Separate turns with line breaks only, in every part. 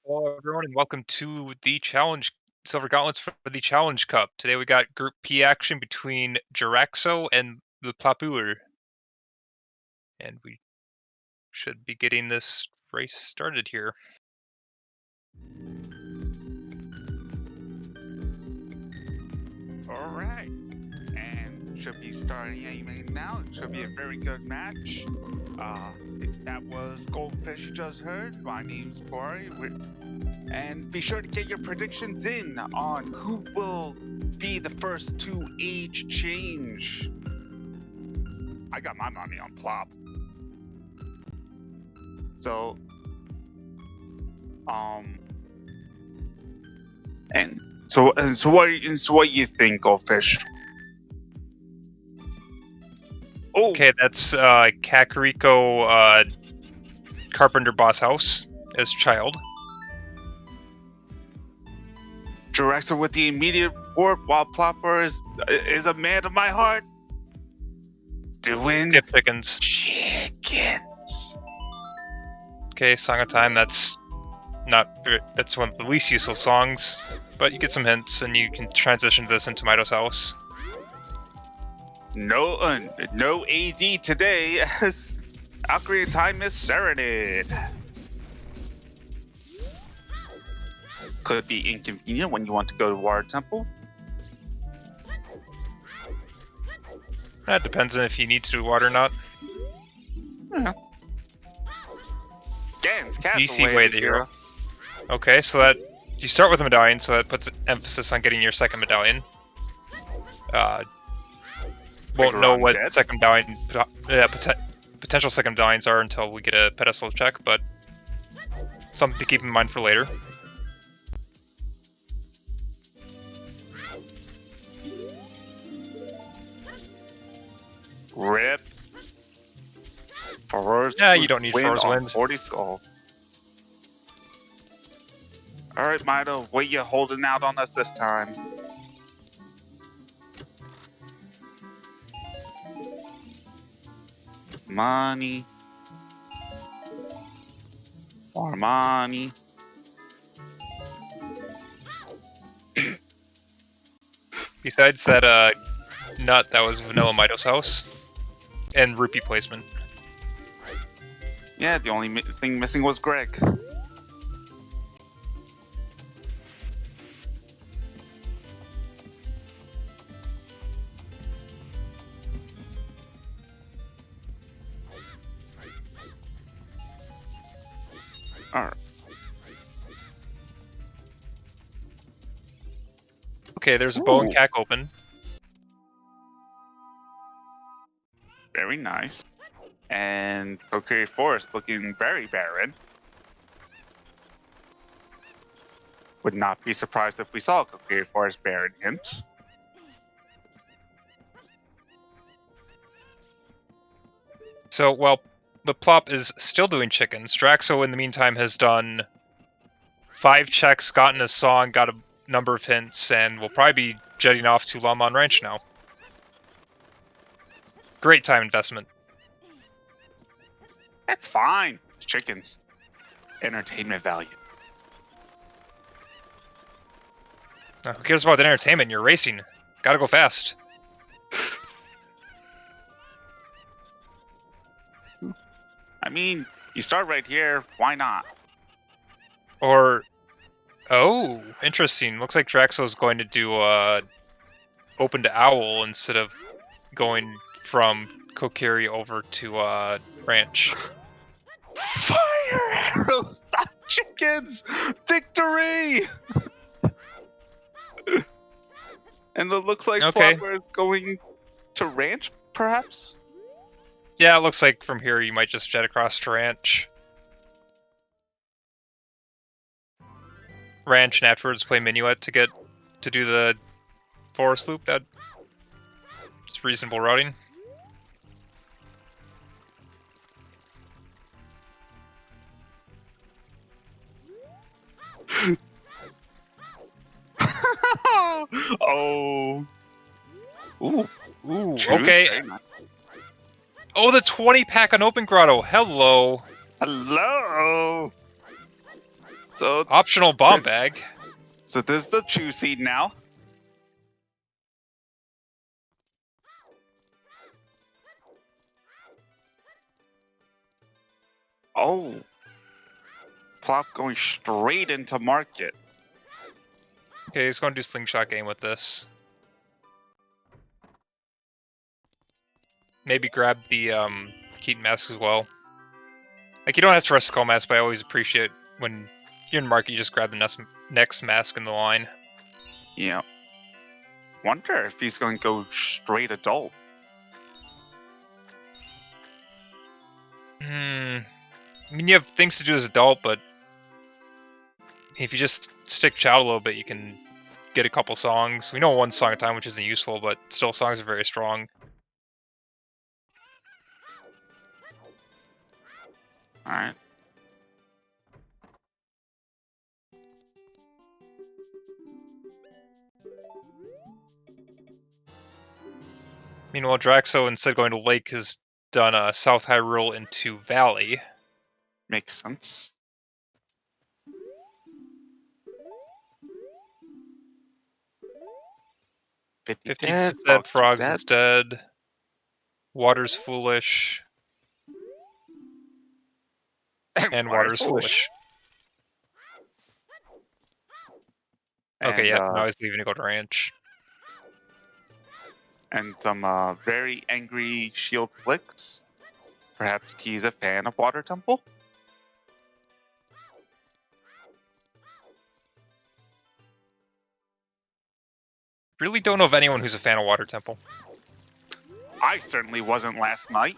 Hello, everyone, and welcome to the challenge Silver Gauntlets for the Challenge Cup. Today we got Group P action between Gyraxo and LePlopeur, and we should be getting this race started here.
All right, and should be starting aiming now. It should be a very good match. That was Goldfish you just heard. My name's Koari, and be sure to get your predictions in on who will be the first to age change. I got my money on Plop. So, So what do you think, Goldfish? Oh,
Okay, that's Kakariko Carpenter Boss House as child.
Gyraxo with the immediate report, while Plopper is a man of my heart. Doing
Dip Chickens.
chickens.
Okay, Song of Time, that's that's one of the least useful songs, but you get some hints and you can transition this into Mido's house.
No AD today, as Ocarina Time is Serenade. Could be inconvenient when you want to go to Water Temple.
That depends on if you need to do water or not.
Yeah. Gans,
DC way the hero. Okay, so that you start with a medallion, so that puts emphasis on getting your second medallion. Won't know what second medallion potential second medallions are until we get a pedestal check, but something to keep in mind for later.
Rip. Forrest.
Yeah, you don't need Forrest
wind.
Wind.
40 skull. Alright, Mido, what you holding out on us this time? Money. More money.
Besides that nut, that was Vanilla Mido's house. And rupee placement.
Yeah, the only thing missing was Greg. Alright.
Okay, there's a bow and cack open.
Very nice. And Koari Forest looking very barren. Would not be surprised if we saw Koari Forest barren hint.
So, while LePlop is still doing chickens, Gyraxo in the meantime has done 5 checks, gotten a song, got a number of hints, and will probably be jetting off to Lamon Ranch now. Great time investment.
That's fine. It's chickens. Entertainment value.
Who cares about the entertainment? You're racing. Gotta go fast.
I mean, you start right here. Why not?
Or... Oh, interesting. Looks like Gyraxo's going to do open to Owl instead of going from Koari over to Ranch.
Fire arrows! Stop chickens! Victory! And it looks like Flopper is going to Ranch, perhaps?
Yeah, it looks like from here you might just jet across to Ranch. Ranch and afterwards play Minuet to get to do the forest loop. That's reasonable routing.
Oh. Ooh.
Ooh, okay. Oh, the 20-pack on Open Grotto. Hello.
Hello. So,
Optional bomb bag.
so this is the chew seed now. Oh, Plop going straight into market.
Okay, he's going to do slingshot game with this. Maybe grab the Keaton mask as well. Like, you don't have to rest skull mask, but I always appreciate when you're in market, you just grab the next mask in the line.
Yeah. Wonder if he's going to go straight adult.
I mean, you have things to do as adult, but if you just stick child a little bit, you can get a couple songs. We know one song at a time, which isn't useful, but still songs are very strong.
Alright.
Meanwhile, Gyraxo, instead of going to Lake, has done South Hyrule into Valley.
Makes sense. Fifty
50
dead,
is dead,
two
Frogs
dead.
is dead. Water's foolish. And Water's foolish. Okay,
And,
yeah, now he's leaving to go to Ranch.
and some very angry shield flicks. Perhaps he's a fan of Water Temple?
Really don't know of anyone who's a fan of Water Temple.
I certainly wasn't last night.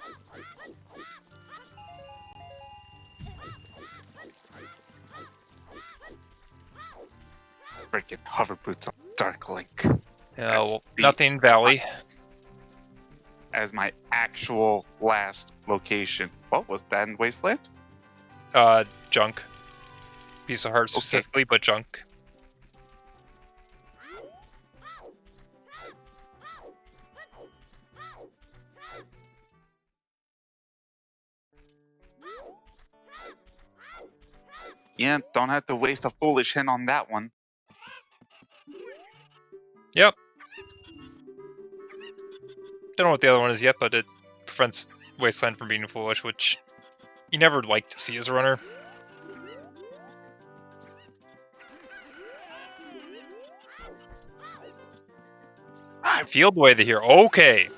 Freaking hover boots on Dark Link.
Yeah, well,
the-
nothing in Valley.
As my actual last location. What was that in Wasteland?
Junk. Piece of heart specifically, but junk.
Yeah, don't have to waste a foolish hint on that one.
Yep. Don't know what the other one is yet, but it prevents Wasteland from being foolish, which you never like to see as a runner. Field way the hero. Okay.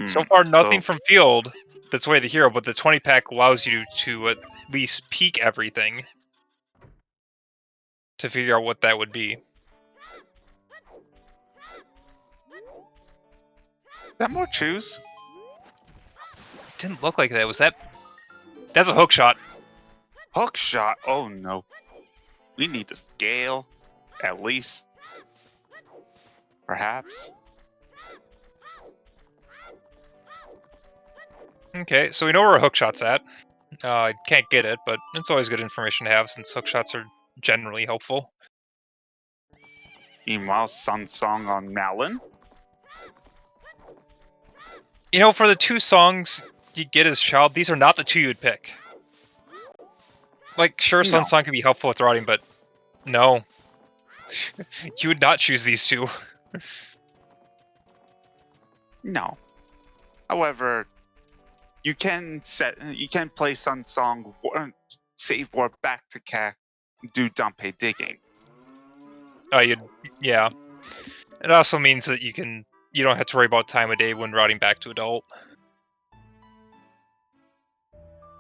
So far, nothing from Field that's way the hero, but the 20 pack allows you to at least peek everything to figure out what that would be.
Is that more choose?
Didn't look like that. Was that? That's a hook shot.
Hook shot? Oh no. We need to scale. At least. Perhaps.
Okay, so we know where a hook shot's at. I can't get it, but it's always good information to have since hook shots are generally helpful.
Meanwhile, Sun Song on Malin.
You know, for the two songs you get as child, these are not the two you'd pick. Like, sure, Sun Song can be helpful with routing, but no. You would not choose these two.
No. However, you can play Sun Song, save war back to Cat, do Dumpe digging.
Yeah. It also means that you don't have to worry about time of day when routing back to adult.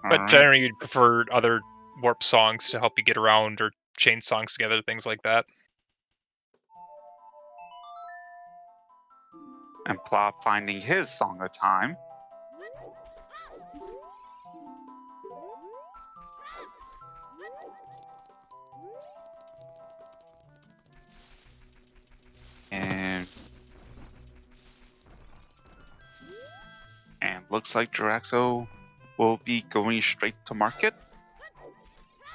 But generally, you'd prefer other warp songs to help you get around or chain songs together, things like that.
And Plop finding his song of time. And looks like Gyraxo will be going straight to market.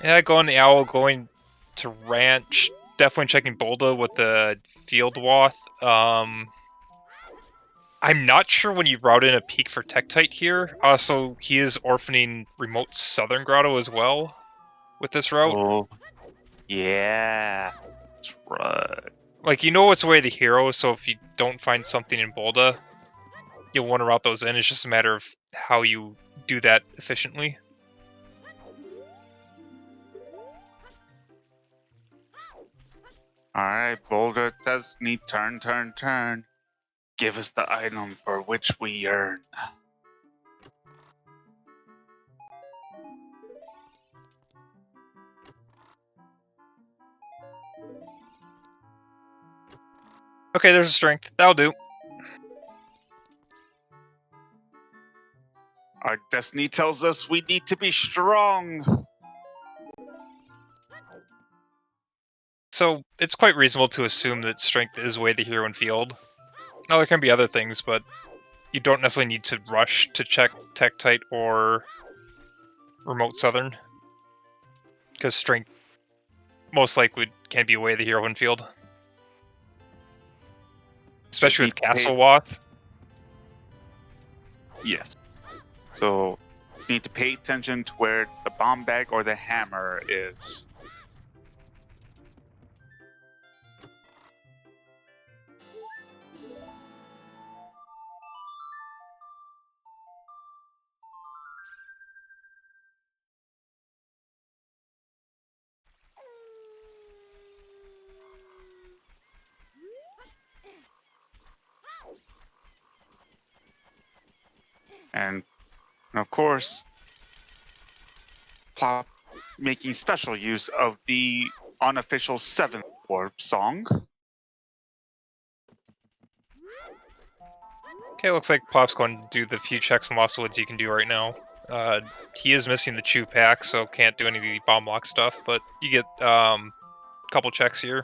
Yeah, going the Owl, going to Ranch, definitely checking Bolda with the Field Wath. I'm not sure when you route in a peak for Tektite here. Also, he is orphaning Remote Southern Grotto as well. with this route.
Oh, yeah. That's right.
Like, you know what's way the hero, so if you don't find something in Bolda, you'll want to route those in. It's just a matter of how you do that efficiently.
Alright, Boulder Destiny, turn, turn, turn. Give us the item for which we yearn.
Okay, there's a strength. That'll do.
Our destiny tells us we need to be strong.
So, it's quite reasonable to assume that strength is way the hero in field. Now, there can be other things, but you don't necessarily need to rush to check Tektite or Remote Southern. Because strength most likely can be way the hero in field. Especially with Castle Wath.
Yes. So, you need to pay attention to where the bomb bag or the hammer is. And of course, Plop making special use of the unofficial 7th Warp song.
Okay, looks like Plop's going to do the few checks in Lost Woods he can do right now. He is missing the Chew Pack, so can't do any of the Bomb Lock stuff, but you get a couple checks here.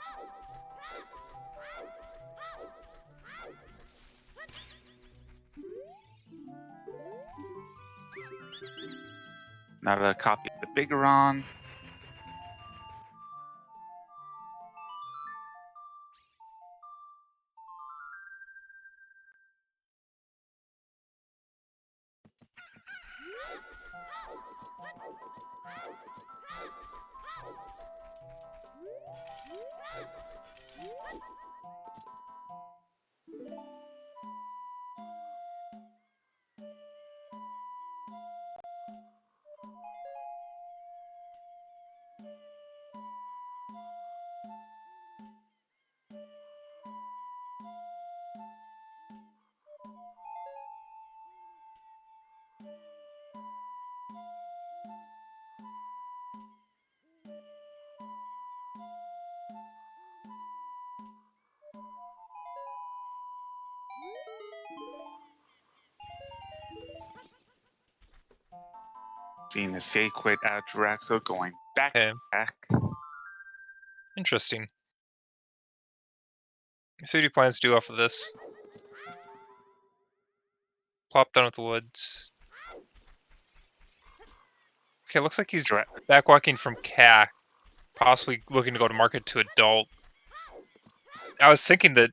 Now to copy the Bigaron. Seeing the Sacred out Gyraxo going back.
Okay. Interesting. So what do you plans to do off of this? Plop down with the woods. Okay, looks like he's backwalking from CAC, possibly looking to go to market to adult. I was thinking that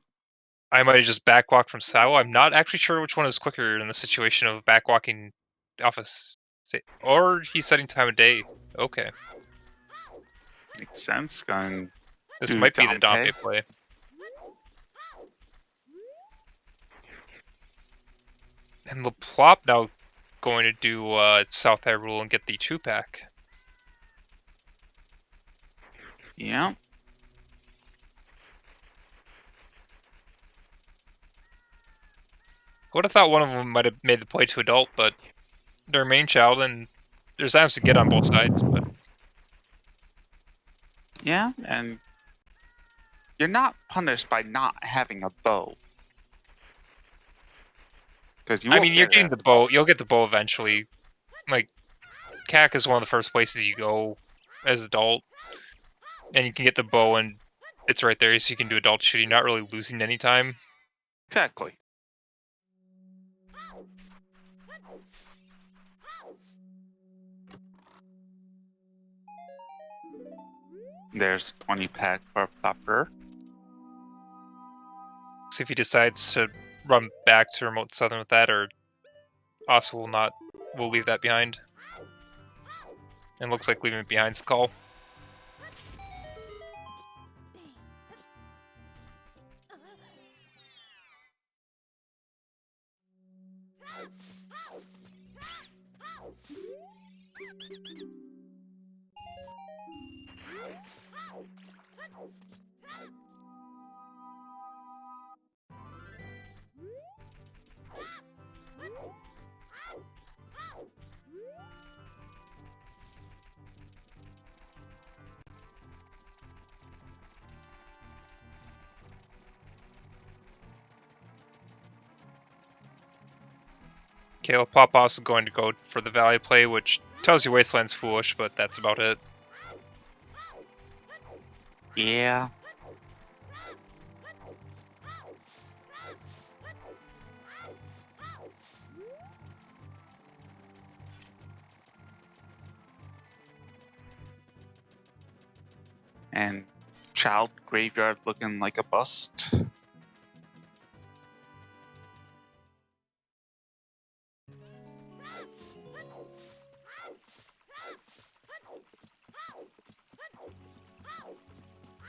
I might have just backwalked from Saddle. I'm not actually sure which one is quicker in the situation of backwalking office. Or he's setting time of day. Okay.
Makes sense. Going
This
to
might be the
Dante.
Dante play. And LePlop now going to do South Hyrule and get the Chew Pack.
Yeah.
I would have thought one of them might have made the play to adult, but their main child, and there's items to get on both sides. But
Yeah, and you're not punished by not having a bow. Because you
I
will
mean, you're
get
getting
it.
the bow. You'll get the bow eventually. Like, CAC is one of the first places you go as adult, and you can get the bow, and it's right there, so you can do adult shooting. Not really losing any time.
Exactly. There's 20 pack for Plopper.
See if he decides to run back to Remote Southern with that, or also will not. We'll leave that behind. And looks like leaving it behind's the call. Okay, LePlopeur is going to go for the Valley play, which tells you Wasteland's foolish, but that's about it.
Yeah. And Child Graveyard looking like a bust.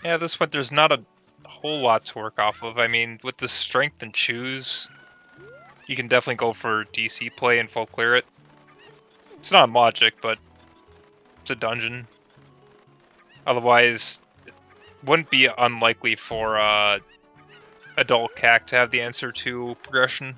Yeah, at this point, there's not a whole lot to work off of. I mean, with the strength and choose, you can definitely go for DC play and full clear it. It's not logic, but it's a dungeon. Otherwise, it wouldn't be unlikely for adult CAC to have the answer to progression.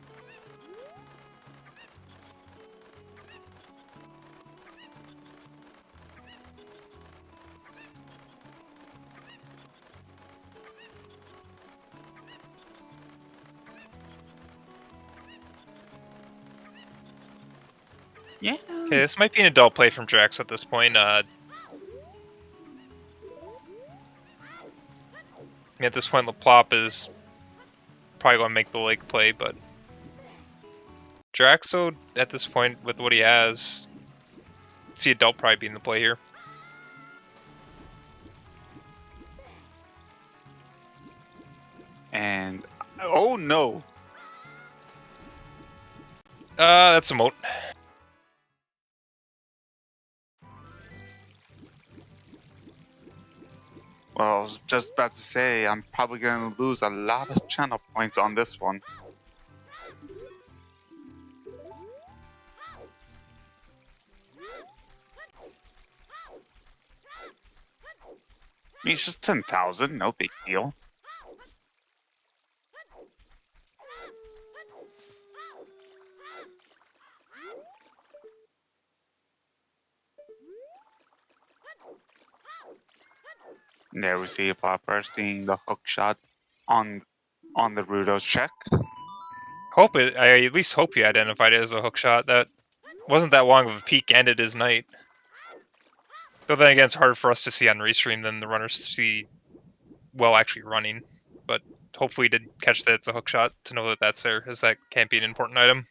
Yeah.
Okay, this might be an adult play from Gyraxo at this point. At this point, LePlop is probably going to make the lake play, but Gyraxo, at this point, with what he has, see adult probably being the play here.
And oh no.
That's a moat.
Well, I was just about to say, I'm probably going to lose a lot of channel points on this one. I mean, it's just 10,000, no big deal. There we see LePlopeur seeing the hook shot on the Rudo's check.
I at least hope he identified it as a hook shot. That wasn't that long of a peek, and it is night. Though then again, it's harder for us to see on restream than the runners see well actually running. But hopefully he did catch that it's a hook shot to know that that's there, as that can't be an important item.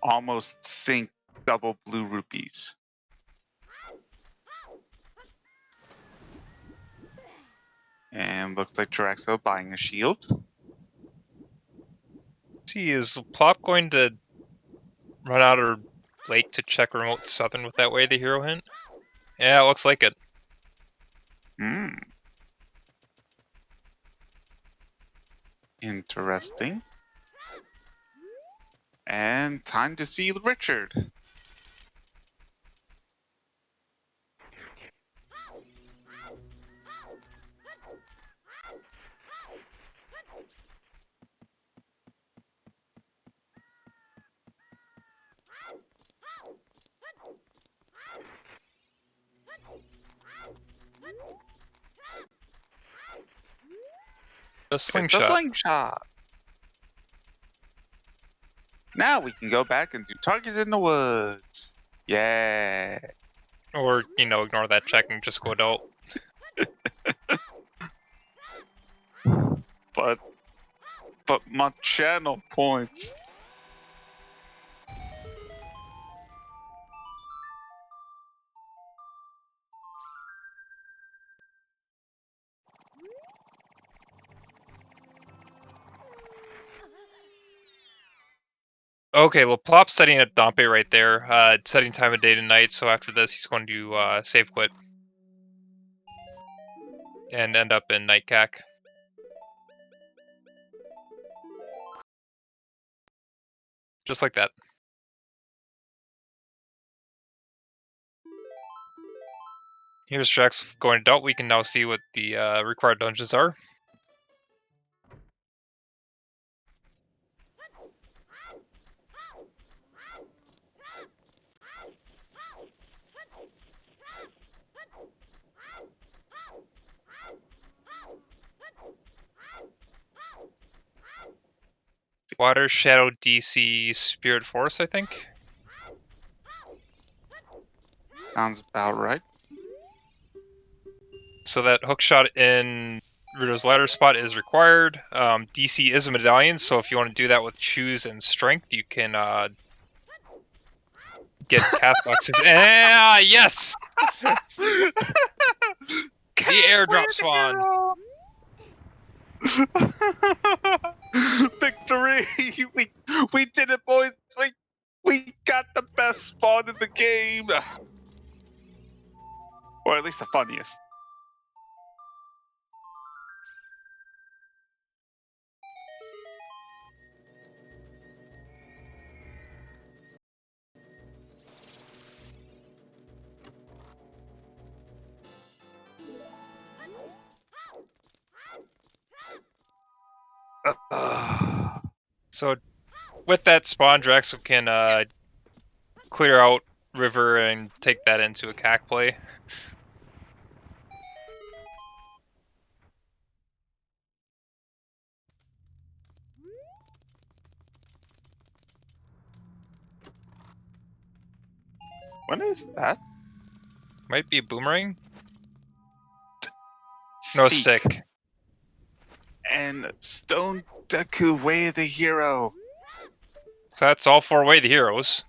Almost sink double blue rupees. And looks like Gyraxo buying a shield.
See, is Plop going to run out of lake to check remote southern with that way the hero hint? Yeah, it looks like it.
Hmm. Interesting. And time to see Richard.
The
It's the
slingshot.
slingshot. Now we can go back and do targets in the woods. Yeah.
Or, ignore that check and just go adult.
But my channel points.
Okay, LePlop's setting up Dompe right there, setting time of day to night, so after this he's going to save quit. And end up in night cac. Just like that. Here's Jax going adult. We can now see what the required dungeons are. Water, Shadow, DC, Spirit Force, I think.
Sounds about right.
So that hookshot in Rudo's ladder spot is required. DC is a medallion, so if you want to do that with choose and strength, you can get cast boxes. Yes! The airdrop spawn!
Victory! We did it, boys! We got the best spawn in the game! Or at least the funniest.
So with that spawn, Gyraxo can clear out river and take that into a cac play.
What is that?
Might be a boomerang? No, a stick.
And Stone Deku, Way of the Hero.
So that's all 4 Way the heroes.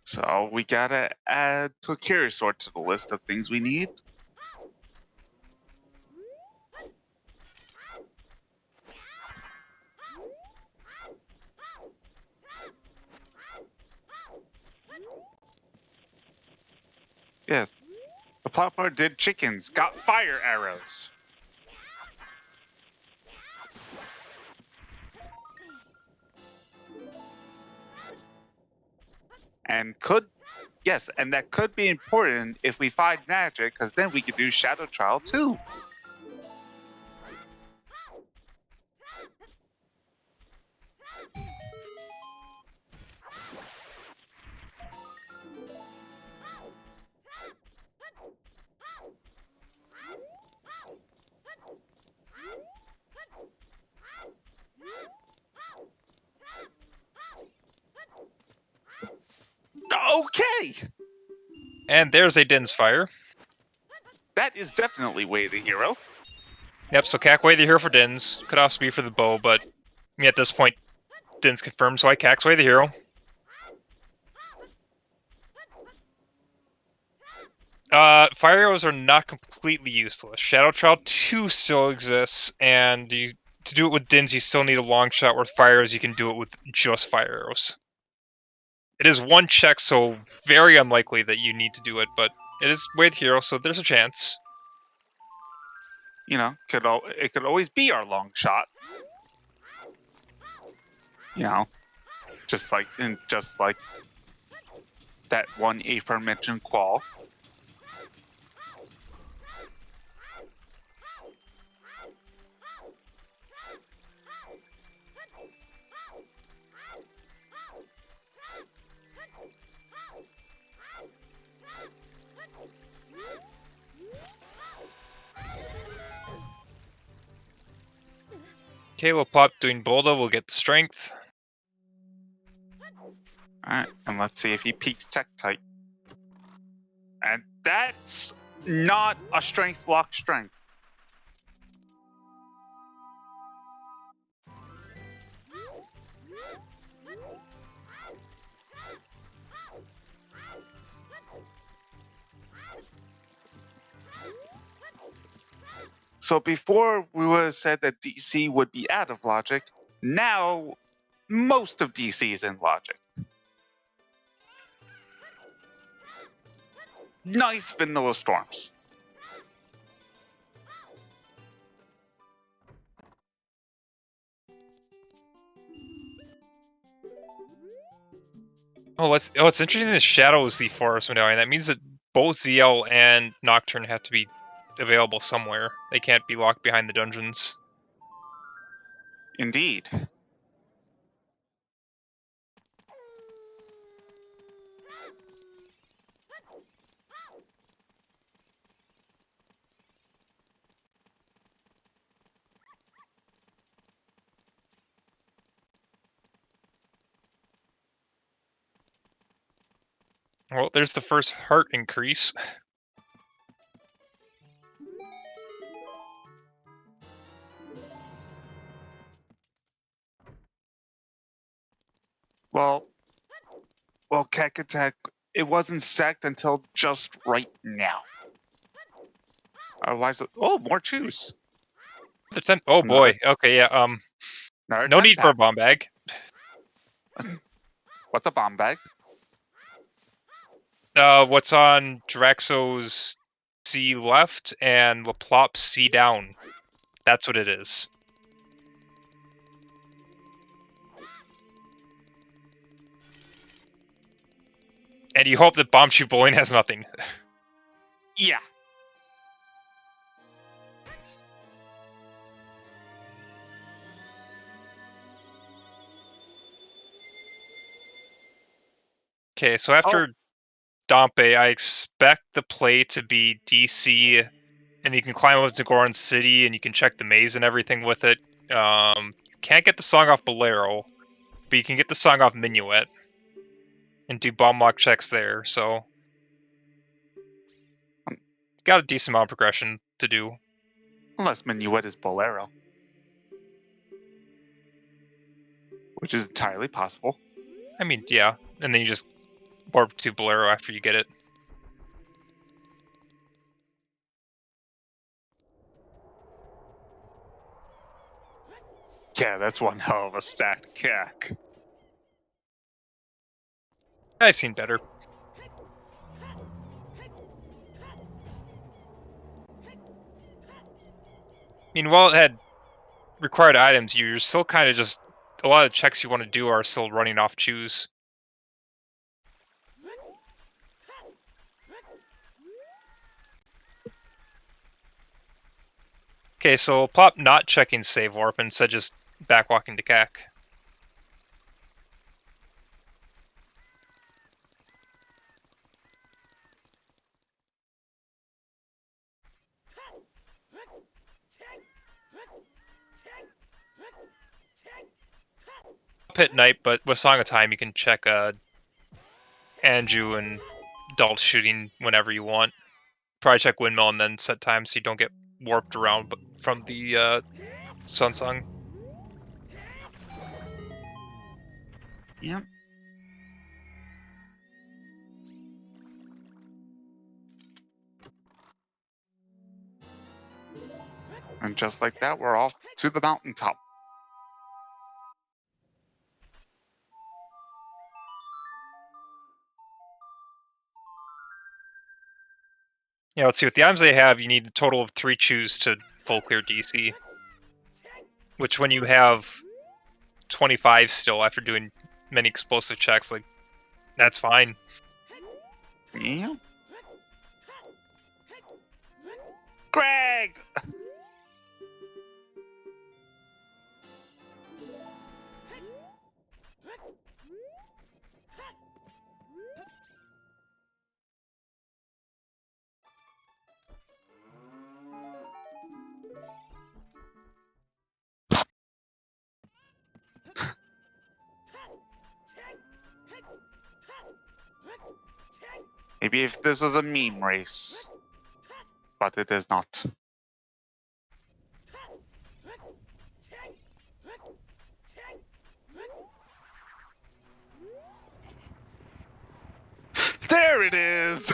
So we gotta add Tokiri Sword to the list of things we need. Yes. LePlopeur did chickens, got fire arrows. And and that could be important if we find magic, because then we could do Shadow Trial too. Okay!
And there's a Din's Fire.
That is definitely Way of the Hero.
Yep, so cac Way the hero for Din's. Could also be for the bow, but at this point, Din's confirmed, so I cac's Way the hero. Fire arrows are not completely useless. Shadow Trial 2 still exists, and to do it with Din's, you still need a long shot. With fire arrows, you can do it with just fire arrows. It is 1 check, so very unlikely that you need to do it, but it is Way the hero, so there's a chance.
You know, it could always be our long shot. You know, just like that one aforementioned qual.
Okay, LePlop doing Bolda will get strength.
Alright, and let's see if he peaks tech type. And that's not a strength block strength. So before we would have said that DC would be out of logic, now most of DC is in logic. Nice vanilla storms.
Oh, it's interesting that Shadow is the forest medallion. That means that both ZL and Nocturne have to be available somewhere. They can't be locked behind the dungeons.
Indeed.
Well, there's the first heart increase.
Well, Keck Attack, it wasn't stacked until just right now. Otherwise, oh, more choose.
The 10. Oh
Another,
boy. Okay, yeah.
another
No
10
need for a
tap.
bomb bag.
What's a bomb bag?
What's on Gyraxo's C left and LePlop's C down? That's what it is. And you hope that Bomb Shoot Bowling has nothing.
Yeah.
Okay, so after Dompe, I expect the play to be DC, and you can climb up to Goron City, and you can check the maze and everything with it. You can't get the song off Bolero, but you can get the song off Minuet, and do bomb lock checks there, so... Got a decent amount of progression to do.
Unless Minuet is Bolero. Which is entirely possible.
I mean, yeah, and then you just warp to Bolero after you get it.
Yeah, that's one hell of a stacked cack.
I've seen better. I mean, while it had required items, you're still kind of just... A lot of checks you want to do are still running off choose. Okay, so Plop not checking save warp and instead just backwalking to CAC. Hit night, but with Song of Time you can check Anju and Dalt shooting whenever you want. Probably check Windmill and then set time so you don't get warped around from the Sun Song.
Yep. And just like that, we're off to the mountaintop.
Yeah, let's see, with the items they have, you need a total of 3 choose to full clear DC. Which when you have 25 still after doing many explosive checks, like, that's fine.
Yeah. Greg! Maybe if this was a meme race. But it is not. There it is!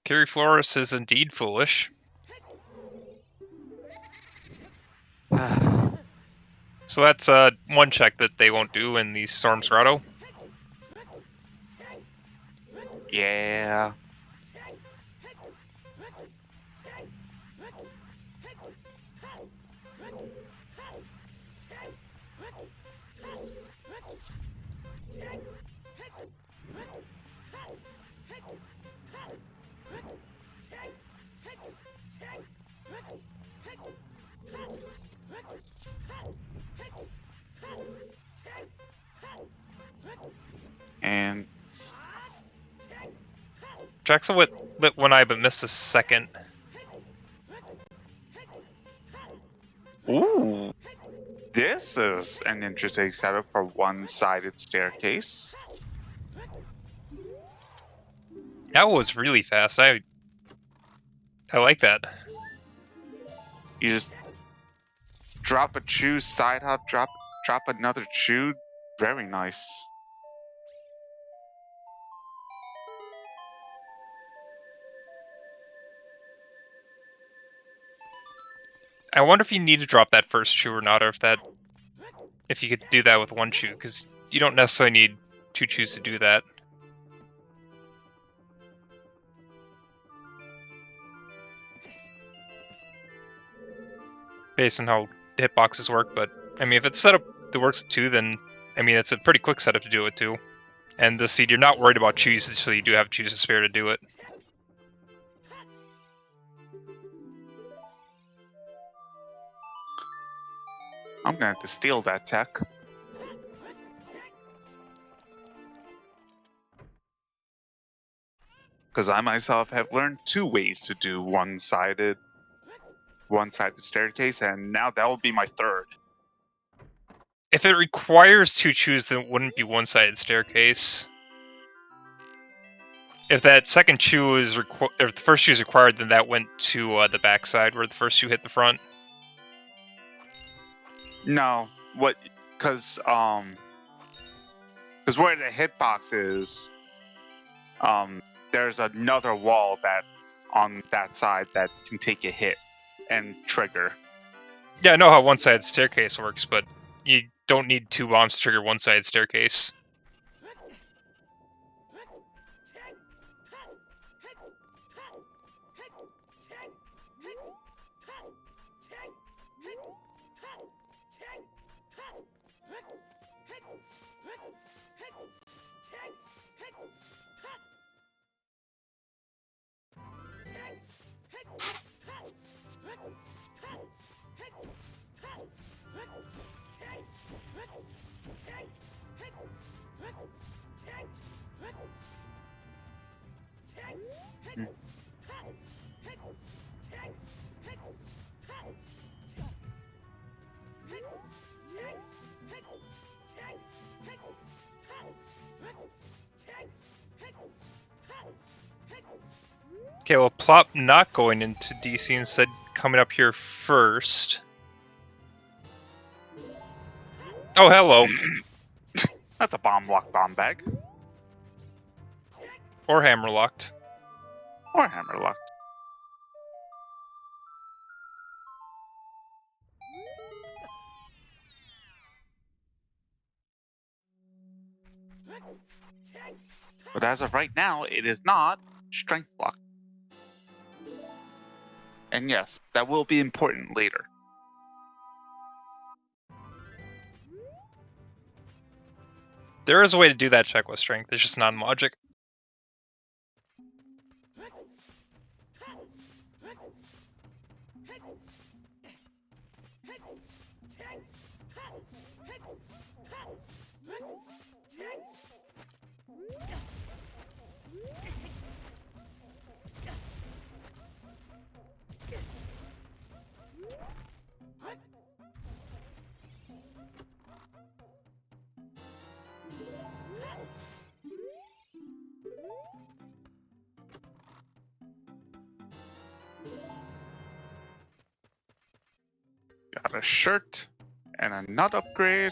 Kiri Flores is indeed foolish. So that's one check that they won't do in the Storm's Grotto.
Yeah. And
Jackson lit one eye but missed a second.
ooh, this is an interesting setup for one-sided staircase.
That was really fast. I like that.
You just drop a chew, side hop, drop another chew. Very nice.
I wonder if you need to drop that first chew or not, or if you could do that with one chew, because you don't necessarily need two chews to do that. Based on how hitboxes work, but I mean, if it's set up that works with two, then I mean, it's a pretty quick setup to do it too. And the seed, you're not worried about chews, so you do have chews to spare to do it.
I'm gonna have to steal that tech. Because I myself have learned two ways to do one-sided staircase, and now that will be my third.
If it requires two chews, then it wouldn't be one-sided staircase. If that second chew is if the first chew is required, then that went to the backside where the first chew hit the front.
No, what? Because where the hitbox is, there's another wall that on that side that can take a hit and trigger.
Yeah, I know how one-sided staircase works, but you don't need two bombs to trigger one-sided staircase. Okay, well, Plop not going into DC, instead coming up here first. Oh, hello.
That's a bomb bag.
Or hammerlocked.
Or hammerlocked. But as of right now, it is not strength locked. And yes, that will be important later.
There is a way to do that check with strength, it's just not in logic.
a shirt and a nut upgrade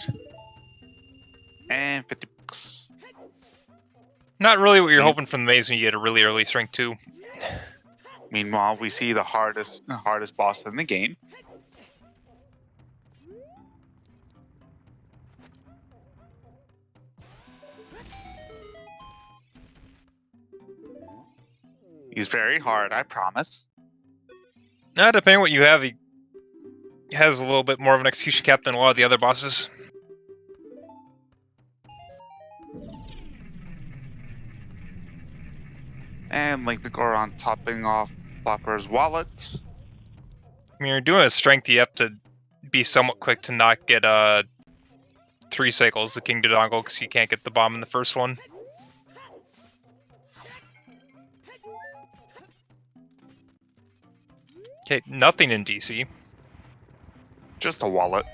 and 50 bucks.
Not really what you're
Yeah.
hoping from the maze when you get a really early strength 2.
Meanwhile, we see the hardest boss in the game. He's very hard, I promise.
Depending on what you have, he has a little bit more of an execution cap than a lot of the other bosses.
And Link the Goron topping off LePlopeur's wallet.
I mean, you're doing a strength, you have to be somewhat quick to not get 3 cycles, the King Dodongo, because you can't get the bomb in the first one. Okay, nothing in DC.
Just a wallet.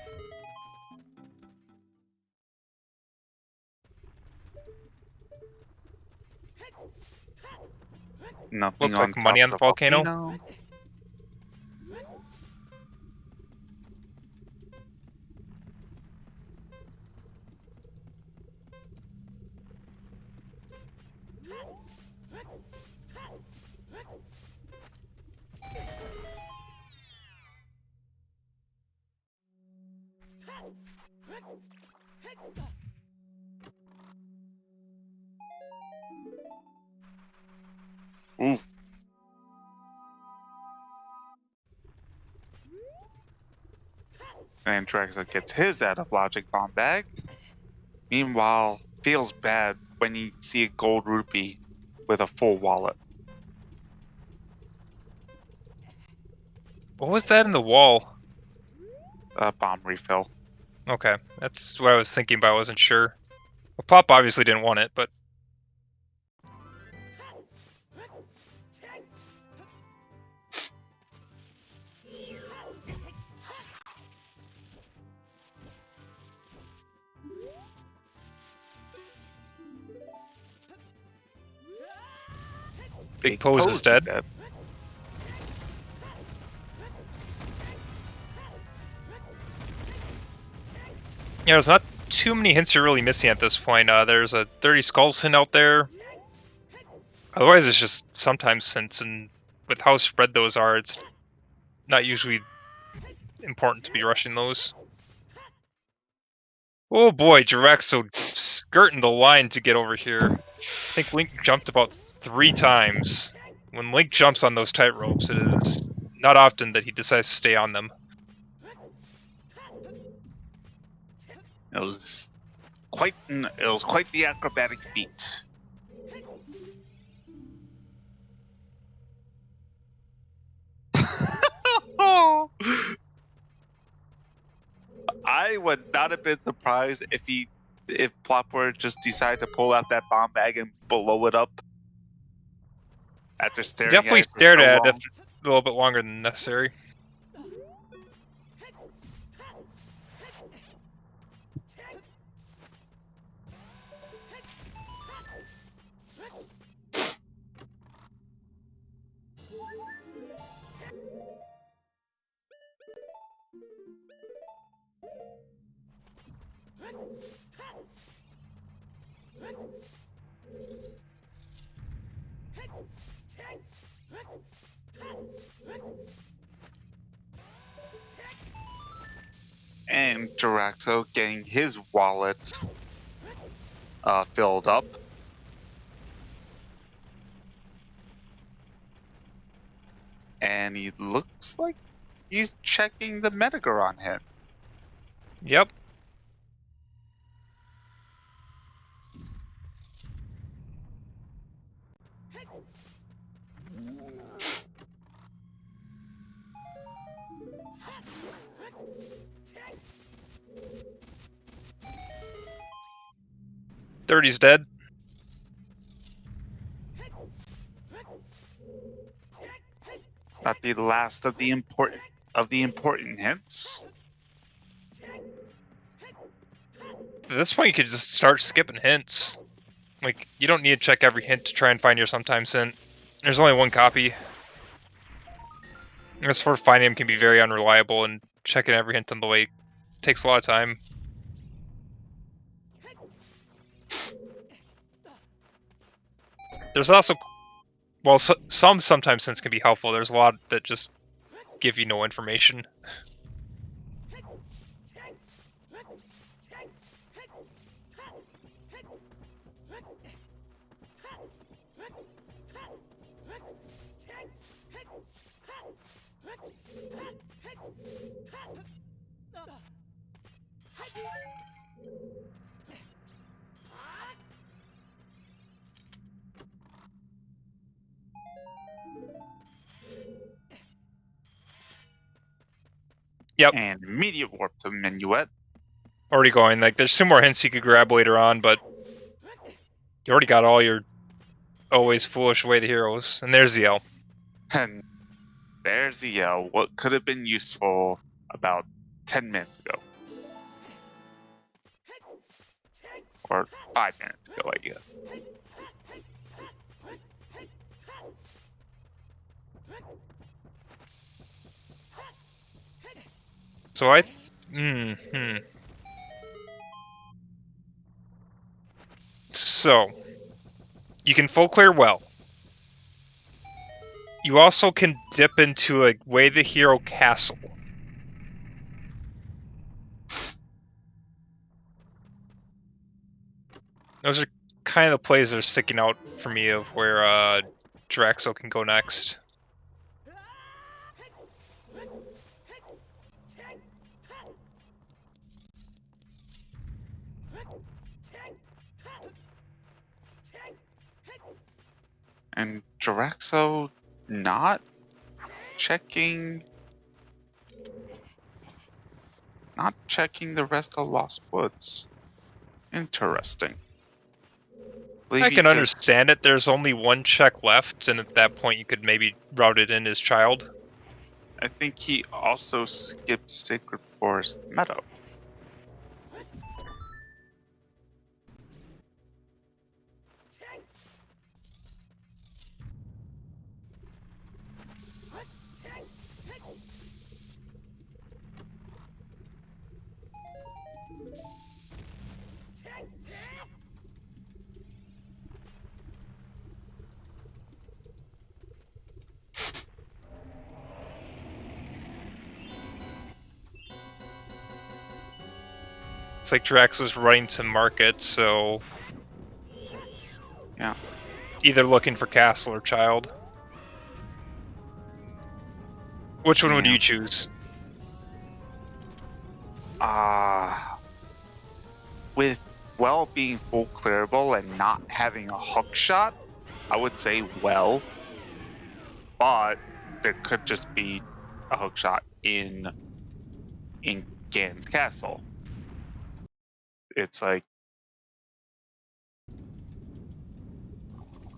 Nothing
Looks
on
like
top
money on
of
the volcano.
volcano. Ooh. And Gyraxo gets his out of logic bomb bag. Meanwhile, feels bad when you see a gold rupee with a full wallet.
What was that in the wall?
A bomb refill.
Okay, that's what I was thinking, but I wasn't sure. Well, Plop obviously didn't want it, but... Big Pose is dead. Yeah, there's not too many hints you're really missing at this point. There's a 30 skulls hint out there. Otherwise, it's just sometimes hints, and with how spread those are, it's not usually important to be rushing those. Oh boy, Gyraxo skirting the line to get over here. I think Link jumped about 3 times. When Link jumps on those tight ropes, it is not often that he decides to stay on them.
It was quite the acrobatic feat. I would not have been surprised if Plopper just decided to pull out that bomb bag and blow it up after staring
Definitely
at it for
stared
so
at it
long.
after a little bit longer than necessary.
And Gyraxo getting his wallet filled up. And he looks like he's checking the Metagoron hit.
Yep. "30's dead."
Not the last of the important hints.
At this point, you could just start skipping hints. Like, you don't need to check every hint to try and find your sometimes hint. There's only one copy. This sort of finding him can be very unreliable, and checking every hint on the way. Takes a lot of time. There's also, well, sometimes hints can be helpful. There's a lot that just give you no information. Yep.
And immediate warp to Minuet.
Already going. Like, there's 2 more hints you could grab later on, but you already got all your always foolish way the heroes. And there's the L.
And there's the yell. What could have been useful about 10 minutes ago. Or 5 minutes ago, I guess.
So So, you can full clear well. You also can dip into, like, Way the Hero Castle. Those are kind of the plays that are sticking out for me of where Gyraxo can go next.
And Gyraxo not checking the rest of Lost Woods. Interesting.
I can understand it. There's only 1 check left, and at that point you could maybe route it in as child.
I think he also skipped Sacred Forest Meadow.
It's like Gyraxo's running to market, so
Yeah.
either looking for castle or child. Which one would
Yeah.
you choose?
With well being full clearable and not having a hook shot, I would say well. But there could just be a hook shot in Gan's castle. It's like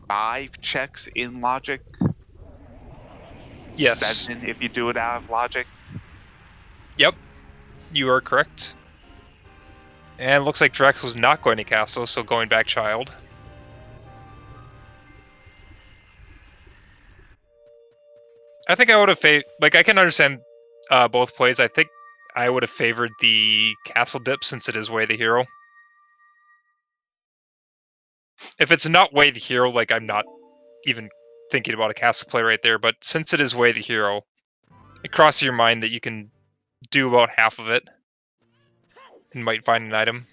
5 checks in logic.
Yes.
7 if you do it out of logic.
Yep. You are correct. And it looks like Gyraxo's not going to castle, so going back child. I think I would have I can understand both plays. I think I would have favored the castle dip since it is Way the Hero. If it's not Way the Hero, like, I'm not even thinking about a castle play right there, but since it is Way the Hero, it crosses your mind that you can do about half of it and might find an item.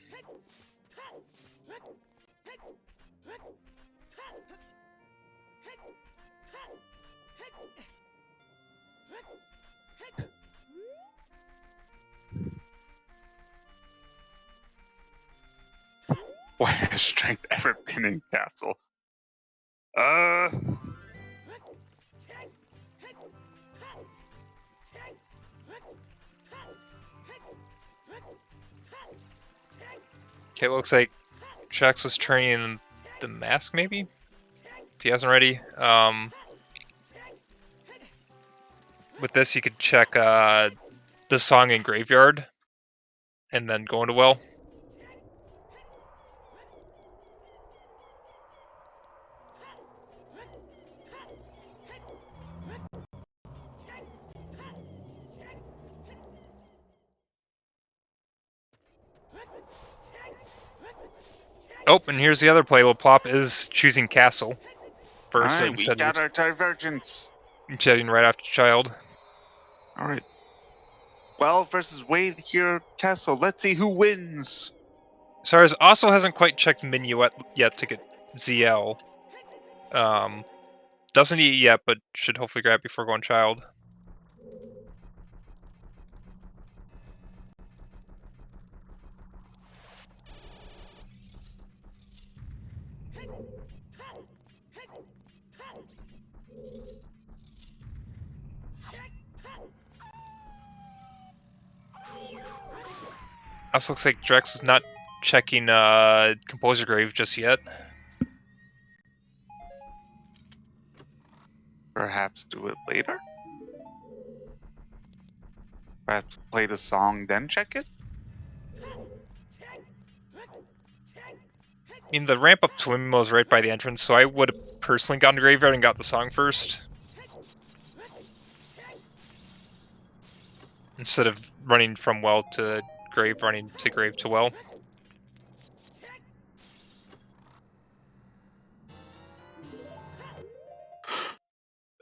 What has strength ever been in castle?
Okay, it looks like Jax was turning in the mask, maybe? If he hasn't already. With this, you could check the song in Graveyard, and then go into well. Oh, and here's the other play. LePlop is choosing castle first
Alright, we
instead of
got our divergence.
jetting right after child.
Alright. Well versus Wade here, Castle. Let's see who wins.
Cyrus also hasn't quite checked Minuet yet to get ZL. Doesn't eat yet, but should hopefully grab before going child. Also looks like Drex is not checking Composer Grave just yet.
Perhaps do it later? Perhaps play the song, then check it?
I mean, the ramp up to Windmill is right by the entrance, so I would have personally gone to Graveyard and got the song first. Instead of running from well to grave, running to grave to well.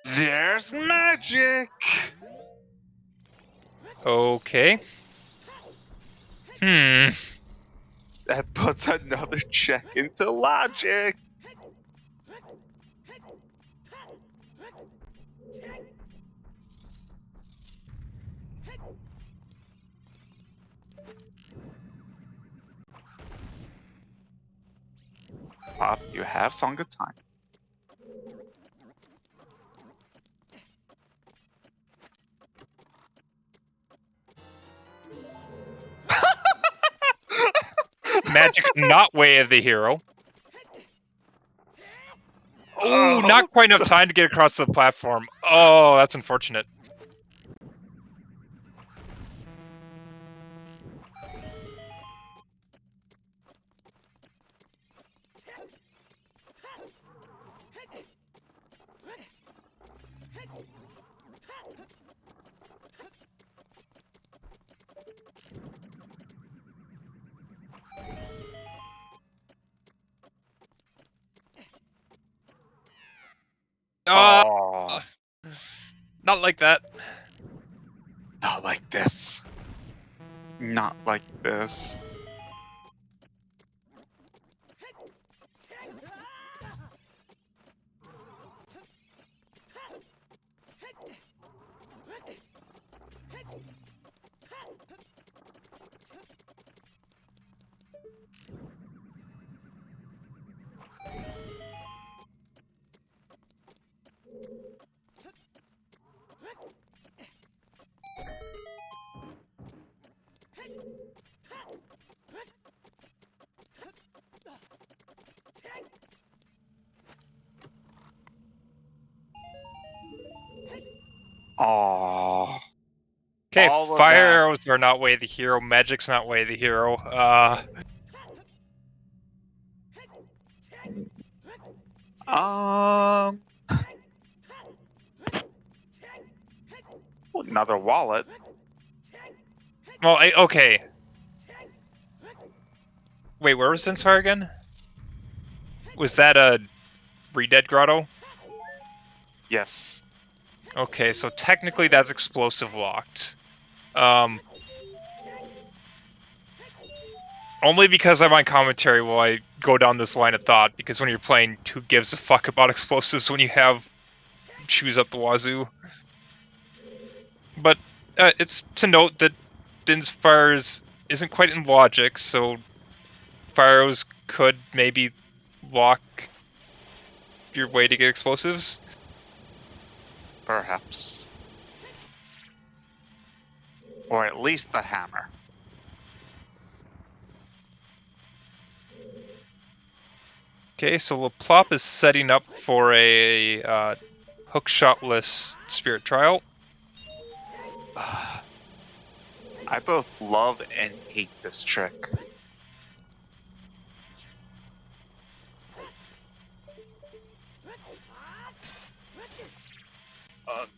There's magic!
Okay.
That puts another check into logic. Pop, you have Song of Time.
Magic, not Way of the Hero. Oh, not quite enough time to get across the platform. Oh, that's unfortunate.
Oh,
Not like that.
not like this. Not like this. Oh.
Okay,
All of
fire
that.
arrows are not Way of the Hero. Magic's not Way of the Hero.
Another wallet.
Well, okay. Wait, where was Inspire again? Was that a Redead Grotto?
Yes.
Okay, so technically that's explosive locked. Only because I'm on commentary will I go down this line of thought, because when you're playing, who gives a fuck about explosives when you have choose up the wazoo? But it's to note that Din's Fires isn't quite in logic, so fire arrows could maybe lock your way to get explosives.
Perhaps. Or at least the hammer.
Okay, so LePlop is setting up for a hook-shotless Spirit Trial.
I both love and hate this trick.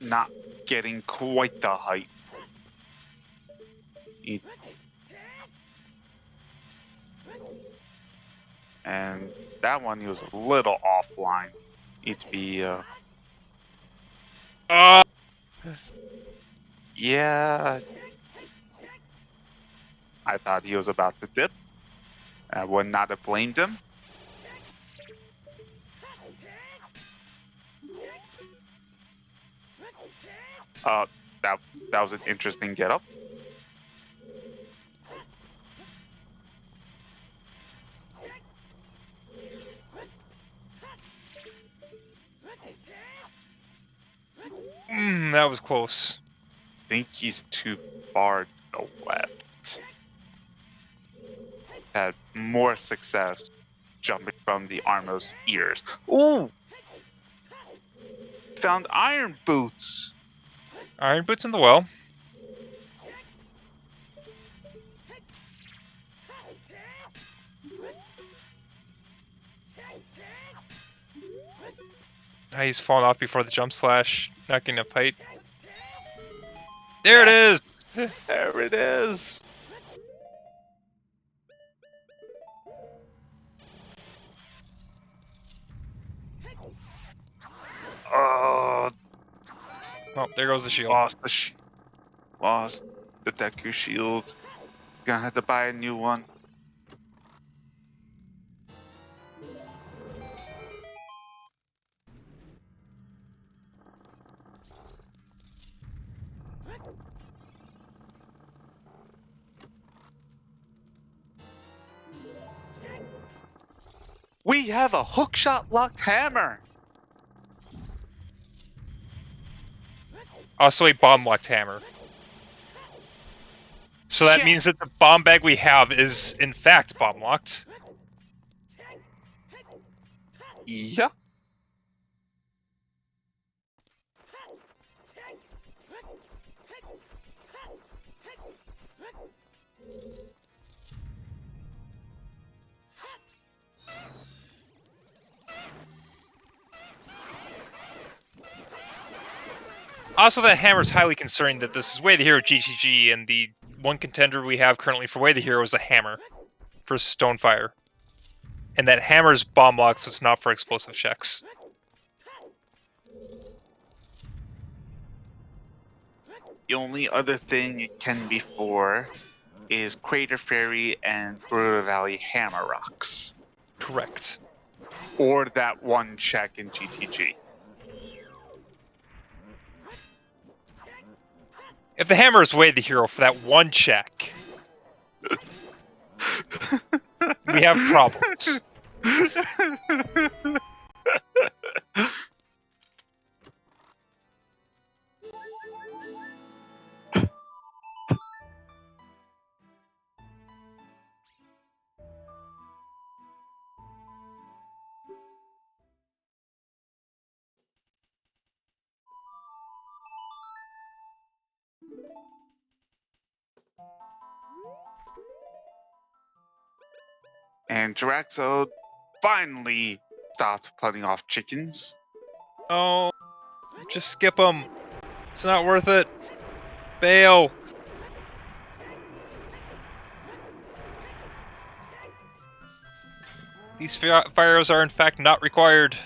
Not getting quite the height. And that one he was a little offline. Need to be yeah. I thought he was about to dip. I would not have blamed him. Uh, that was an interesting get up.
That was close.
Think he's too far to the left. Had more success jumping from the Armos ears. Ooh! Found iron boots.
Iron boots in the well. He's falling off before the jump slash. Not getting a fight. There it is!
There it is. Oh,
Oh, there goes the shield.
lost the Deku shield. Gonna have to buy a new one. We have a hookshot locked hammer.
Also a bomb locked hammer. So that
Yeah.
means that the bomb bag we have is in fact bomb locked.
Yeah.
Also, that hammer's highly concerned that this is Way the Hero GTG, and the one contender we have currently for Way the Hero is a hammer for Stonefire. And that hammer's bomb locked, so it's not for explosive checks.
The only other thing it can be for is Crater Fairy and Gerudo Valley Hammer Rocks.
Correct.
Or that one check in GTG.
If the hammer is Way the Hero for that one check, we have problems.
And Gyraxo finally stopped putting off chickens.
Oh, just skip them. It's not worth it. Bail. These fire arrows are in fact not required.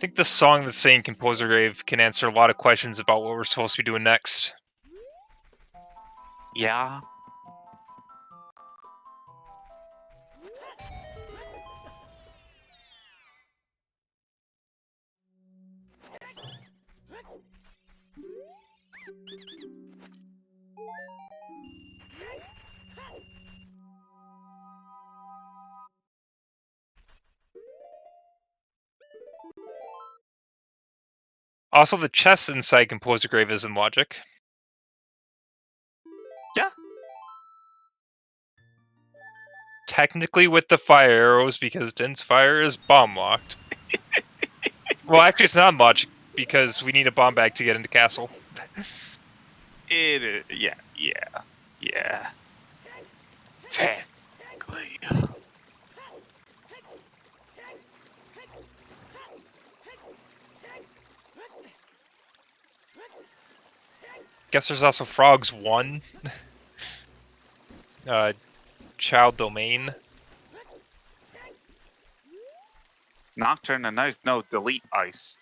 I think the song that's saying Composer Grave can answer a lot of questions about what we're supposed to be doing next.
Yeah.
Also, the chest inside Composer Grave is in logic.
Yeah.
Technically with the fire arrows, because Din's fire is bomb locked. Well, actually, it's not logic because we need a bomb bag to get into castle.
It is. Yeah. Technically.
Guess there's also Frogs 1. Child Domain.
Nocturne and Ice. No, delete Ice.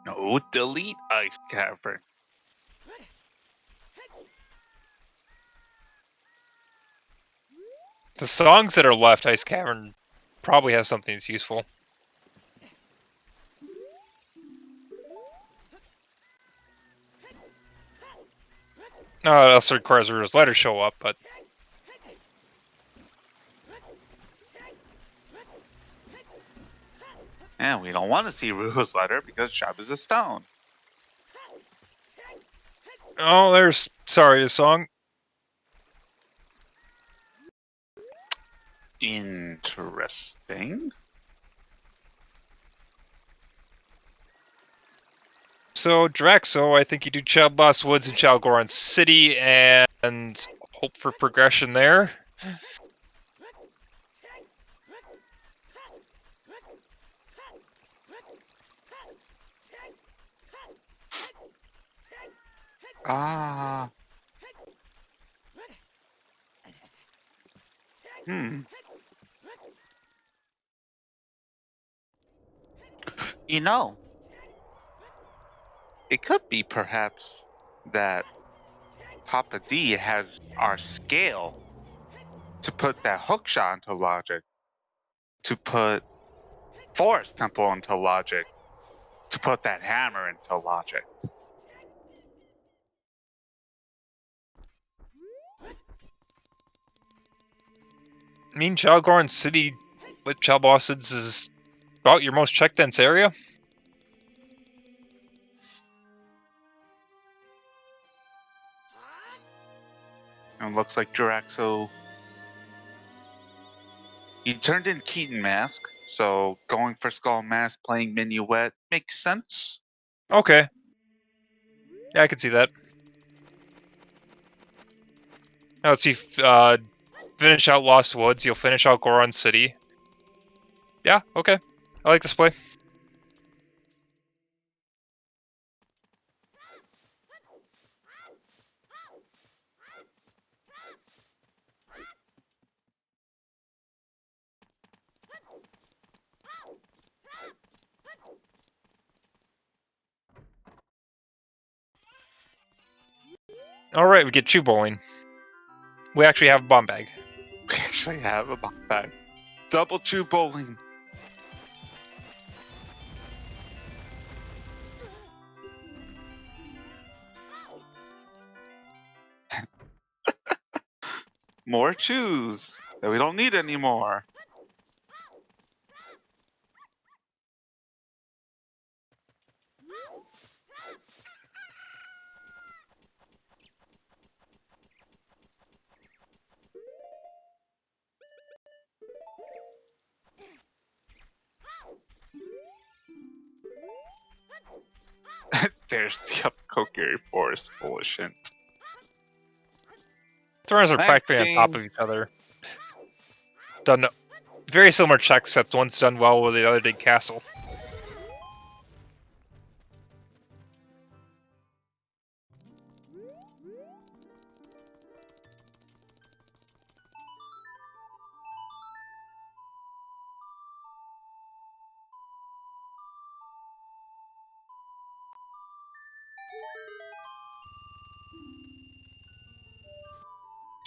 No, delete Ice Cavern.
The songs that are left, Ice Cavern probably has something that's useful. No, it also requires Ruda's letter show up, but
And we don't want to see Ruhu's letter because Shab is a stone.
oh, there's a song.
Interesting.
So, Gyraxo, I think you do Child Lost Woods and Child Goron City, and hope for progression there.
Ah. Hmm. You know, it could be perhaps that Papa D has our scale to put that hookshot into logic, to put Forest Temple into logic, to put that hammer into logic.
I mean, Child Goron City with Child Lost Woods is about your most check dense area.
And it looks like Gyraxo. He turned in Keaton Mask, so going for Skull Mask, playing Minuet makes sense.
Okay. Yeah, I can see that. Now let's see. Finish out Lost Woods. You'll finish out Goron City. Yeah, okay. I like this play. Alright, we get Chew Bowling. We actually have a bomb bag.
We actually have a bomb bag. Double chew bowling. More chews that we don't need anymore. There's the Koari Forest Bullshit.
Thrones are
Next
practically on top
game.
of each other. Done very similar checks, except one's done well while the other did castle.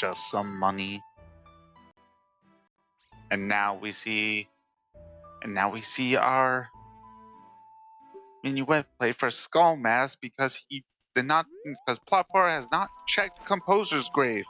Just some money. And now we see our mean, you went play for Skull Mask because he did not, because LePlopeur has not checked Composer's grave.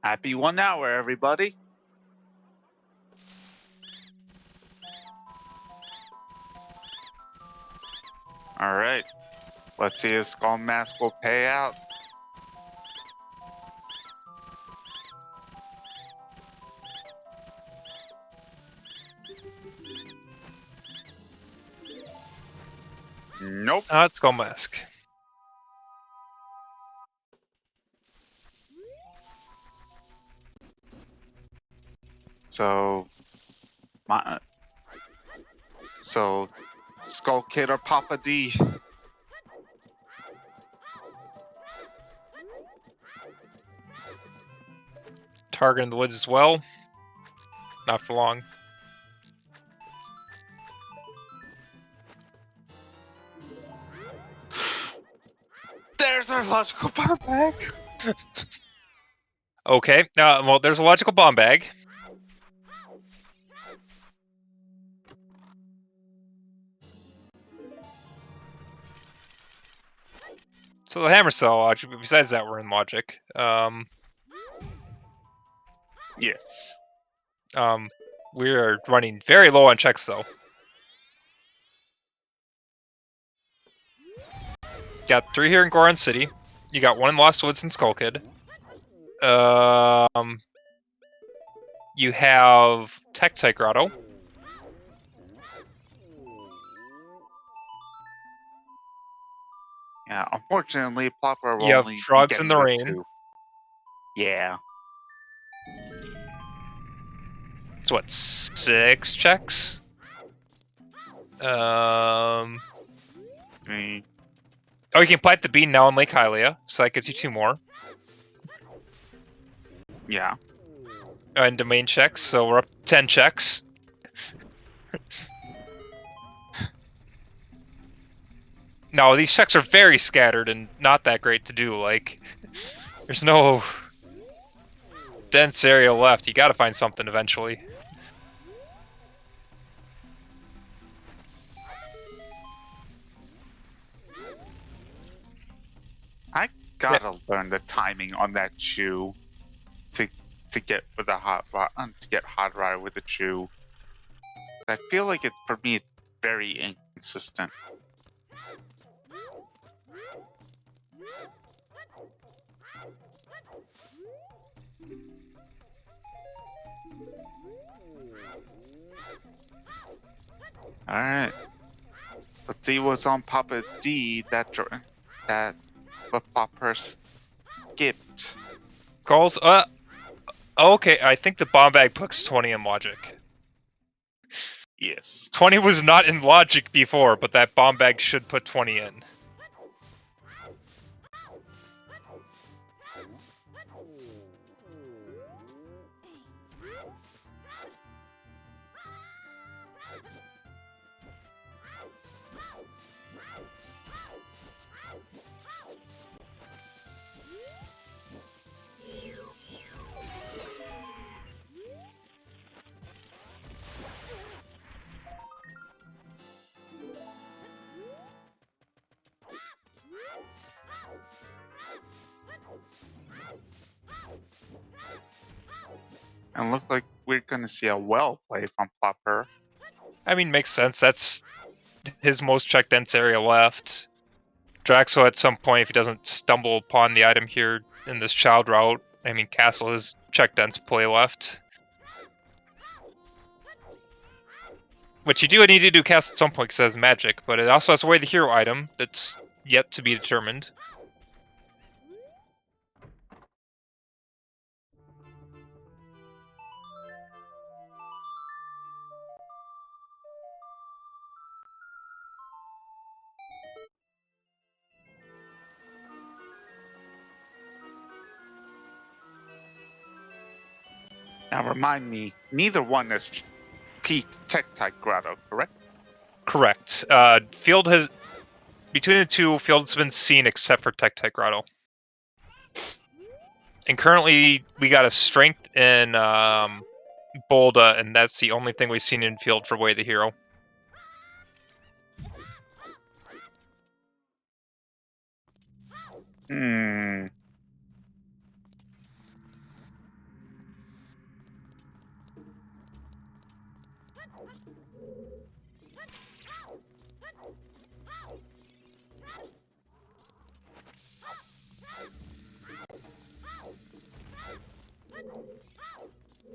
Happy 1 hour, everybody. All right. Let's see if Skull Mask will pay out. Nope.
It's Skull Mask.
So Skull Kid or Papa D.
Target in the woods as well. Not for long.
There's our logical bomb bag.
Okay, well, there's a logical bomb bag. So the hammer cell logic, but besides that, we're in logic.
Yes.
We are running very low on checks, though. Got 3 here in Goron City. You got 1 in Lost Woods and Skull Kid. You have Tech Grotto.
Yeah, unfortunately, LePlopeur will
You have
only be
Frogs in
getting
the
the
Rain.
2. Yeah.
It's what, 6 checks?
I mean,
Oh, you can plant the bean now in Lake Hylia, so that gets you 2 more.
yeah.
And domain checks, so we're up 10 checks. No, these checks are very scattered and not that great to do. Like, there's no dense area left. You gotta find something eventually.
I gotta learn the timing on that chew to get for the hot rod to get hot rod with the chew. I feel like it for me it's very inconsistent. All right. Let's see what's on Papa D that LePlopeur skipped.
Calls, okay, I think the bomb bag puts 20 in logic.
Yes.
20 was not in logic before, but that bomb bag should put 20 in.
And looks like we're gonna see a well play from LePlopeur.
I mean, makes sense. That's his most check dense area left. Gyraxo at some point, if he doesn't stumble upon the item here in this child route, I mean, Castle has check dense play left. Which you do need to do cast at some point because it has magic, but it also has a way the hero item that's yet to be determined.
Now remind me, neither one is peak Tech-Type Grotto, correct?
Correct. Field has between the two, Field's been seen except for Tech Grotto. And currently, we got a strength in Bolda, and that's the only thing we've seen in Field for Way the Hero.
Hmm.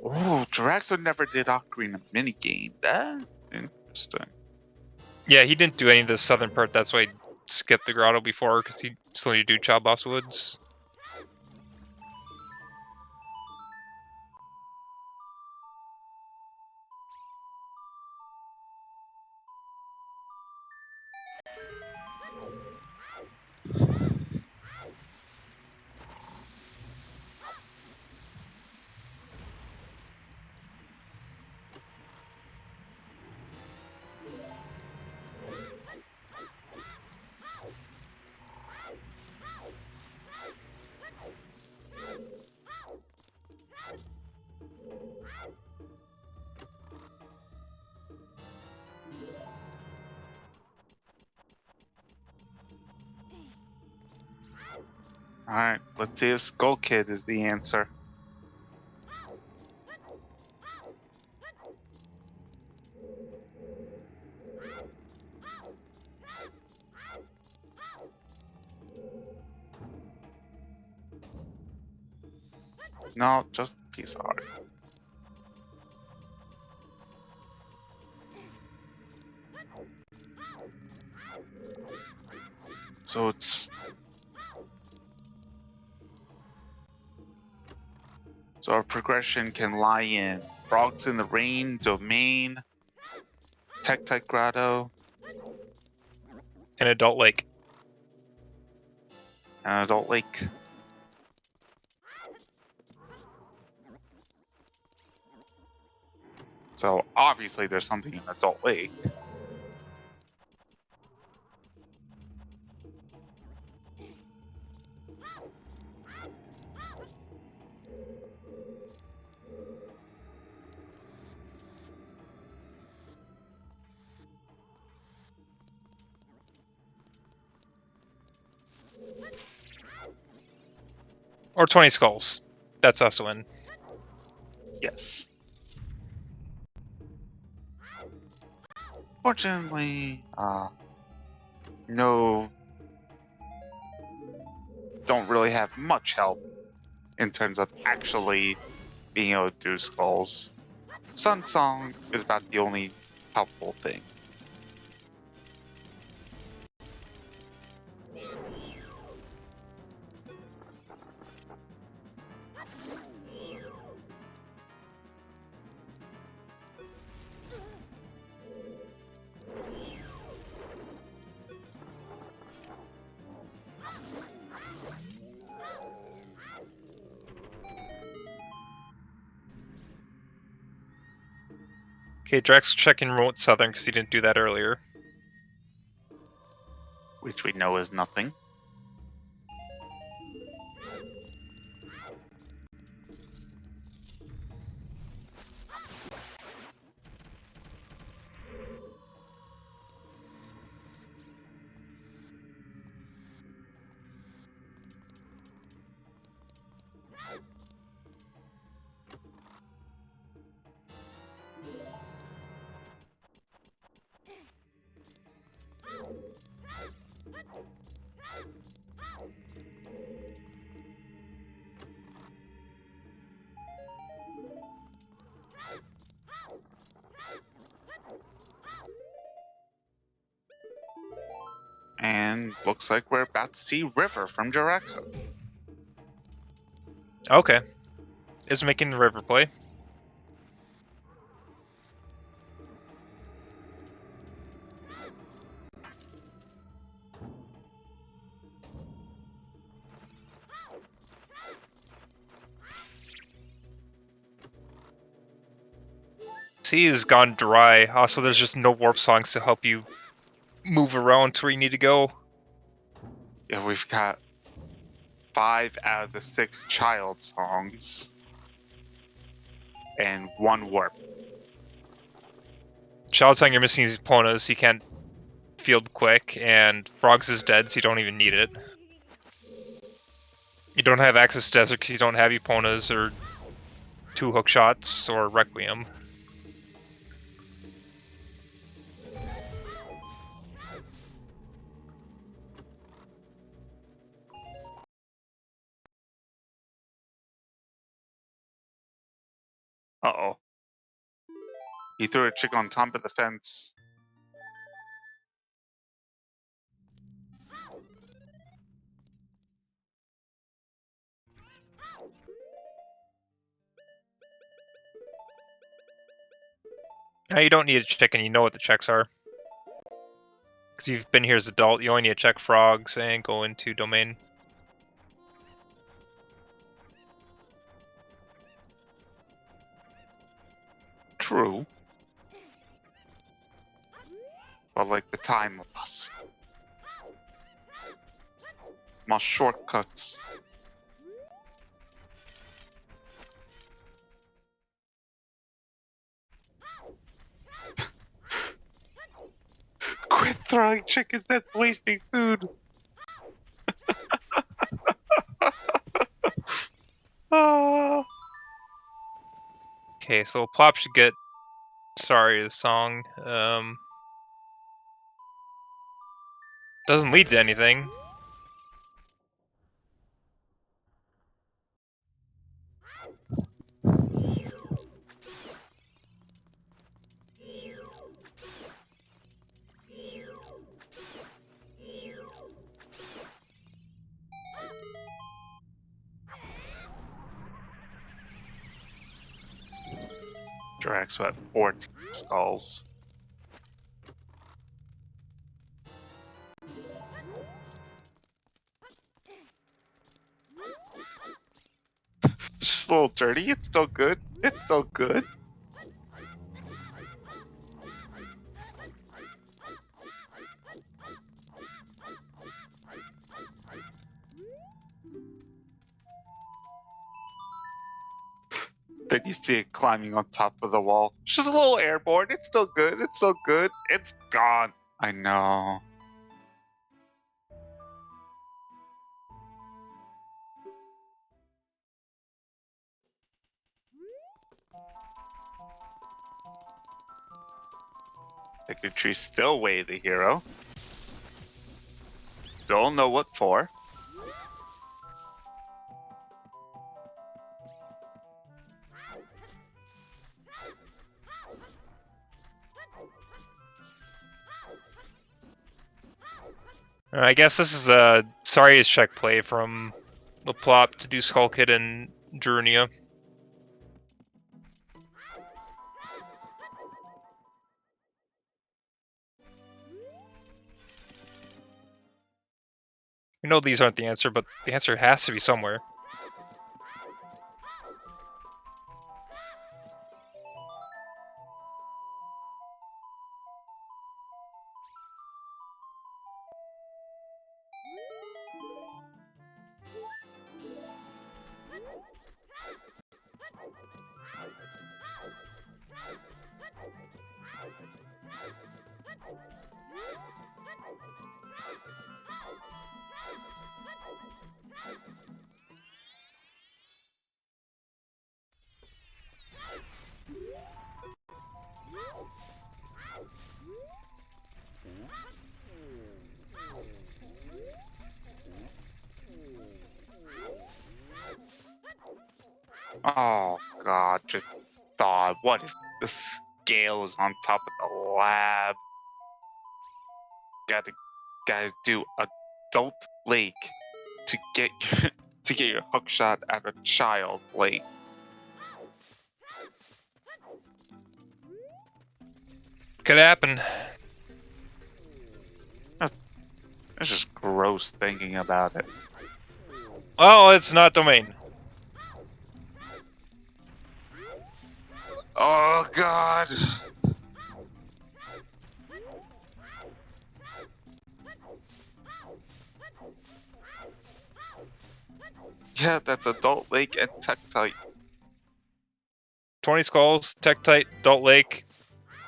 Oh, Gyraxo never did Ocarina minigame. That's interesting.
Yeah, he didn't do any of the southern part, that's why he skipped the grotto before, because he still need to do Child Lost Woods.
Alright, let's see if Skull Kid is the answer. No, just a piece of art. So it's... So our progression can lie in Frogs in the Rain, Domain, Tech-Type Grotto,
And Adult Lake.
and Adult Lake. So obviously there's something in Adult Lake.
Or 20 Skulls. That's also in.
Yes. Fortunately, no, don't really have much help in terms of actually being able to do skulls. Sun Song is about the only helpful thing.
Okay, Drax checking remote southern because he didn't do that earlier.
Which we know is nothing. And looks like we're about to see River from Gyraxo.
Okay. Is making the river play. Sea has gone dry. Also, there's just no warp songs to help you move around to where you need to go.
Yeah, we've got 5 out of the 6 child songs. And 1 warp.
Child's saying you're missing these Ponas, you can't field quick, and Frogs is dead, so you don't even need it. You don't have access to Desert because you don't have Eponas or 2 hook shots or Requiem.
Uh-oh. He threw a chick on top of the fence.
Now you don't need a chicken, you know what the checks are. Because you've been here as adult, you only need to check Frogs and go into Domain.
True. But like the time loss. My shortcuts. Quit throwing chickens, that's wasting food. Ah.
Okay, so Plop should get Sorry the song. Doesn't lead to anything.
Gyraxo at 14 skulls. It's just a little dirty. It's still good. It's still good. Then you see it climbing on top of the wall. Just a little airborne. It's still good. It's still good. It's gone. I know. Secretary's still way the hero. Still know what for.
I guess this is a Sorry's check play from LePlop to do Skull Kid and Jurunia. We know these aren't the answer, but the answer has to be somewhere.
Oh god, just thought, what if the scale is on top of the lab? Gotta Gotta do adult lake to get to get your hook shot at a child lake.
Could happen.
It's just gross thinking about it.
Well, it's not domain.
Oh god! Yeah, that's adult lake and Tektite.
20 skulls, Tektite, Adult Lake.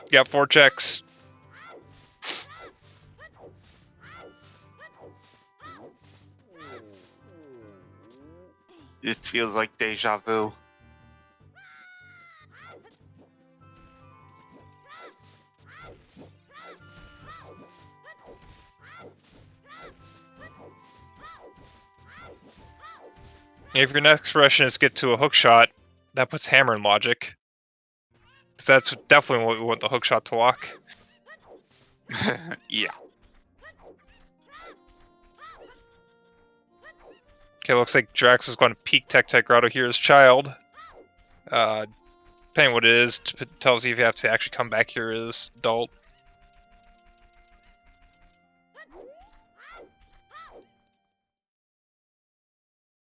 You got 4 checks.
It feels like deja vu.
If your next expression is get to a hook shot, that puts hammer in logic. That's definitely what we want the hook shot to lock.
Yeah.
Okay, looks like Gyraxo is going to peek Tektite Grotto here as child. Depending what it is, tells you if you have to actually come back here as adult.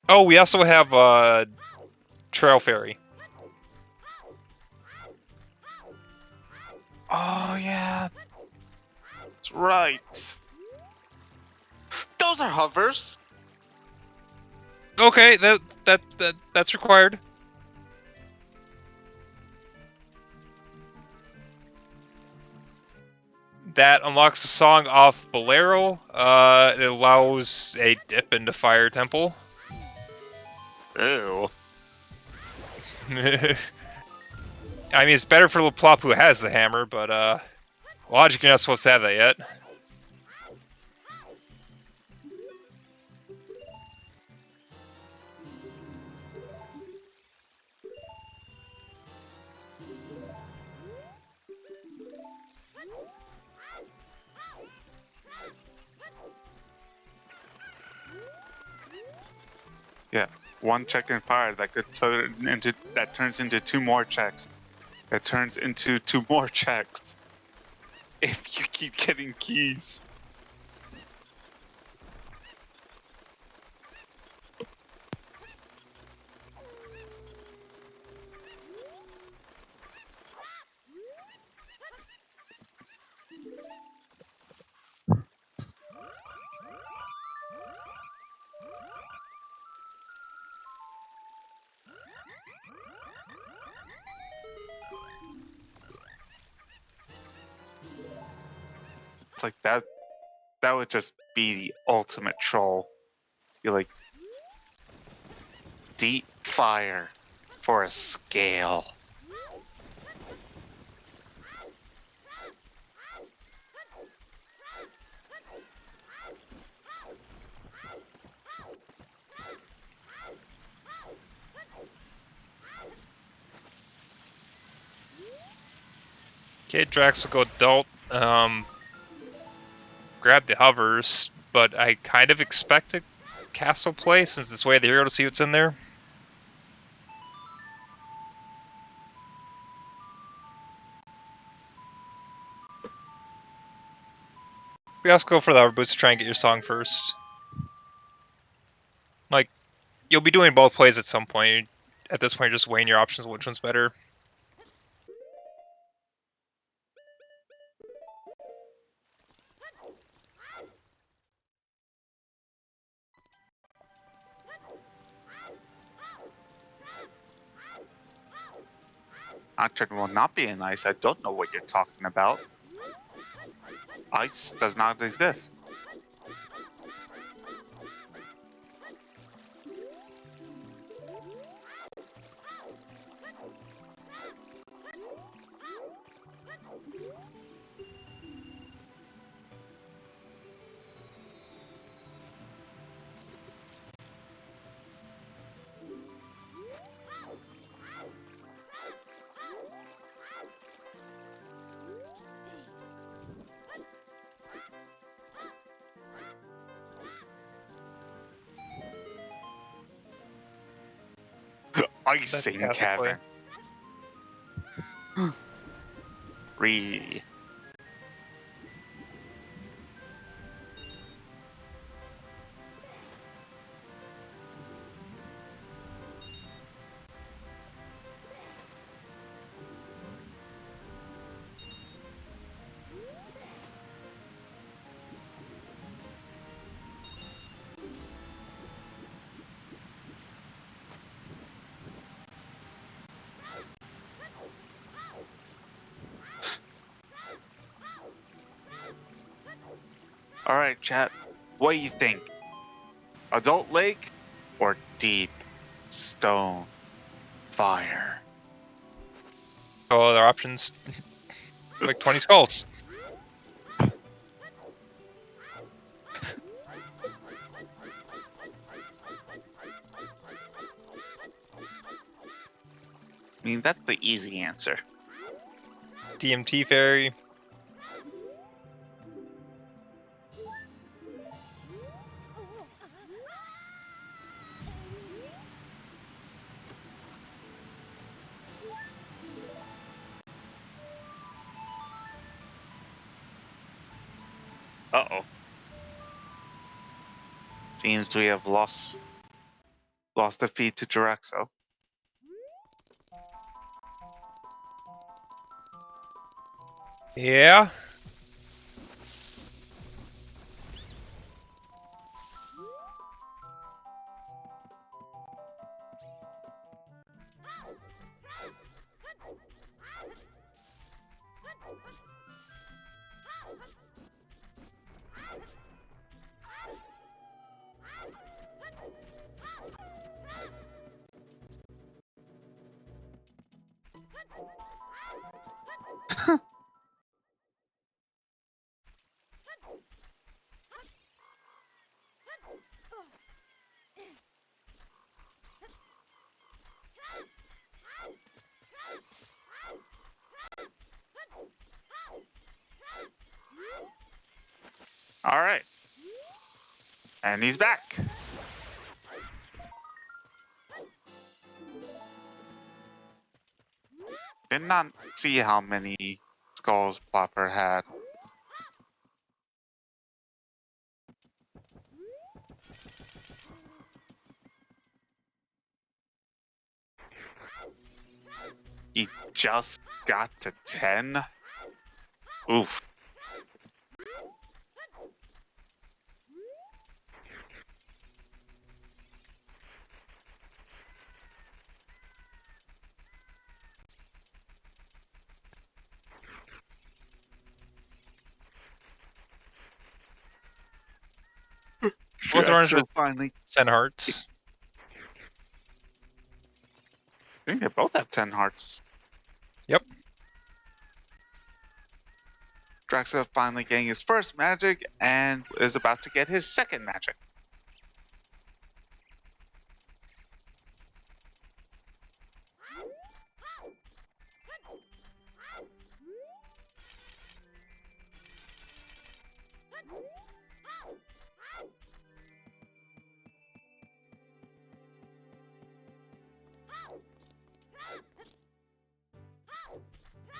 Oh, we also have Trail Fairy.
Oh yeah. That's right. Those are hovers.
Okay, that's required. That unlocks a song off Bolero. It allows a dip into Fire Temple.
Ew.
I mean, it's better for LePlopeur who has the hammer, but logic, you're not supposed to have that yet.
Yeah. One check in fire that could turns into 2 more checks. That turns into 2 more checks. If you keep getting keys. It's like that would just be the ultimate troll. You're like deep fire for a scale.
Okay, Drax will go adult. Grab the hovers, but I kind of expect a castle play since it's way of the hero to see what's in there. We also go for the hover boots to try and get your song first. Like, you'll be doing both plays at some point. At this point, you're just weighing your options, which one's better.
Nocturne will not be in ice. I don't know what you're talking about. Ice does not exist. icing
Catholic way.
Kevin. Re. All right, chat. What do you think? Adult lake or deep stone fire?
All other options, like 20 skulls.
I mean, that's the easy answer.
DMT fairy.
Uh-oh. Seems we have lost the feed to Gyraxo.
Yeah.
All right. And he's back. Did not see how many skulls Plopper had. He just got to 10? Oof.
Both orange
So
with
finally,
10 hearts.
I think they both have 10 hearts.
Yep.
Gyraxo finally getting his first magic and is about to get his second magic.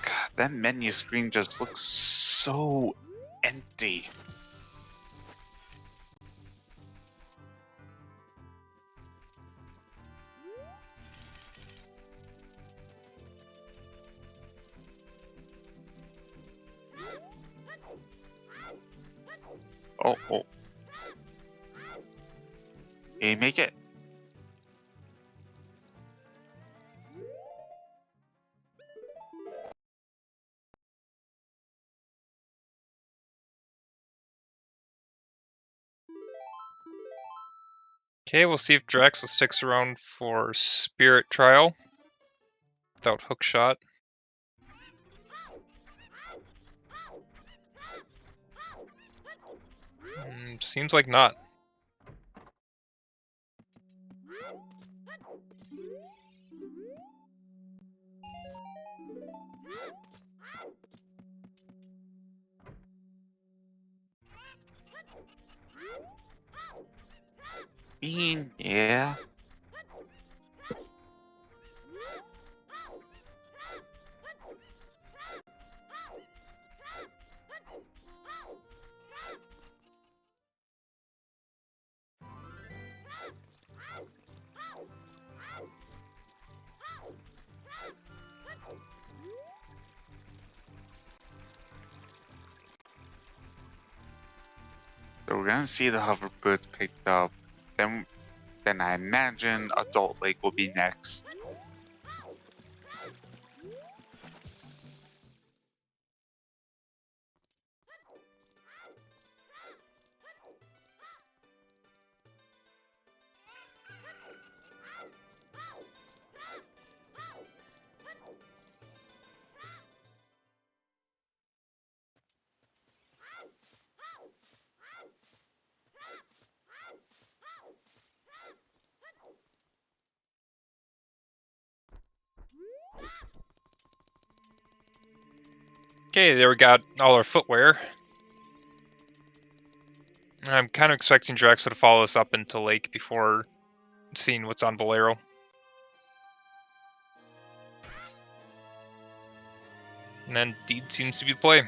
God, that menu screen just looks so empty. Oh. He make it.
Okay, we'll see if Gyraxo sticks around for Spirit Trial without Hookshot. Seems like not.
Yeah. we're gonna see the hoverbirds picked up. Then I imagine Adult Lake will be next.
Okay, there we got all our footwear. I'm kind of expecting Gyraxo to follow us up into Lake before seeing what's on Bolero. And then Deed seems to be the play.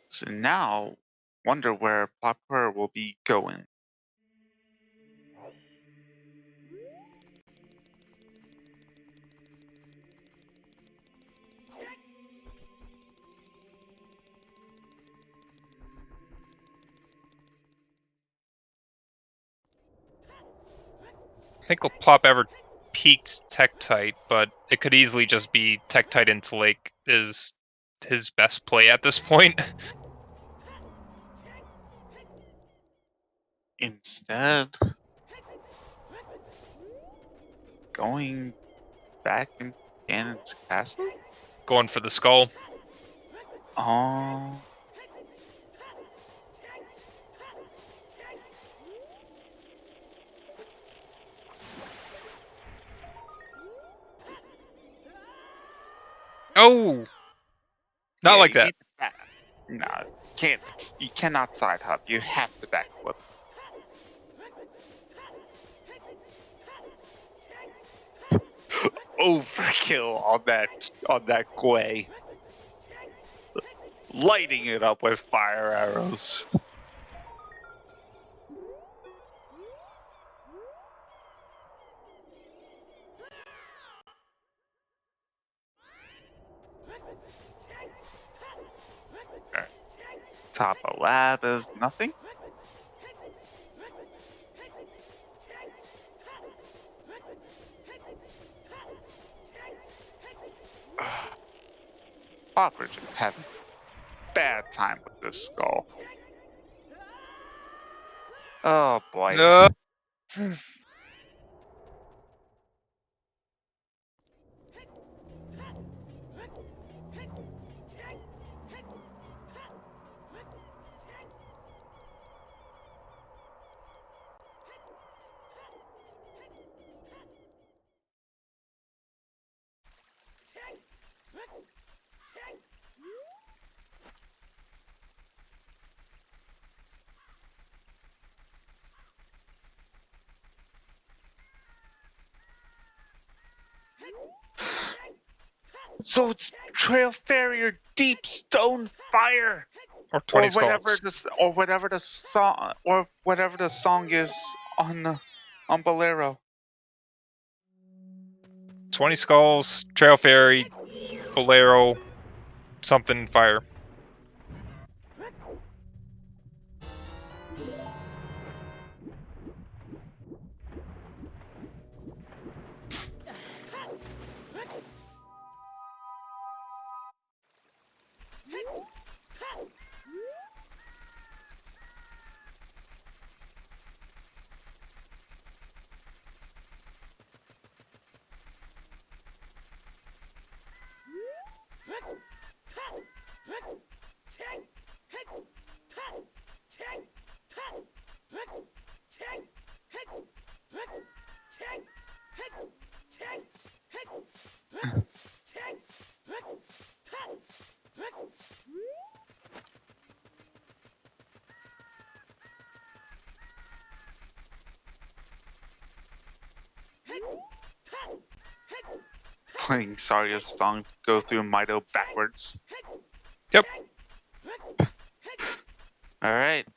So now, wonder where LePlopeur will be going.
I think LePlop ever peaked Tektite, but it could easily just be Tektite into Lake is his best play at this point.
Instead, going back in Ganon's castle?
Going for the skull.
Oh.
Oh! Not
Yeah,
like
you
that.
need to back. No, can't. You cannot side hop. You have to backflip. Overkill on that Gwei. Lighting it up with fire arrows. Top of lab is nothing. Popper just having bad time with this skull. Oh boy.
No.
So it's Trail Fairy or Deep Stone Fire,
Or 20 skulls.
whatever the song is on Bolero.
20 skulls, Trail Fairy, Bolero, something fire.
Playing Sarya's song to go through Mido backwards.
Yep.
Alright.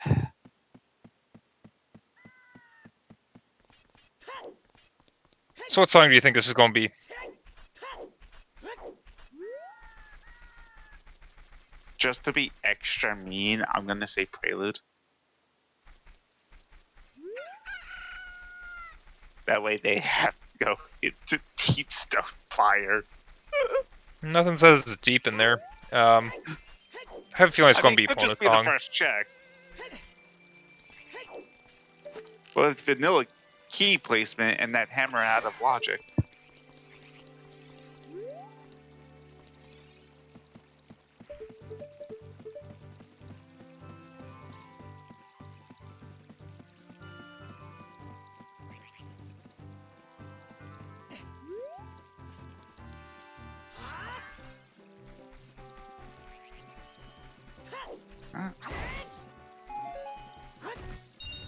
So what song do you think this is going to be?
just to be extra mean, I'm gonna say Prelude. That way they have to go into deep stone fire.
Nothing says it's deep in there. I have a feeling it's
I
going
mean,
to be
it could just be the
Ponethong.
first check. Well, it's vanilla key placement and that hammer out of logic.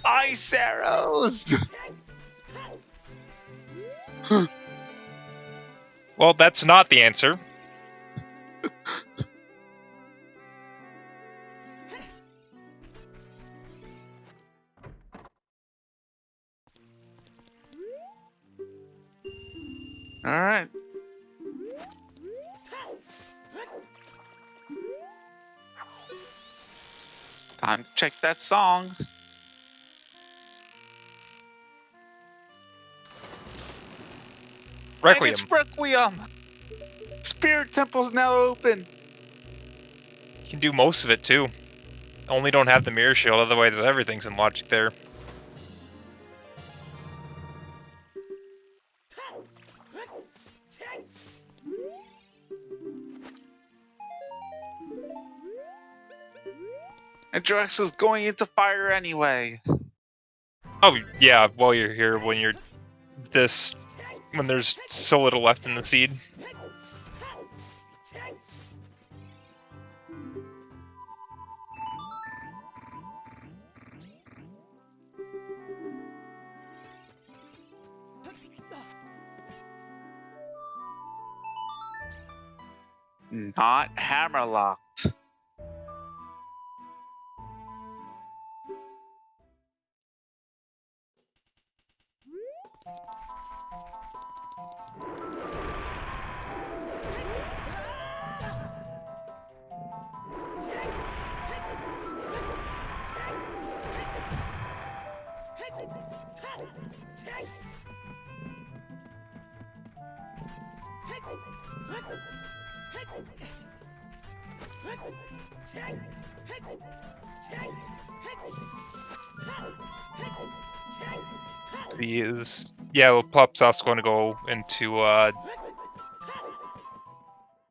Ice arrows!
Well, that's not the answer.
Alright. Time to check that song.
Requiem.
And it's Requiem! Spirit Temple's now open!
You can do most of it, too. Only don't have the mirror shield, otherwise everything's in logic there.
And Gyraxo's going into fire anyway.
Oh, yeah, while you're here, when there's so little left in the seed.
Not hammerlocked.
LePlop's also going to go into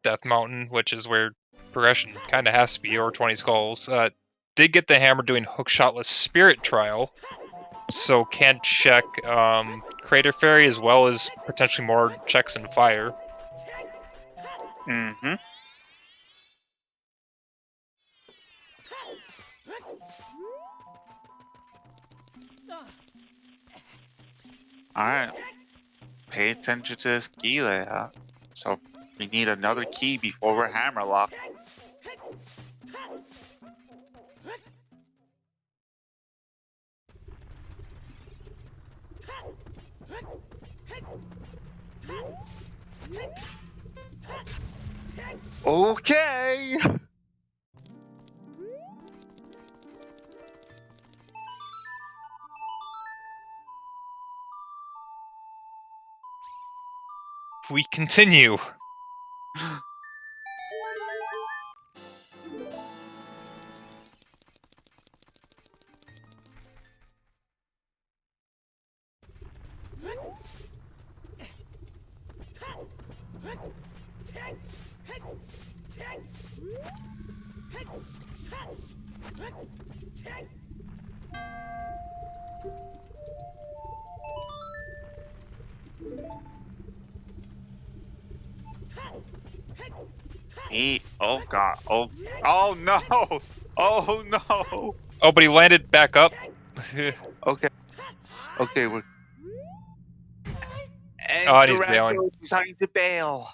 Death Mountain, which is where progression kind of has to be, or 20 Skulls. Did get the hammer doing hookshotless Spirit Trial, so can check Crater Fairy as well as potentially more checks in Fire.
Mm-hmm. Alright. Pay attention to this key layout. So we need another key before we're hammerlocked. Okay!
We continue.
Oh god. Oh no! Oh no!
Oh, but he landed back up.
Okay. Okay, we're... And
Oh, and he's bailing.
Gyraxo is deciding to bail.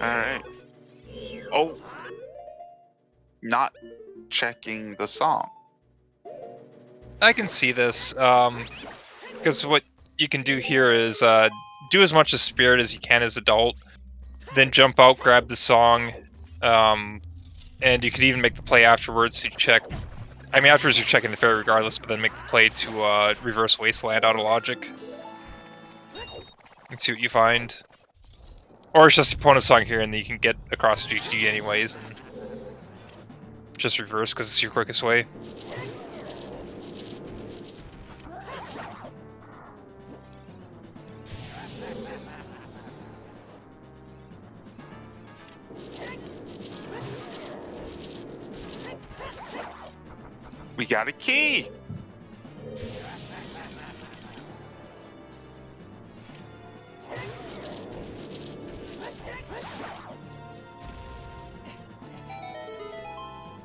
Alright. Oh! Not checking the song.
I can see this, because what you can do here is do as much as Spirit as you can as adult, then jump out, grab the song, and you could even make the play afterwards to check. I mean, afterwards you're checking the fairy regardless, but then make the play to reverse Wasteland out of logic. And see what you find. Or it's just a bonus song here and then you can get across GT anyways, and just reverse because it's your quickest way.
We got a key!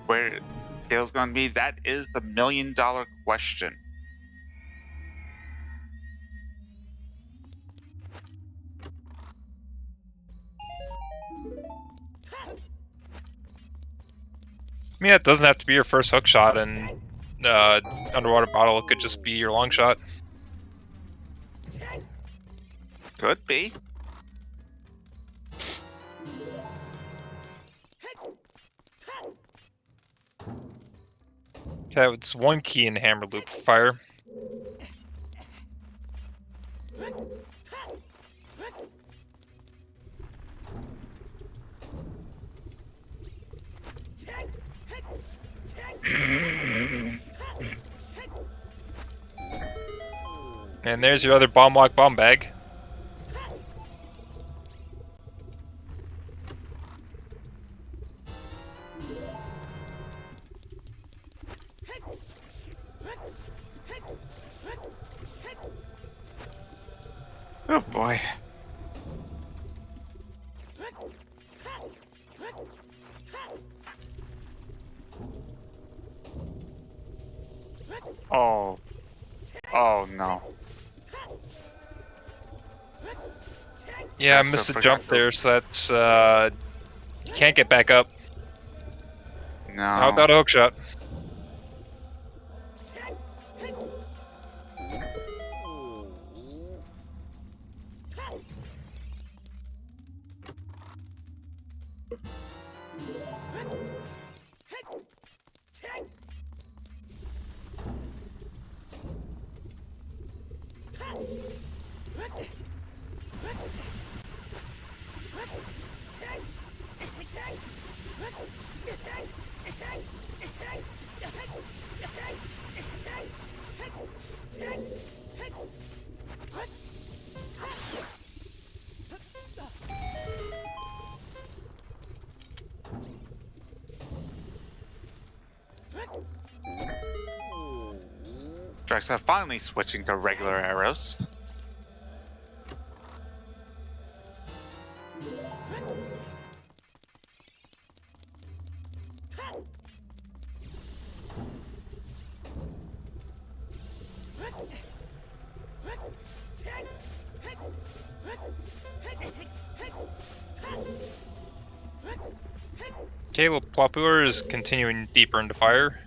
Where Tail's gonna be? That is the $1 million question.
I mean, it doesn't have to be your first hook shot, and Underwater Bottle could just be your long shot.
Could be.
Okay, it's one key in the Hammer Loop fire. And there's your other bomb lock bomb bag.
Oh boy. Oh. Oh no.
Yeah, I
Gyraxo
missed the
forgot
jump there, so that's you can't get back up. Not
No.
without a hook shot.
Gyraxo finally switching to regular arrows.
Okay, LePlopeur is continuing deeper into fire.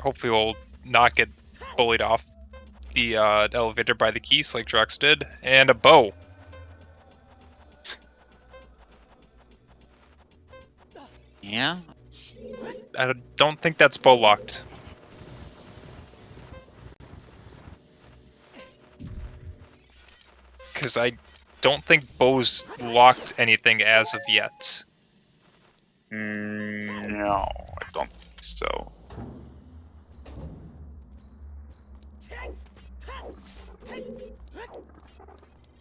Hopefully we'll not get bullied off the elevator by the keys like Drax did. And a bow.
Yeah.
I don't think that's bow locked. Because I don't think bow's locked anything as of yet.
No, I don't think so.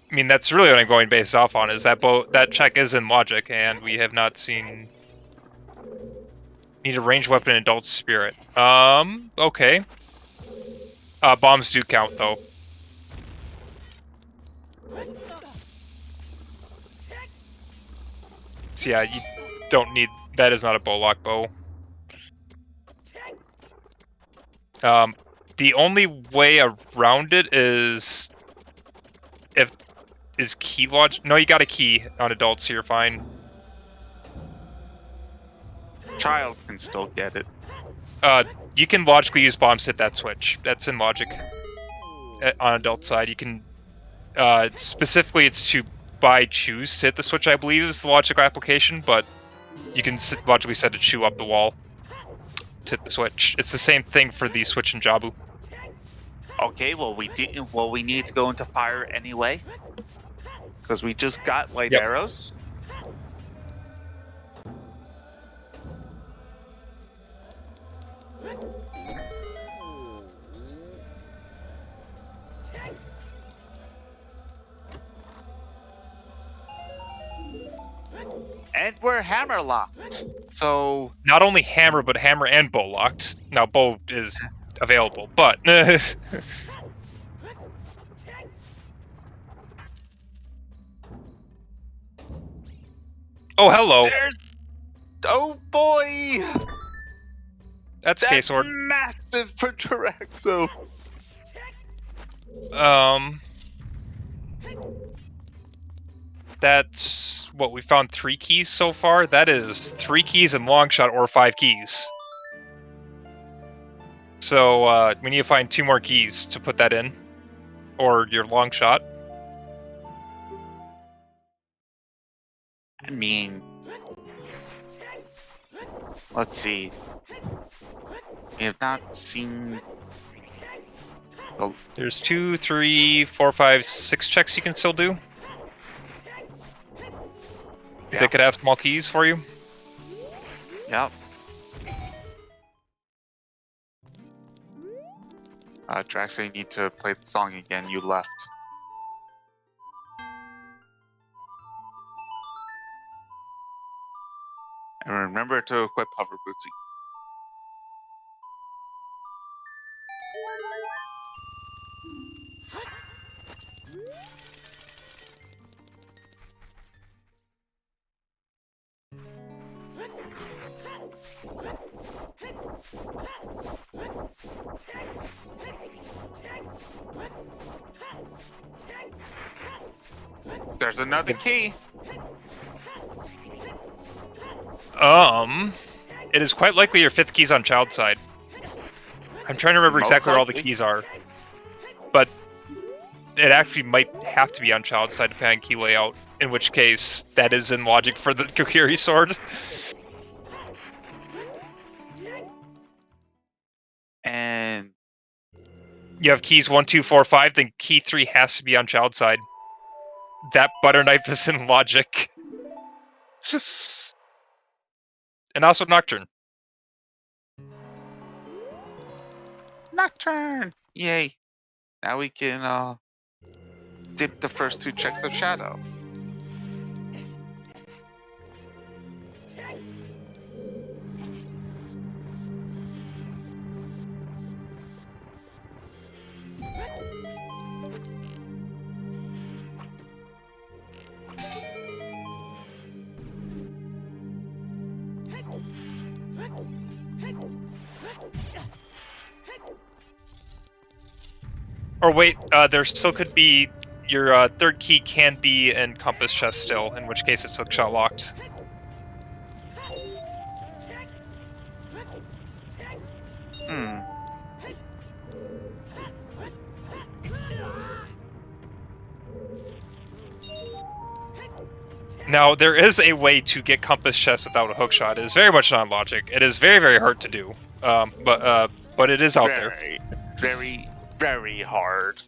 I mean, that's really what I'm going based off on, is that that check is in logic, and we have not seen... Need a ranged weapon in Adult Spirit. Okay. Bombs do count, though. So yeah, you don't need... That is not a bow lock bow. The only way around it is... Is key logic? No, you got a key on adults, so you're fine.
Child can still get it.
You can logically use bombs to hit that switch. That's in logic. On adult side, you can specifically it's to choose to hit the switch. I believe is the logical application, but you can logically set it to up the wall to hit the switch. It's the same thing for the switch in Jabu.
Okay, well we need to go into fire anyway, because we just got light
Yep.
arrows. And we're hammer locked. So
Not only hammer, but hammer and bow locked. Now bow is available, but oh hello.
Oh boy!
That's a K-sword.
Massive for Gyraxo.
That's what we found 3 keys so far. That is 3 keys in long shot or 5 keys. So we need to find 2 more keys to put that in, or your long shot.
I mean, let's see. We have not seen. Oh,
There's 2, 3, 4, 5, 6 checks you can still do.
yeah.
They could have small keys for you.
Yep. Draxo, you need to play the song again. You left. And remember to equip Hover Bootsy. There's another key.
It is quite likely your 5th key's on child side. I'm trying to remember
Most
exactly where all the
likely.
keys are, but it actually might have to be on child side depending on key layout. In which case, that is in logic for the Koari sword.
And
You have keys 1, 2, 4, 5. Then key 3 has to be on child side. That butter knife is in logic. And also Nocturne.
Nocturne! Yay. Now we can dip the first 2 checks of Shadow.
Or wait, there still could be your 3rd key can be in compass chest still, in which case it's hookshot locked. Now, there is a way to get compass chest without a hookshot. It is very much non-logic. It is very, very hard to do, but it is out there.
Very, very hard.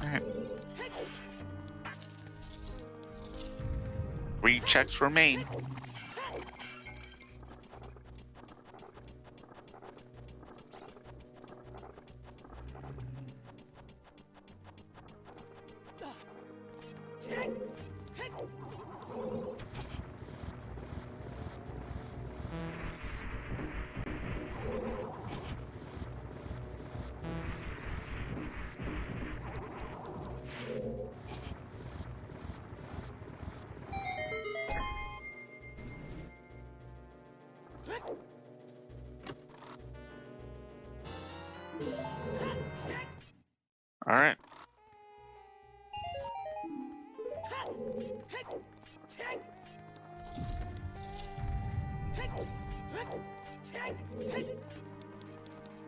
Alright. 3 checks remain.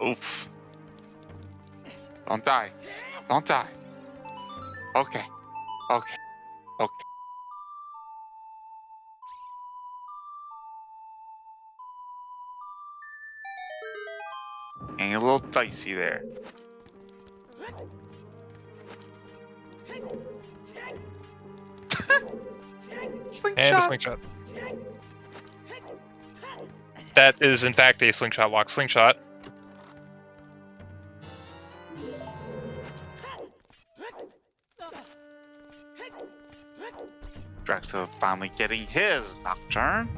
Oof. Don't die. Don't die. Okay. Okay. Okay. And a little dicey there.
And a
Slingshot.
slingshot. That is, in fact, a slingshot lock slingshot.
Gyraxo finally getting his Nocturne.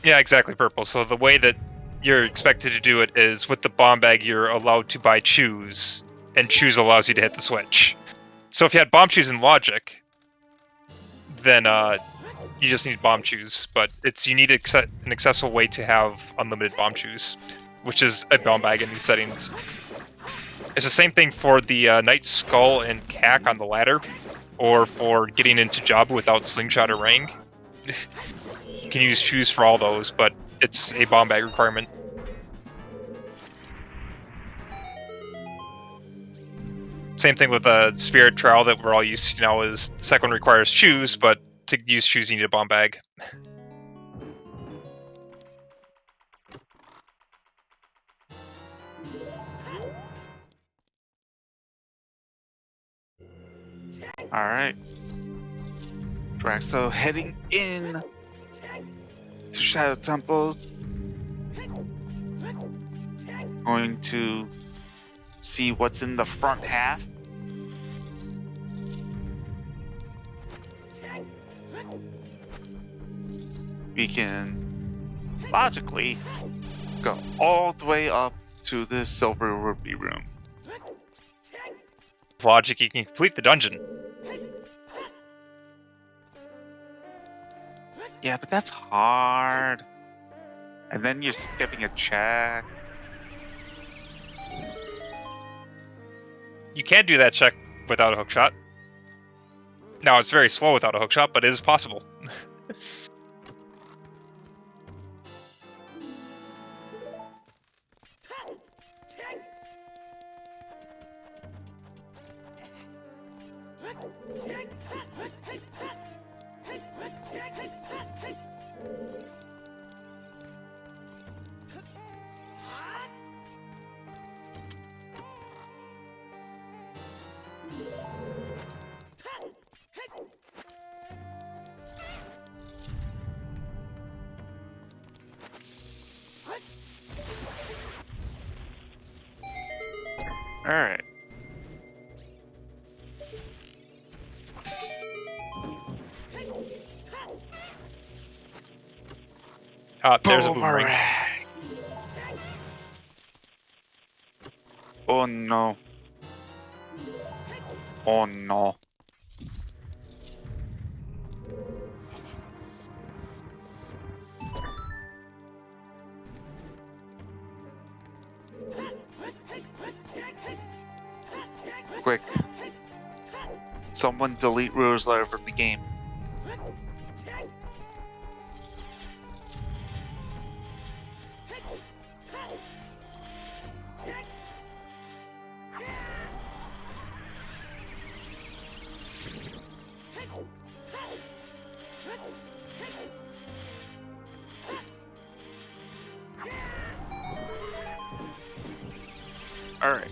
Yeah, exactly, Purple. So the way that you're expected to do it is with the bomb bag, you're allowed to buy choose, and choose allows you to hit the switch. So if you had bomb choose in logic, then you just need bomb choose. But you need an accessible way to have unlimited bomb choose, which is a bomb bag in these settings. It's the same thing for the Knight Skull and Cack on the ladder, or for getting into Jabu without Slingshot or Rang. You can use choose for all those, but it's a bomb bag requirement. Same thing with the Spirit Trial that we're all used to now is the second one requires choose, but to use choose you need a bomb bag.
Alright. Gyraxo heading in to Shadow Temple. Going to see what's in the front half. We can logically go all the way up to the Silver Ruby room.
With logic, you can complete the dungeon.
Yeah, but that's hard. And then you're skipping a check.
You can do that check without a hookshot. Now, it's very slow without a hookshot, but it is possible.
Alright.
There's a boomerang.
Oh no. Oh no. Quick. Someone delete Rose Letter from the game. Alright.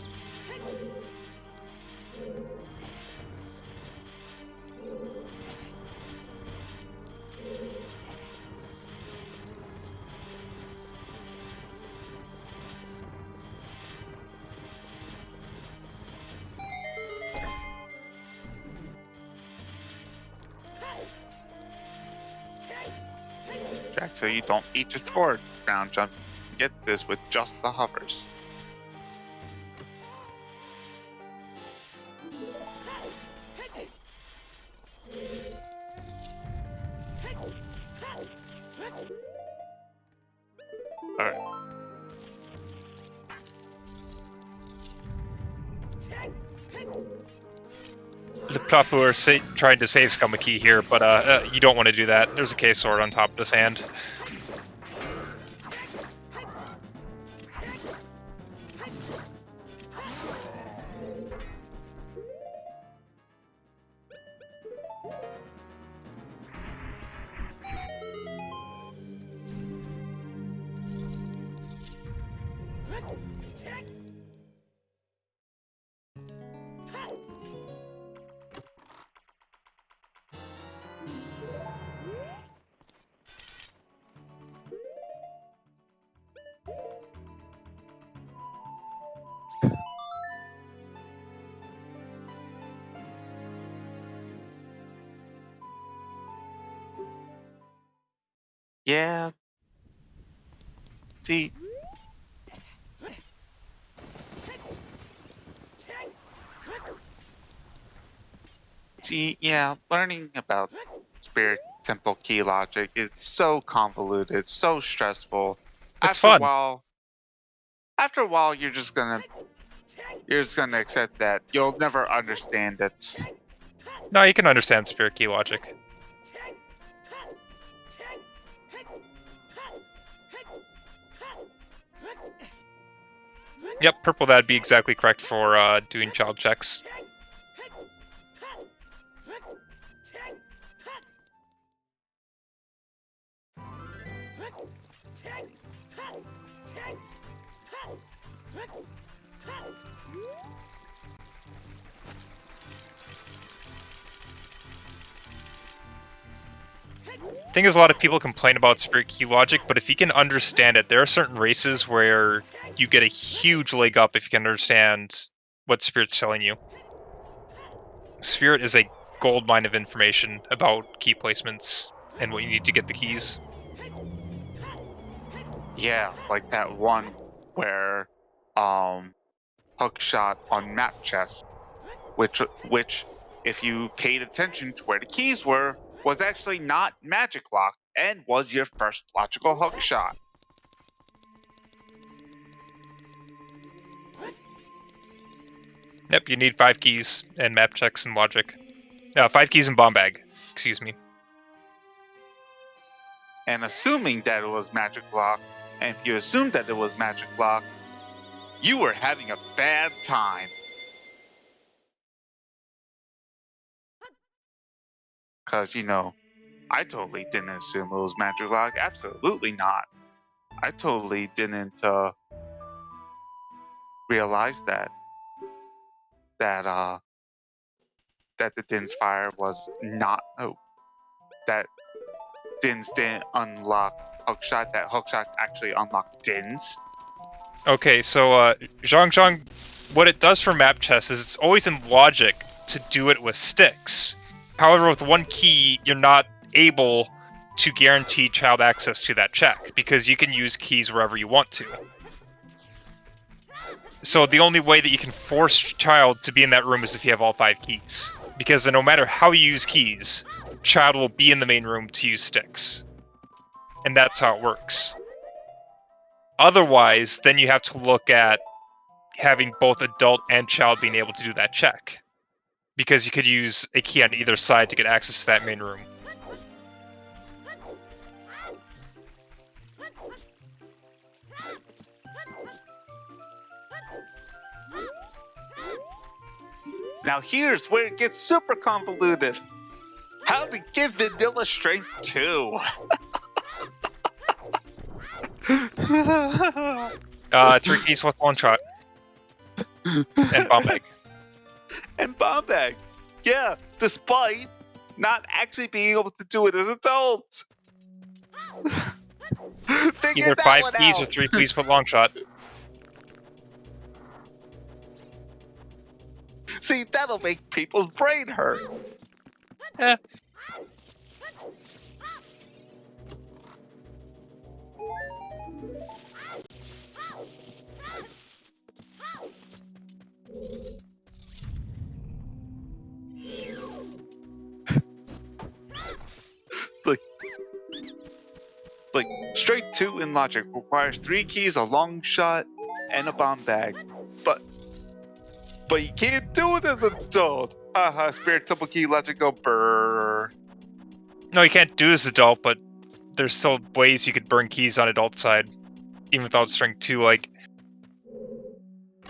Jack, so you don't eat your sword round jump get this with just the hovers. Alright.
LePlopeur trying to save Skumaki here, but you don't want to do that. There's a K-Sword on top of this hand.
Yeah. See, yeah, learning about Spirit Temple key logic is so convoluted, so stressful.
It's
After a
fun.
while, you're just gonna accept that you'll never understand it.
No, you can understand Spirit Key logic. Yep, purple, that'd be exactly correct for doing child checks. Thing is, a lot of people complain about Spirit Key logic, but if you can understand it, there are certain races where you get a huge leg up if you can understand what Spirit's telling you. Spirit is a goldmine of information about key placements and what you need to get the keys.
Yeah, like that one where hook shot on map chest, which if you paid attention to where the keys were, was actually not magic lock and was your first logical hook shot.
Yep, you need 5 keys and map checks and logic. 5 keys and bomb bag, excuse me.
And assuming that it was magic lock, and if you assumed that it was magic lock, you were having a bad time. Because, I totally didn't assume it was magic lock. Absolutely not. I totally didn't realize that the Din's fire was not that Dins didn't unlock hookshot. That hookshot actually unlocked Dins.
Okay, so Zhang, what it does for map chess is it's always in logic to do it with sticks. However, with one key, you're not able to guarantee child access to that check, because you can use keys wherever you want to. So the only way that you can force child to be in that room is if you have all 5 keys. Because no matter how you use keys, child will be in the main room to use sticks. And that's how it works. Otherwise, then you have to look at having both adult and child being able to do that check. Because you could use a key on either side to get access to that main room.
Now here's where it gets super convoluted. How to give vanilla strength 2.
3 keys with one shot. And bomb bag.
And bomb bag. Yeah, despite not actually being able to do it as adults.
Either 5 keys or 3 keys with long shot.
See, that'll make people's brain hurt.
Eh.
like straight 2 in logic requires 3 keys, a long shot, and a bomb bag. But you can't do it as an adult. Haha, spirit temple key, logic go brrr.
No, you can't do this adult, but there's still ways you could burn keys on adult side, even without strength 2. Like,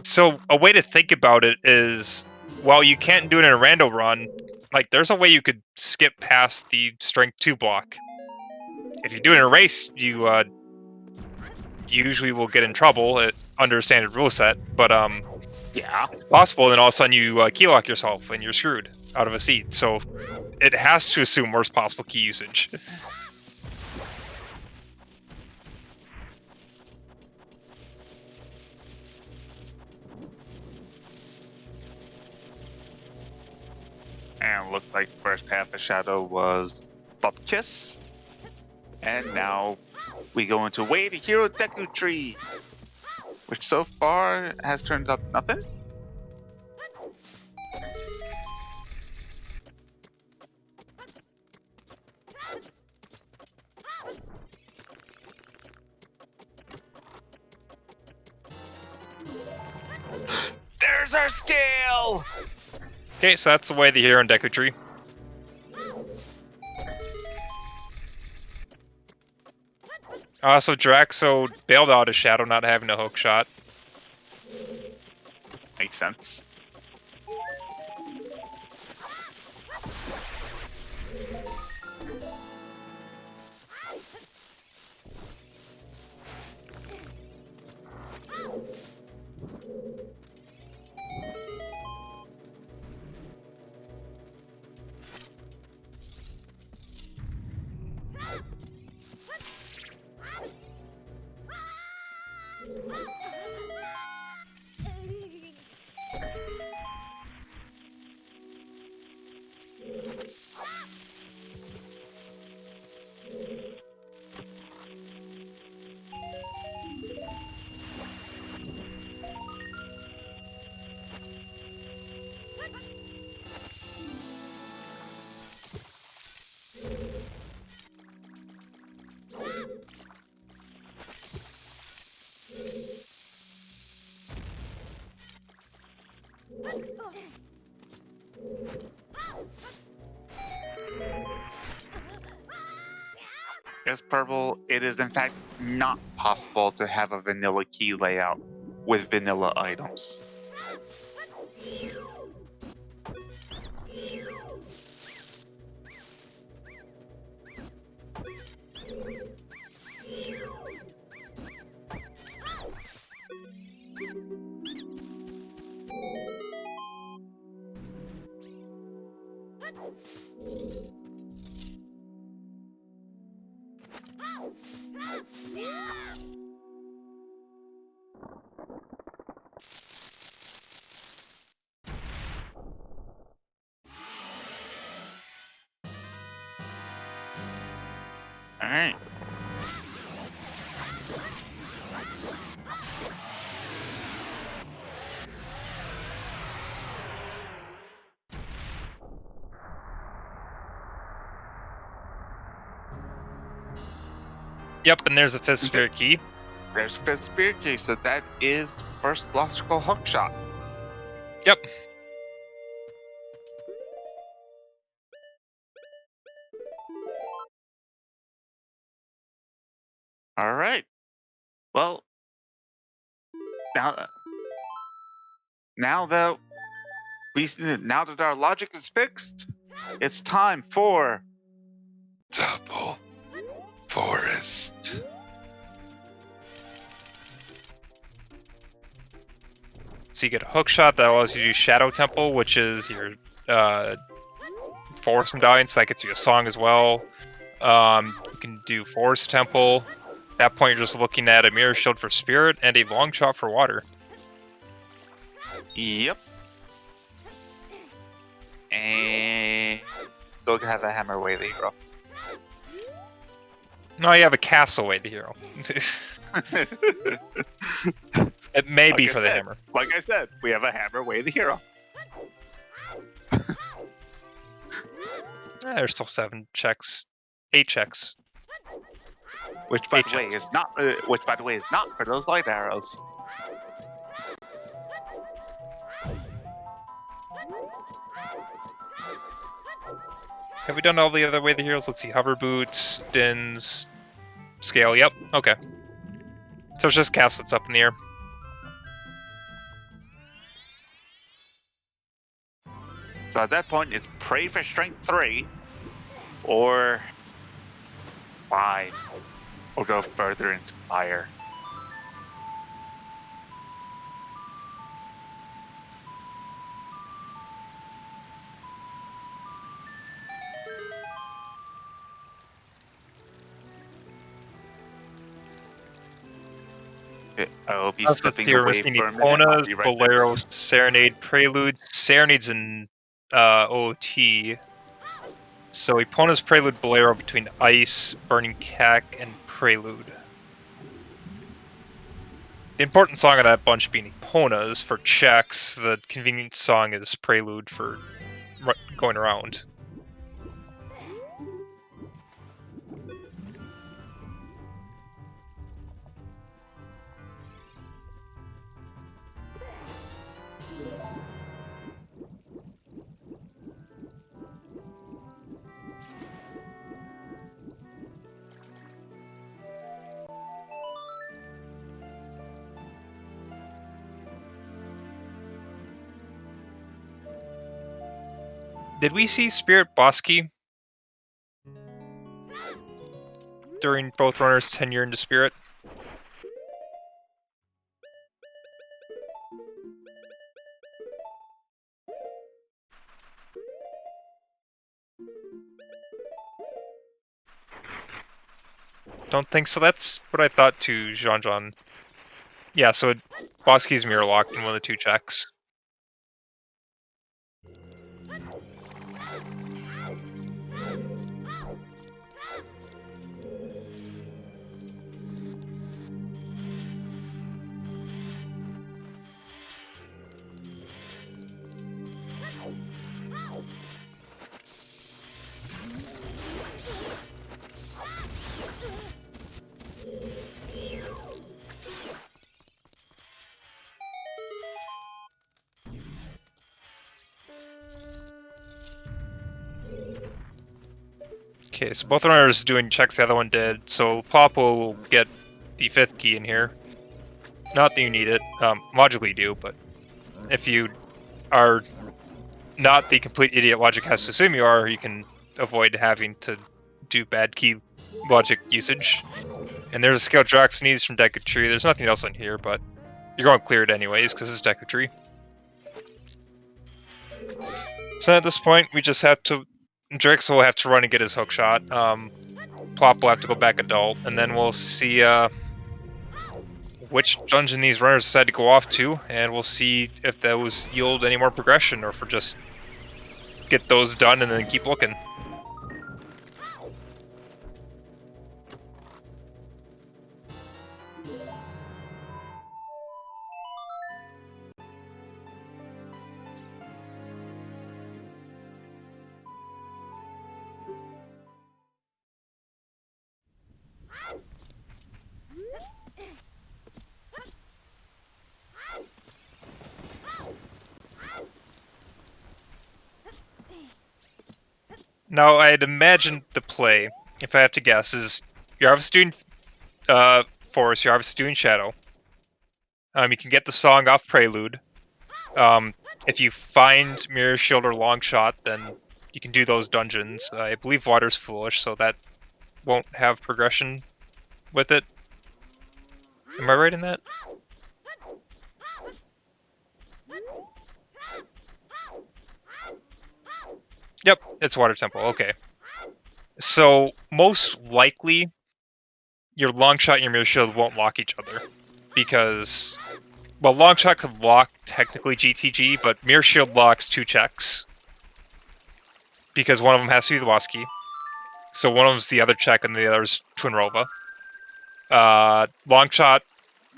so a way to think about it is, while you can't do it in a rando run, like there's a way you could skip past the strength 2 block. If you do it in a race, you usually will get in trouble under standard rule set, but
Yeah.
it's possible, then all of a sudden you key lock yourself and you're screwed out of a seat. So it has to assume worst possible key usage.
And looks like first half of Shadow was Bub Kiss. And now we go into Way the Hero Deku Tree, which so far has turned up nothing. There's our scale!
Okay, so that's the way the hero in Deku Tree. So Gyraxo bailed out his Shadow not having a hook shot.
Makes sense. Yes, Purple, it is in fact not possible to have a vanilla key layout with vanilla items. Alright.
Yep, and there's a fifth spirit key.
There's fifth spirit key, so that is first logical hook shot.
Yep.
All right. Well, now that our logic is fixed, it's time for
Double Forest.
So you get a hook shot that allows you to do Shadow Temple, which is your Forest Medallion, so that gets you a song as well. You can do Forest Temple. At that point, you're just looking at a Mirror Shield for Spirit and a Long Shot for Water.
Yep. And still have a hammer way the hero.
No, you have a Castaway the hero. It may be for the hammer.
Like I said, we have a hammer way the hero.
There's still 7 checks. 8 checks.
Which, by the way,
Agent.
is not. Which, by the way, is not for those light arrows.
Have we done all the other way the heroes? Let's see. Hover boots, Dins, scale. Yep. Okay. So it's just cast that's up in the air.
So at that point, it's pray for strength 3, or 5, or go further into fire. I hope he's
That's
slipping
here. We're
away
seeing
for a minute. I'll
Eponas,
be right there.
Boleros, Serenade, Prelude. Serenade's in OT. So Epona's Prelude, Bolero between Ice, Burning Cack, and Prelude. The important song of that bunch being Epona's for checks. The convenient song is Prelude for going around. Did we see Spirit Bosky during both runners' tenure into Spirit? Don't think so. That's what I thought too, Jean. Yeah, so Bosky's mirror locked in one of the 2 checks. Okay, so both runners doing checks the other one did, so Plop will get the 5th key in here. Not that you need it, logically you do, but if you are not the complete idiot logic has to assume you are, you can avoid having to do bad key logic usage. And there's a scale Gyraxo needs from Deku Tree. There's nothing else in here, but you're going to clear it anyways, because it's Deku Tree. So at this point, we just have to... Gyraxo will have to run and get his hook shot. Plop will have to go back adult, and then we'll see which dungeon these runners decide to go off to, and we'll see if those yield any more progression, or if we're just get those done and then keep looking. Now, I'd imagine the play, if I have to guess, is you're obviously doing Forest, you're obviously doing Shadow. You can get the song off Prelude. If you find Mirror Shield or Long Shot, then you can do those dungeons. I believe Water's Foolish, so that won't have progression with it. Am I right in that? Yep, it's Water Temple, okay. So, most likely, your Long Shot and your Mirror Shield won't lock each other. Because, well, Long Shot could lock technically GTG, but Mirror Shield locks 2 checks. Because one of them has to be the Wasky. So one of them's the other check and the other's Twin Rova. Long Shot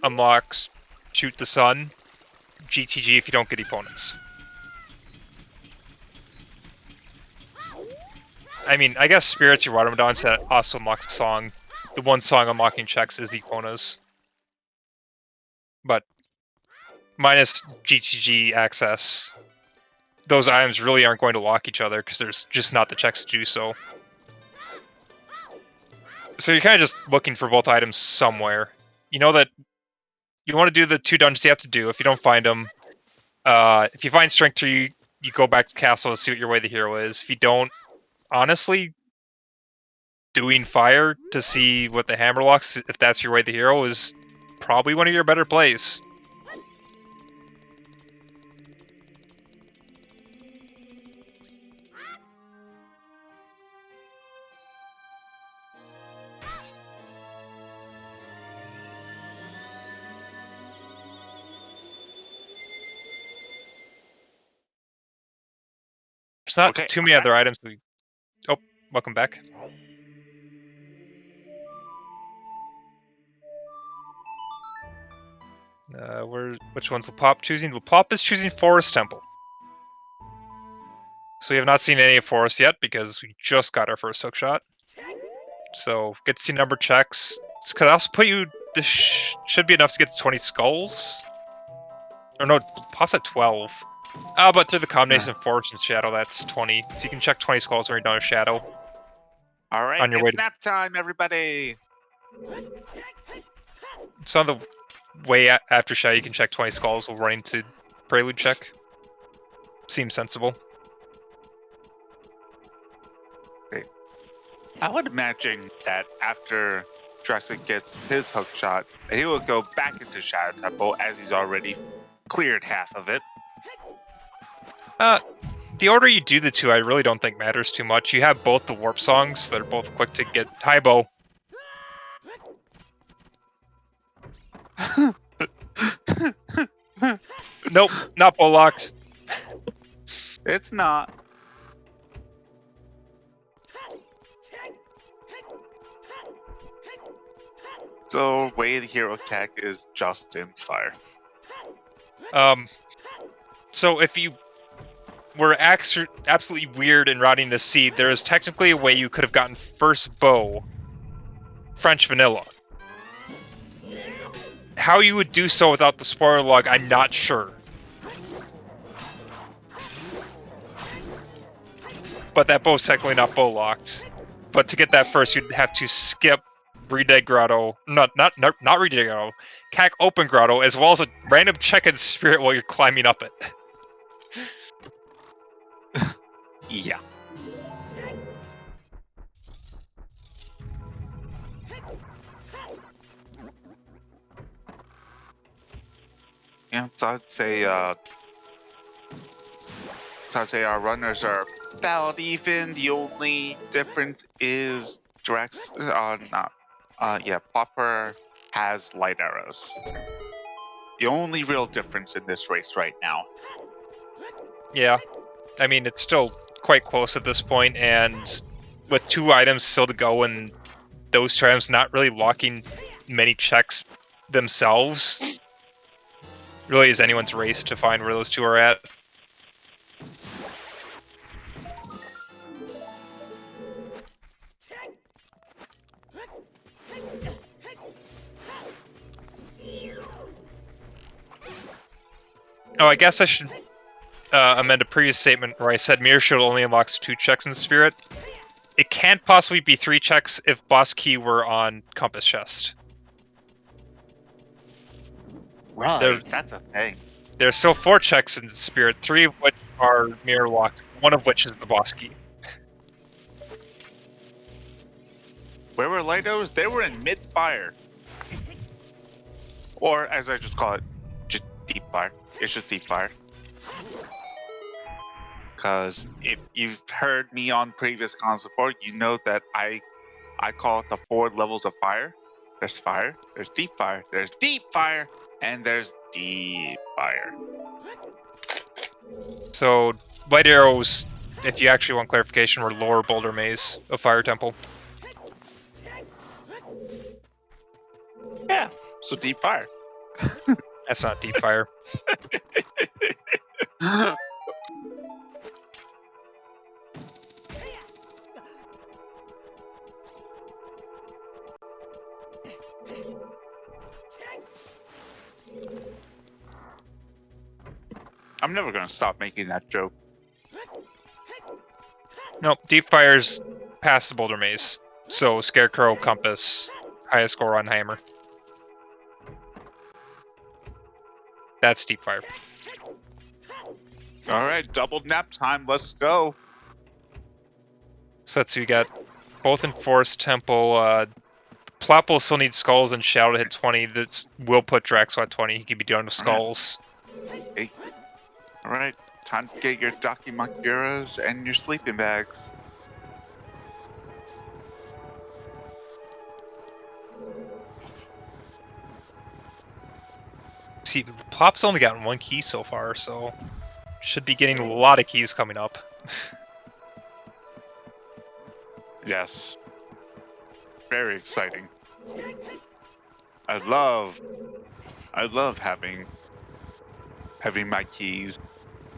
unlocks Shoot the Sun, GTG if you don't get opponents. I mean, I guess Spirits your Water Madons that also unlocks the song. the one song unlocking checks is the Konas. But minus GTG access, those items really aren't going to lock each other because there's just not the checks to do so. So you're kind of just looking for both items somewhere. You know that you want to do the 2 dungeons you have to do. If you don't find them, if you find Strength 3, you go back to Castle to see what your way of the hero is. If you don't, honestly, doing Fire to see what the hammer locks, if that's your way of the hero, is probably one of your better plays. There's not
Okay,
too
I'm
many
back.
other items. Oh, welcome back. Which one's LePlop choosing? LePlop is choosing Forest Temple. So we have not seen any of Forest yet because we just got our first hook shot. So get to see number checks. Because I also put you. This should be enough to get to 20 skulls. Or no, pops at 12. But through the combination of Forest and Shadow, that's 20. So you can check 20 skulls when you're done with Shadow.
All right,
On your way
it's
to-
nap time, everybody.
So on the way after Shadow, you can check 20 skulls while running to Prelude check. Seems sensible.
I would imagine that after Gyraxo gets his hook shot, he will go back into Shadow Temple as he's already cleared half of it.
The order you do the two, I really don't think matters too much. You have both the warp songs that are both quick to get. Hi, Bo. Nope, not Bo locked.
It's not. So, way of the hero tech is Justin's fire.
So if you were absolutely weird in routing this seed, there is technically a way you could have gotten first Bo French vanilla. How you would do so without the spoiler log, I'm not sure. But that bow's technically not bow locked. But to get that first, you'd have to skip Redead Grotto, not Redead Grotto, Cack Open Grotto, as well as a random check in Spirit while you're climbing up it.
Yeah. Yeah, so I'd say our runners are about even. The only difference is LePlopeur has light arrows. The only real difference in this race right now.
Yeah, I mean, it's still quite close at this point, and with 2 items still to go and those 2 items not really locking many checks themselves, really is anyone's race to find where those 2 are at. Oh, I guess I should amend a previous statement where I said Mirror Shield only unlocks 2 checks in Spirit. It can't possibly be 3 checks if Boss Key were on Compass Chest.
Right, that's a thing.
There's still 4 checks in Spirit, 3 of which are mirror locked, one of which is the Boss Key.
Where were Lightos? They were in mid-fire. Or, as I just call it, just deep fire. It's just deep fire. Because if you've heard me on previous cons before, you know that I call it the 4 levels of fire. There's fire, there's deep fire, and there's deep fire.
So, light arrows, if you actually want clarification, were lower boulder maze of Fire Temple.
Yeah, so deep fire.
That's not deep fire.
I'm never gonna stop making that joke.
Nope, Deep Fire's past the Boulder Maze. So Scarecrow, Compass, highest score on Hammer. That's Deep Fire.
All right, double nap time. Let's go.
So let's see, we got both in Forest Temple. Plopple still needs Skulls and Shadow to hit 20. That will put Gyraxo at 20. He could be done with Skulls.
Hey. All right, time to get your Dakimakuras and your sleeping bags.
See, Plop's only gotten 1 key so far, so should be getting a lot of keys coming up.
Yes. Very exciting. I love having my keys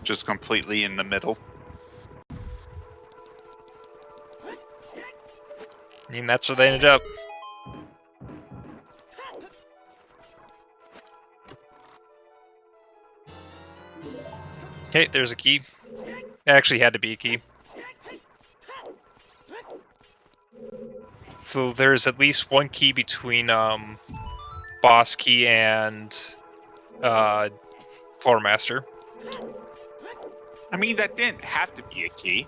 just completely in the middle.
I mean, that's where they ended up. Okay, there's a key. It actually had to be a key. So there's at least 1 key between Boss Key and Floor Master.
I mean, that didn't have to be a key.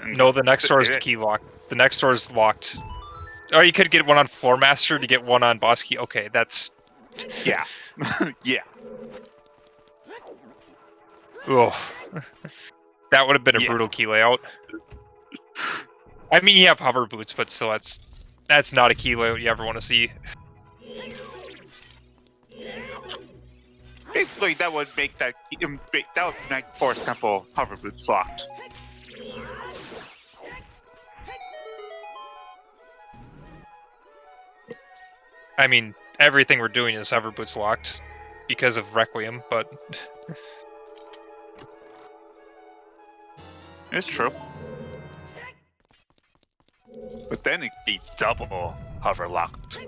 No, the next door is key locked. The next door is locked. Or you could get one on Floor Master to get one on Boss Key. Okay, that's...
Yeah. Yeah.
Ugh. That would have been a brutal key layout. I mean, you have hover boots, but still, that's not a key layout you ever want to see.
Basically, that would make that would make Forest Temple hover boots locked.
I mean, everything we're doing is hover boots locked because of Requiem, but
It's true. But then it'd be double hover locked.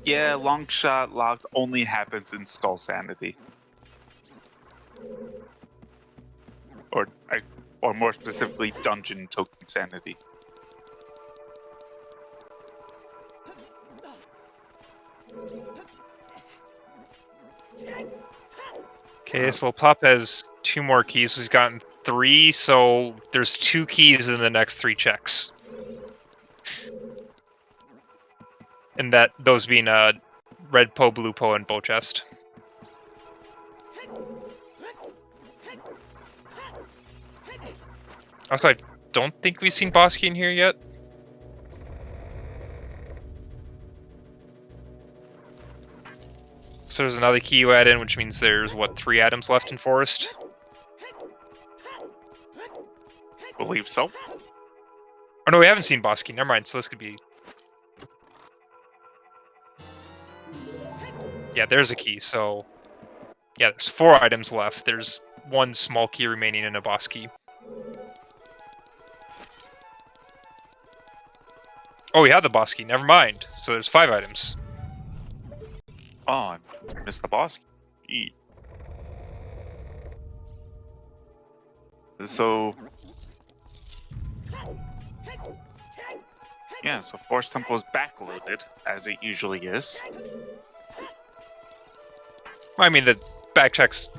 Yeah, long shot locked only happens in Skull Sanity. Or more specifically, Dungeon Token Sanity.
okay, so LePlopeur has 2 more keys. He's gotten 3, so there's 2 keys in the next 3 checks. And those being Red Po, Blue Po, and Bow Chest. Also, I don't think we've seen Boss Key in here yet. So there's another key you add in, which means there's, what, 3 items left in Forest?
Believe so.
Oh no, we haven't seen Boss Key. Never mind, so this could be... Yeah, there's a key, so... Yeah, there's 4 items left. There's 1 small key remaining in a Boss Key. Oh, we have the Boss Key. Never mind. So there's 5 items.
Oh, I missed the boss. Eat. So... Yeah, so Forest Temple is backloaded, as it usually is.
I mean, the back checks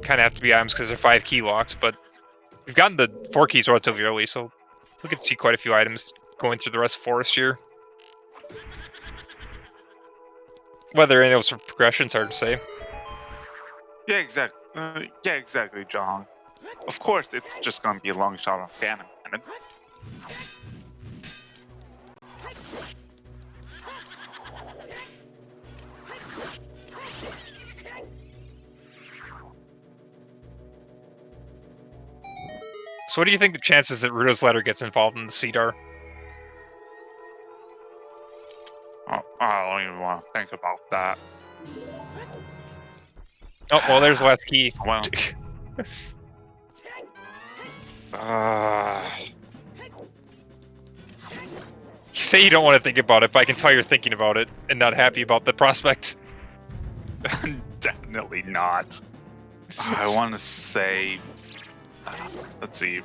kind of have to be items because they're 5 key locked, but we've gotten the 4 keys relatively early, so we could see quite a few items going through the rest of Forest here. Whether any of those are progression's hard to say.
Yeah, exactly, John. Of course, it's just gonna be a long shot on Ganon.
So what do you think the chances that Ruto's letter gets involved in the seed are?
Oh, I don't even want to think about that.
Oh, well, there's the last key.
Well,
You say you don't want to think about it, but I can tell you're thinking about it and not happy about the prospect.
Definitely not. I want to say, let's see.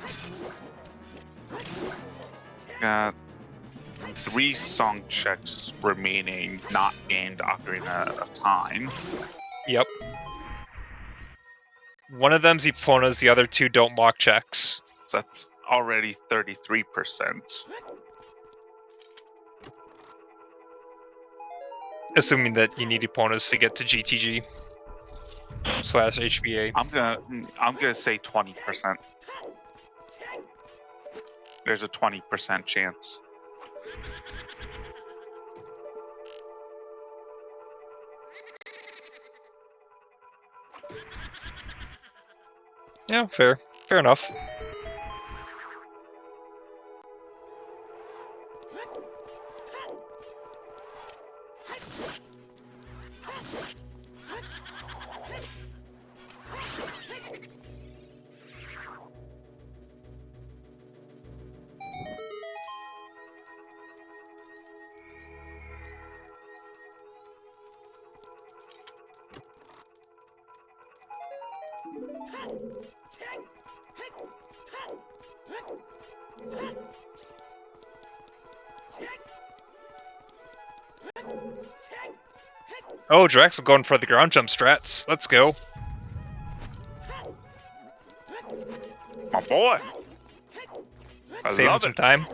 Got 3 song checks remaining, not gained Ocarina of Time.
Yep. One of them's Epona's, the other 2 don't mock checks.
So that's already 33%.
Assuming that you need Epona's to get to GTG / HBA.
I'm gonna say 20%. There's a 20% chance.
Yeah, fair. Fair enough. Oh, Gyraxo going for the ground jump strats. Let's go.
My boy! I
Saving
love
some
it.
time.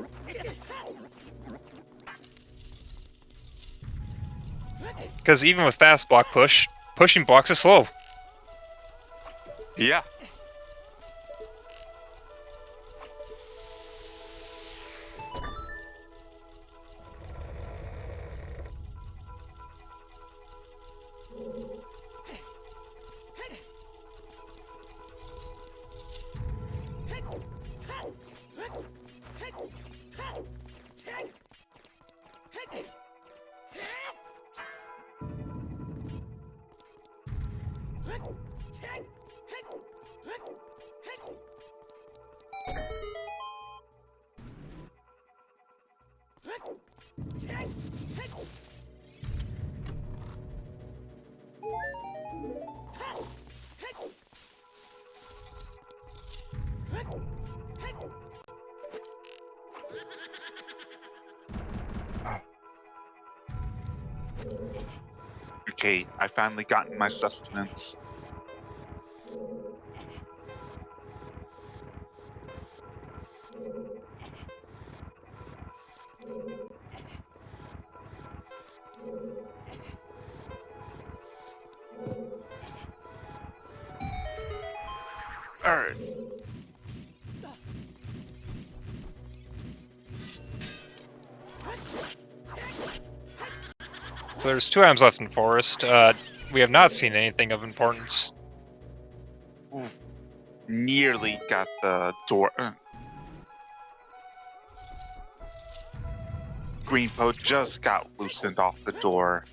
Because even with fast block push, pushing blocks is slow.
Yeah. Okay, I finally gotten my sustenance. Alright.
So there's 2 items left in Forest. We have not seen anything of importance.
Nearly got the door. Greenpo just got loosened off the door.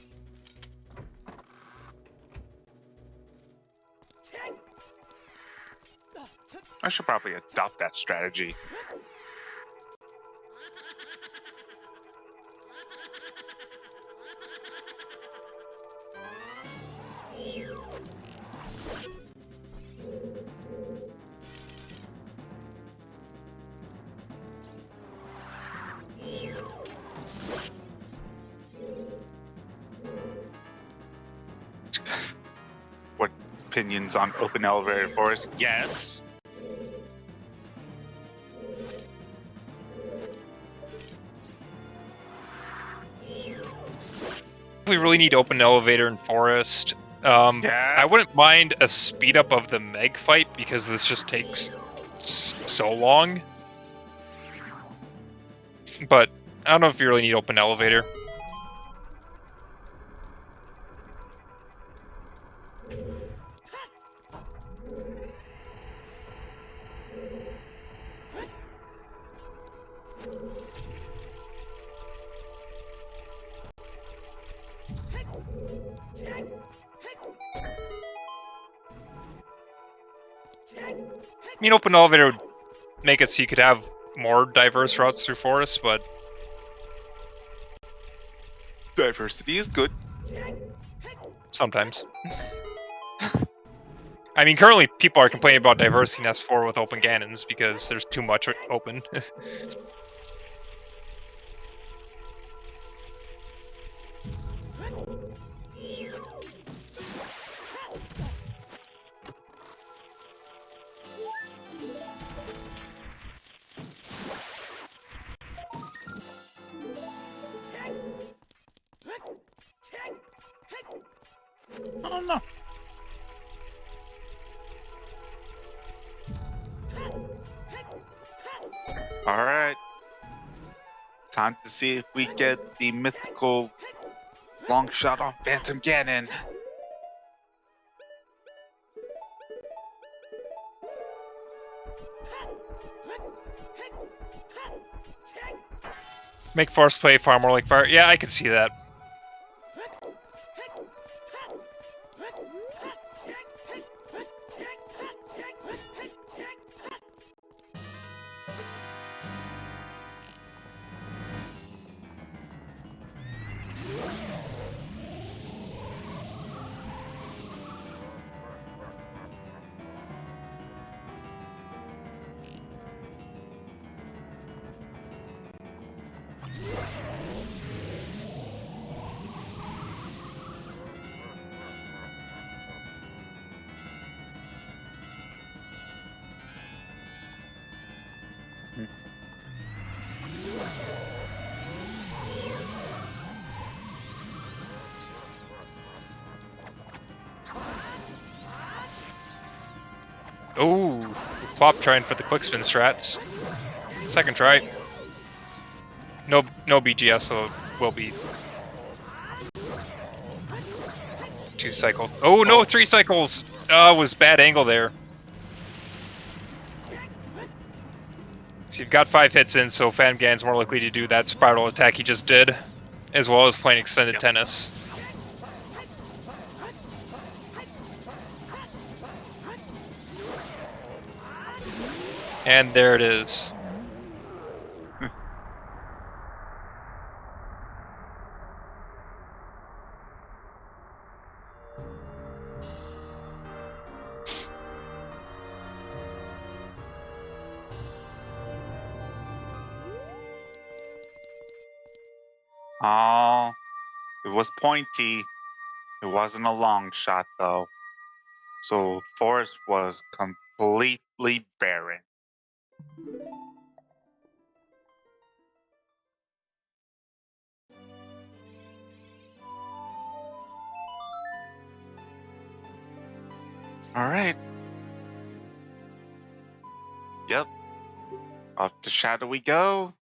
I should probably adopt that strategy. What opinions on open elevator forest? Yes.
We really need open elevator in Forest.
Yeah.
I wouldn't mind a speed up of the Meg fight because this just takes so long. But I don't know if you really need open elevator. I mean, open elevator would make it so you could have more diverse routes through forests, but
Diversity is good.
sometimes. I mean, currently people are complaining about diversity in S4 with open cannons because there's too much open.
I don't know. Alright. Time to see if we get the mythical long shot on Phantom Cannon.
Make force play far more like fire. Yeah, I can see that. Oh, Plop trying for the quick spin strats. Second try. No BGS, so it will be 2 cycles. Oh no, 3 cycles! Was bad angle there. So you've got 5 hits in, so Famgan's more likely to do that spiral attack he just did, as well as playing extended tennis. And there it is.
Oh, it was pointy. It wasn't a long shot though. So forest was completely barren. Alright. Yep. Up to shadow we go.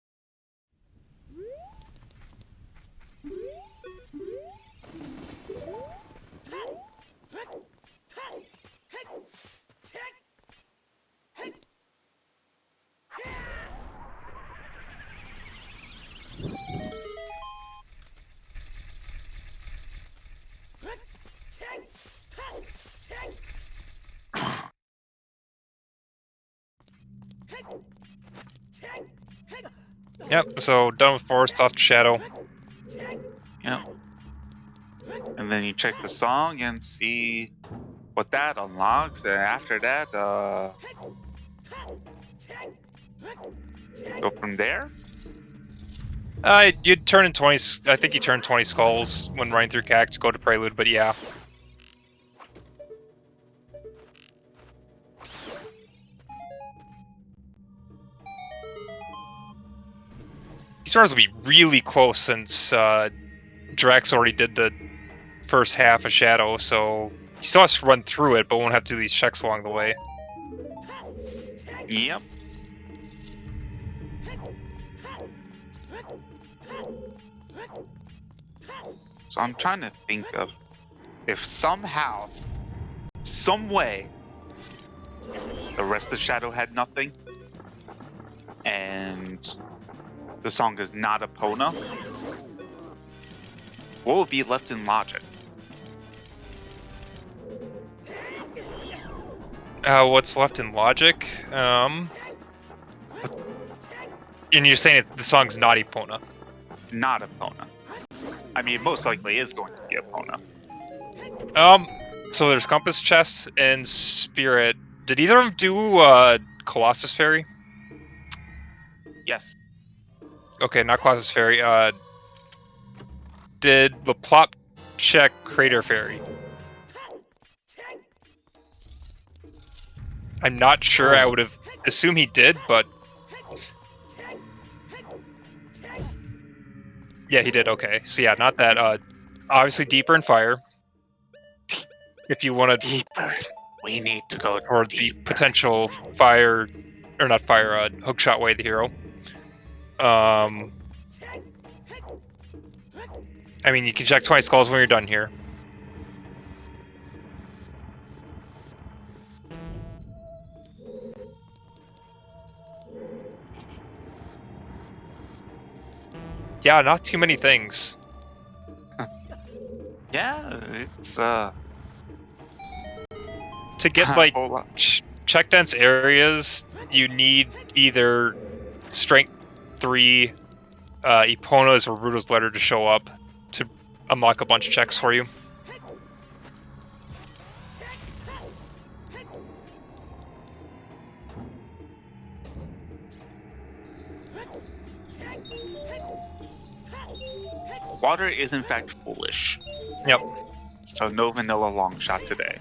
Yep, so done with forest, off to shadow.
Yep. And then you check the song and see what that unlocks, and after that, go from there.
You'd turn in 20. I think you turn 20 skulls when running through CAC to go to Prelude, but yeah. These stars will be really close since Gyraxo already did the first half of Shadow, so he still has to run through it, but won't have to do these checks along the way.
Yep. So I'm trying to think of if somehow, some way, the rest of Shadow had nothing, and the song is not Epona, what would be left in logic?
What's left in logic? And you're saying the song's not Epona?
Not Epona. I mean, most likely is going to be Epona.
So there's Compass Chess and Spirit. Did either of them do Colossus Fairy?
Yes.
Okay, not Colossus Fairy. Did LePlopeur check Crater Fairy? I'm not sure. I would have assumed he did, but yeah, he did. Okay, so yeah, not that. Obviously deeper in fire. If you want to,
Deeper. We need to go
or the potential fire, or not fire, hookshot way the hero. I mean, you can check 20 skulls when you're done here. Yeah, not too many things.
Yeah, it's
To get like check dense areas, you need either strength 3, Epona's or Ruto's letter to show up to unlock a bunch of checks for you.
water is in fact foolish.
Yep.
So no vanilla long shot today.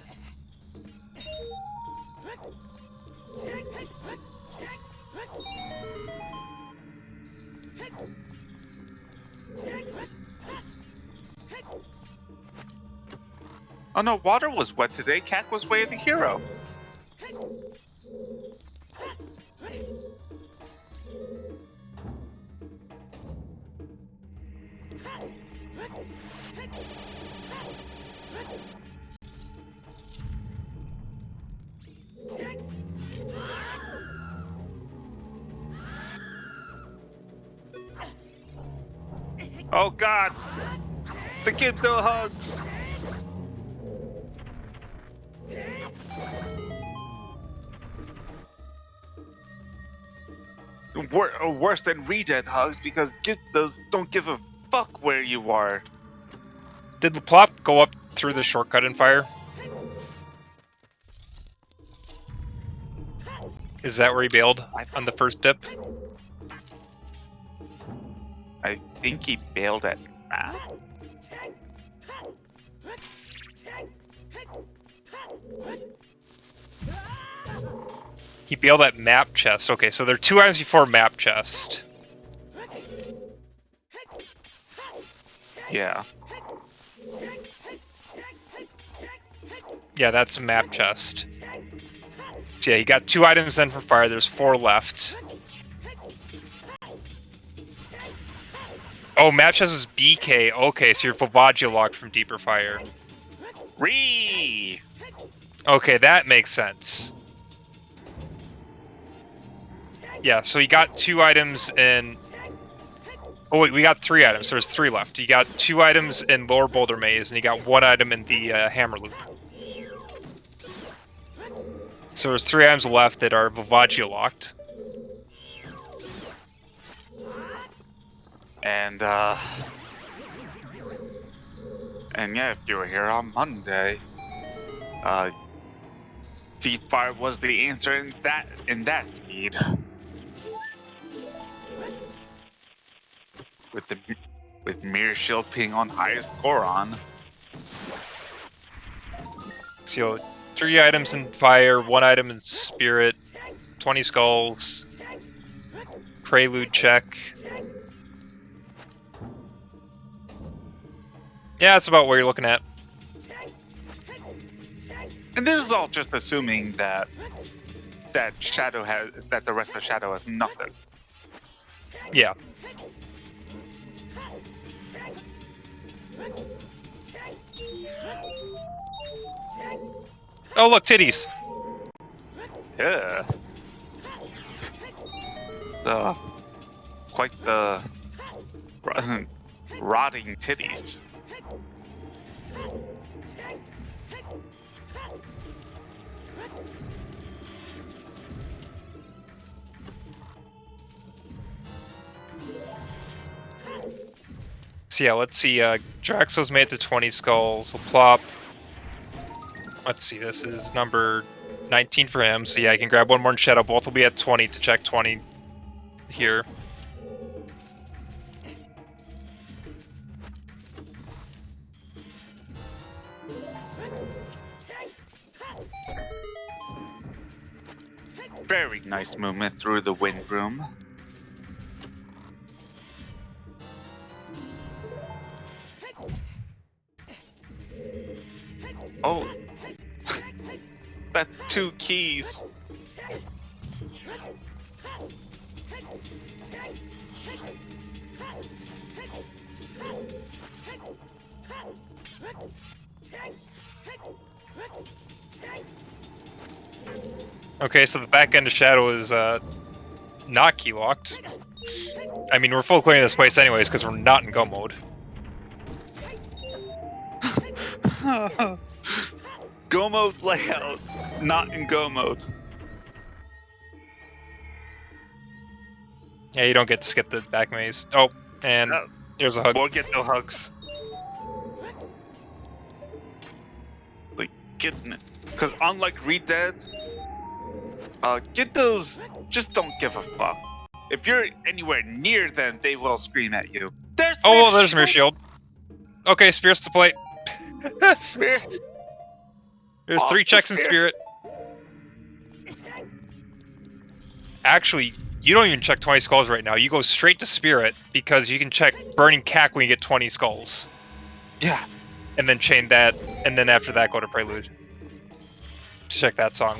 Oh no, water was wet today. Cat was way of the hero. Oh god! The kid no hugs! Worse than Redet hugs because those don't give a fuck where you are.
Did LePlopeur go up through the shortcut in fire? Is that where he bailed on the first dip?
I think he bailed at map?
He bailed at map chest. Okay, so there are 2 items before map chest.
Yeah.
Yeah, that's map chest. So yeah, you got 2 items then from fire. There's 4 left. Oh, map chest is BK. Okay, so you're Volvagia locked from deeper fire. Okay, that makes sense. Yeah, so you got 2 items in... Oh wait, we got 3 items. So there's 3 left. You got 2 items in Lower Boulder Maze, and you got 1 item in the Hammer Loop. So there's 3 items left that are Volvagia locked.
And yeah, if you were here on Monday, deep fire was the answer in that speed. With Mirror Shield ping on highest Goron.
So 3 items in fire, 1 item in spirit, 20 skulls, prelude check. Yeah, that's about where you're looking at.
And this is all just assuming that the rest of Shadow has nothing.
Yeah. Oh look, titties!
Yeah. Quite the rotting titties.
So yeah, let's see. Gyraxo's made it to 20 skulls. LePlop. Let's see. This is number 19 for him. So yeah, I can grab one more in Shadow. Both will be at 20 to check 20 here.
Very nice movement through the wind room. Oh, that's 2 keys.
Okay, so the back end of Shadow is not key locked. I mean, we're full clearing this place anyways because we're not in go mode.
Go mode layout, not in go mode.
Yeah, you don't get to skip the back maze. Oh, and there's a hug.
Or get no hugs. Like, getting it. Because unlike Redeads, get those, just don't give a fuck. If you're anywhere near them, they will scream at you. There's
Oh, there's Mirror Shield. Okay, Spirit's to plate.
Spirit.
There's 3 checks in Spirit. Actually, you don't even check 20 skulls right now. You go straight to Spirit because you can check Burning Cack when you get 20 skulls.
Yeah.
And then chain that, and then after that go to Prelude. To check that song.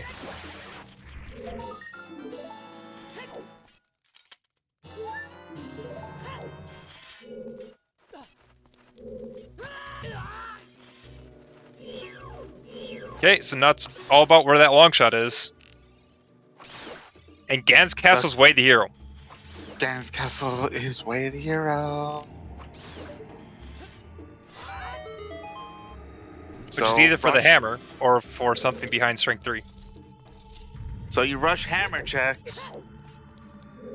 Okay, so now it's all about where that long shot is. And Gan's Castle's way the hero.
Gan's Castle is way the hero.
Which is either for the hammer or for something behind Strength 3.
So you rush hammer checks,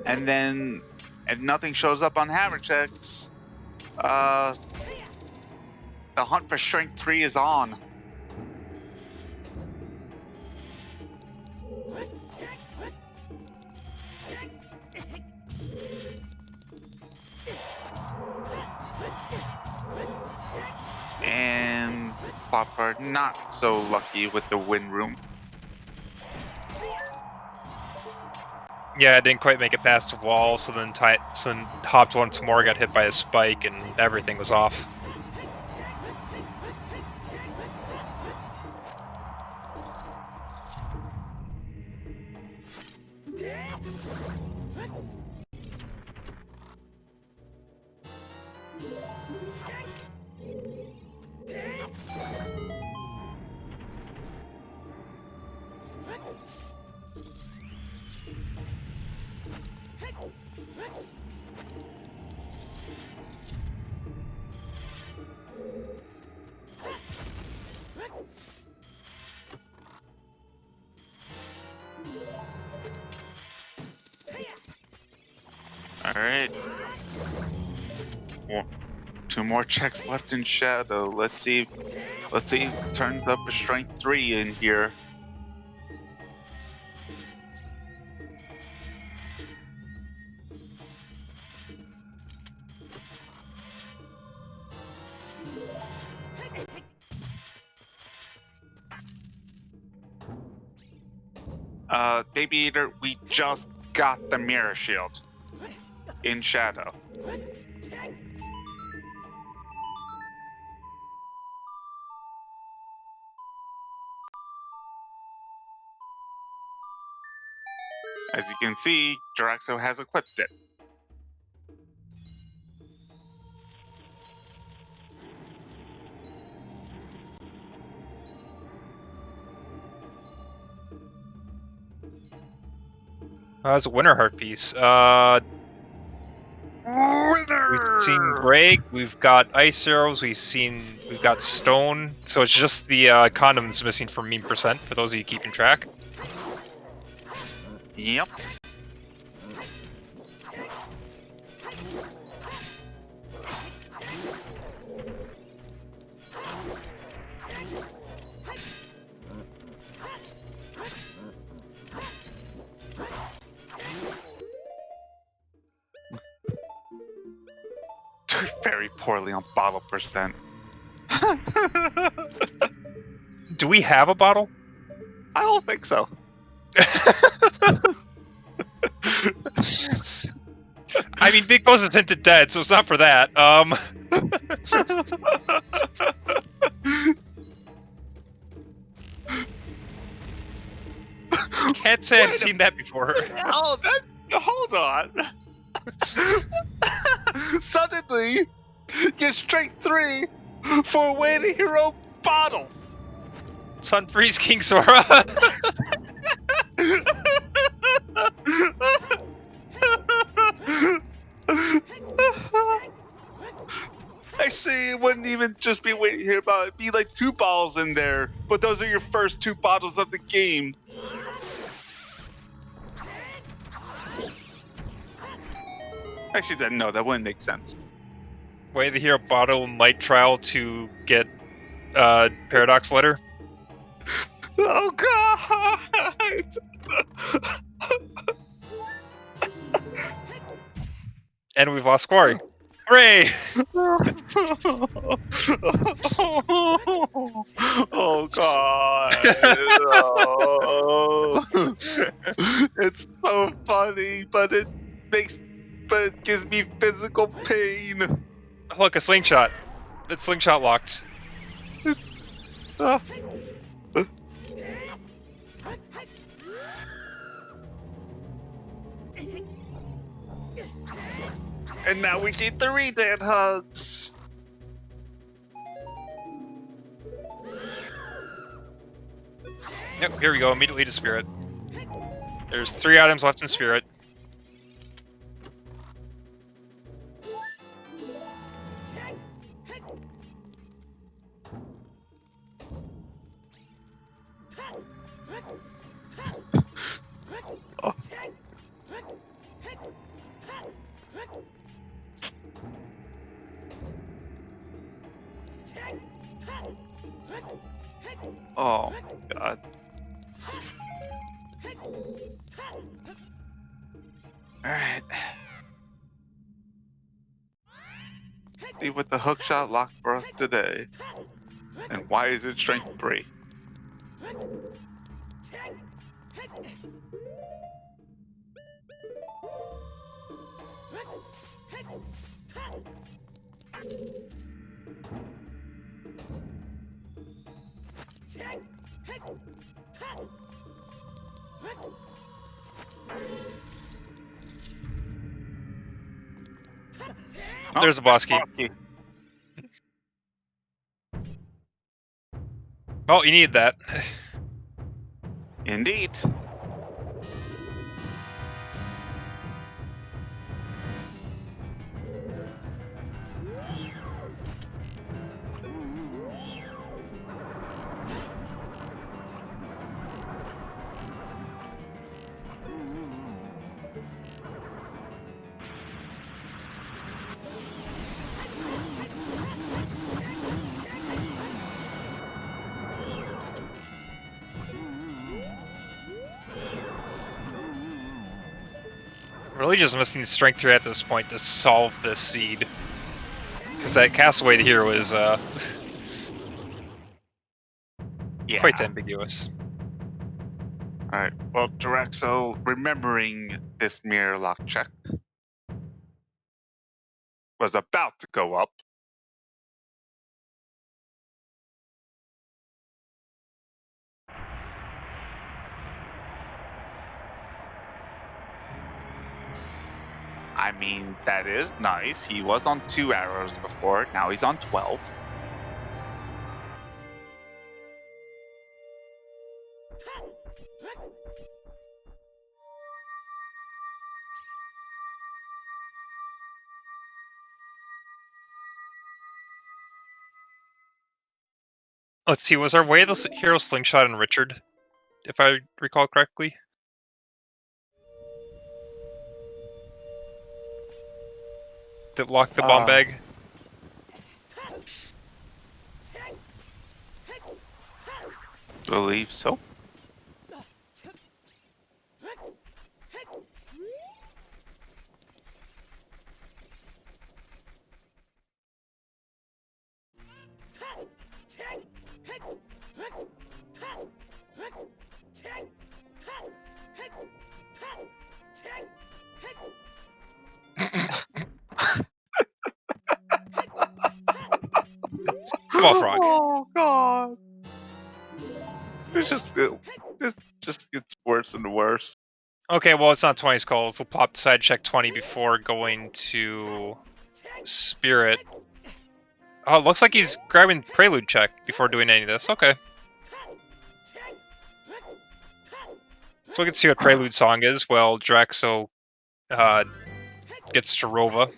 and then if nothing shows up on hammer checks, the hunt for Strength 3 is on. And LePlopeur not so lucky with the wind room.
Yeah, I didn't quite make it past the wall, so then hopped once more, got hit by a spike, and everything was off.
Alright. Well, 2 more checks left in Shadow. Let's see if turns up a Strength 3 in here. Baby Eater, we just got the Mirror Shield in Shadow. As you can see, Gyraxo has equipped it.
That's a Winter Heart piece. We've seen Greg, we've got Ice Arrows, we've got Stone, so it's just the condoms missing from meme percent, for those of you keeping track.
Yep. very poorly on bottle percent.
Do we have a bottle?
I don't think so.
I mean, Big Boss is hinted dead, so it's not for that. Can't say I've
Wait a
seen that before.
Oh, hold on. Suddenly, get straight 3 for a way to hero bottle.
Sun Freeze King Sora.
Actually, it wouldn't even just be waiting here about it'd be like 2 bottles in there, but those are your first 2 bottles of the game. Actually, then no, that wouldn't make sense.
Way to hero bottle and light trial to get Paradox letter.
Oh god!
And we've lost Koari. Hooray!
Oh god! Oh. It's so funny, but it gives me physical pain.
Look, a slingshot. That slingshot locked.
Ah. And now we get the Redan hugs.
Yep, here we go. Immediately to Spirit. There's 3 items left in Spirit.
Oh. Oh my god. Alright. See what the hookshot locked for us today. And why is it strength 3?
There's a boss key. Oh, you need that.
Indeed.
Really just missing strength 3 at this point to solve this seed. Because that castaway here was
Yeah.
quite ambiguous.
Alright, well, Gyraxo, remembering this mirror lock check, was about to go up. I mean, that is nice. He was on 2 arrows before, now he's on 12.
Let's see, was our way the hero slingshot and Richard, if I recall correctly? That locked the bomb bag?
Believe so.
Pokeball Frog.
Oh god! It just gets worse and worse.
Okay, well, it's not 20 skulls. We'll pop side check 20 before going to Spirit. Oh, it looks like he's grabbing Prelude check before doing any of this. Okay. So we can see what Prelude song is. Well, Gyraxo gets to Rova.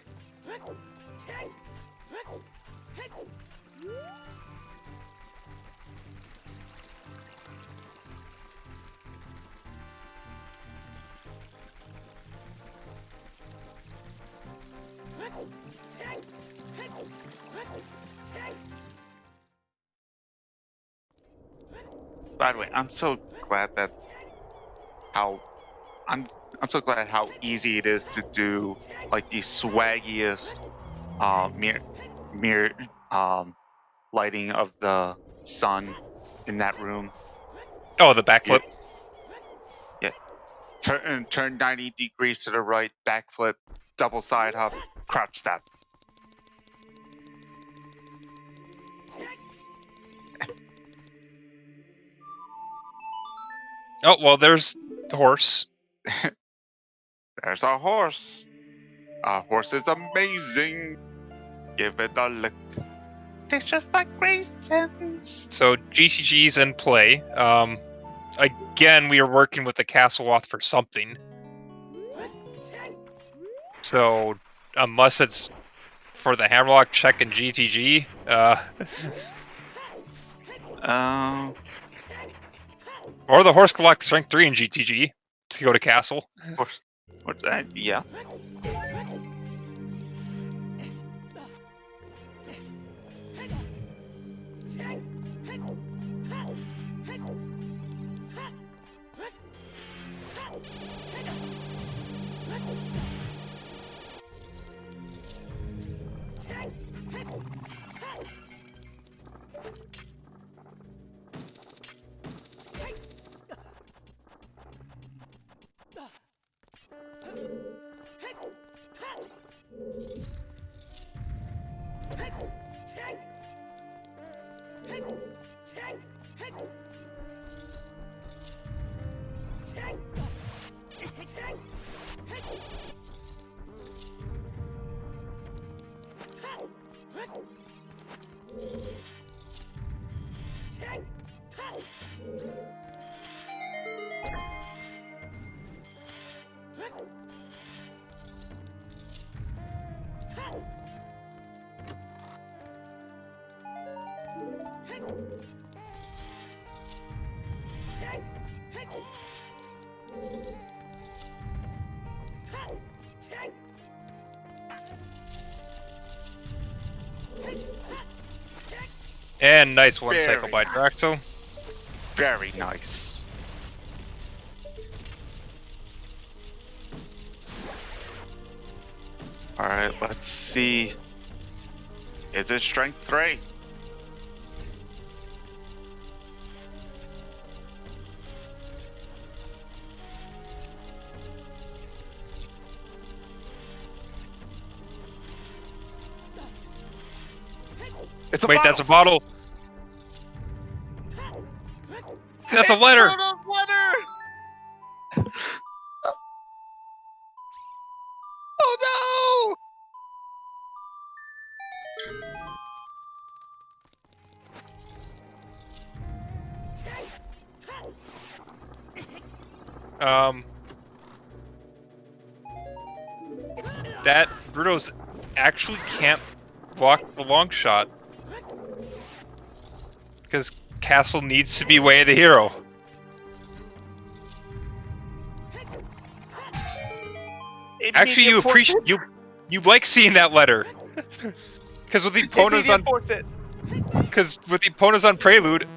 By the way, I'm so glad that I'm so glad how easy it is to do like the swaggiest mirror lighting of the sun in that room.
Oh, the backflip.
Yeah. Turn 90 degrees to the right, backflip, double side hop, crouch step.
Oh, well, there's the horse.
There's our horse. Our horse is amazing. Give it a lick. Tastes just like raisins.
So GTG's in play. Again, we are working with the Castle Wath for something. So, unless it's for the Hammerlock check and GTG, or the horse collects strength 3 in GTG to go to Castle.
What's that? Yeah.
And nice one
Very
cycle by
nice.
Gyraxo.
Very nice. Alright, let's see. Is it strength 3? It's a
Wait,
bottle.
that's a bottle. That's a
It's
letter.
not a letter. Oh
That Bruto's actually can't block the long shot because Castle needs to be way of the hero.
no!
Actually, you appreciate you like seeing that letter because with the opponents on Prelude,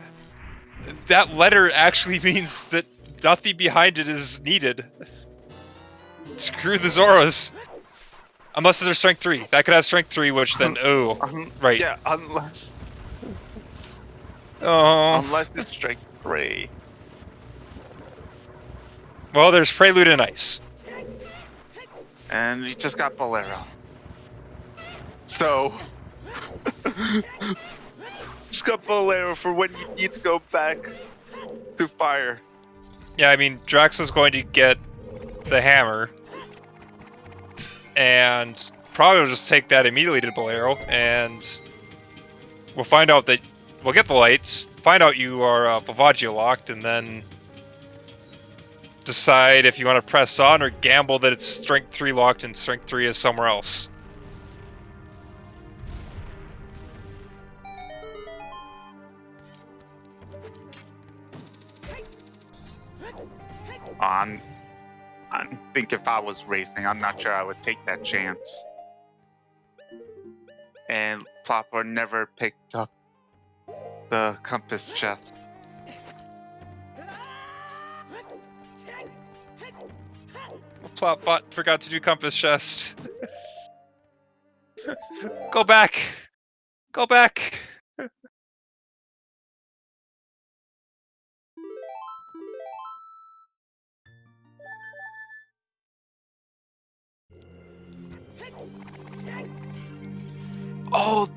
that letter actually means that nothing behind it is needed. Screw the Zoras. Unless there's strength 3. That could have strength 3, which then right.
Yeah, unless it's strength 3.
Well, there's Prelude and Ice.
And you just got Bolero. So a bolero for when you need to go back to fire.
Yeah, I mean, Gyraxo's going to get the hammer, and probably will just take that immediately to Bolero, and we'll find out that we'll get the lights, find out you are Vivaggio locked, and then decide if you want to press on or gamble that it's Strength 3 locked and Strength 3 is somewhere else.
I think if I was racing, I'm not sure I would take that chance. And LePlopeur never picked up the compass chest.
Plotbot forgot to do compass chest. Go back! Go back!
Oh!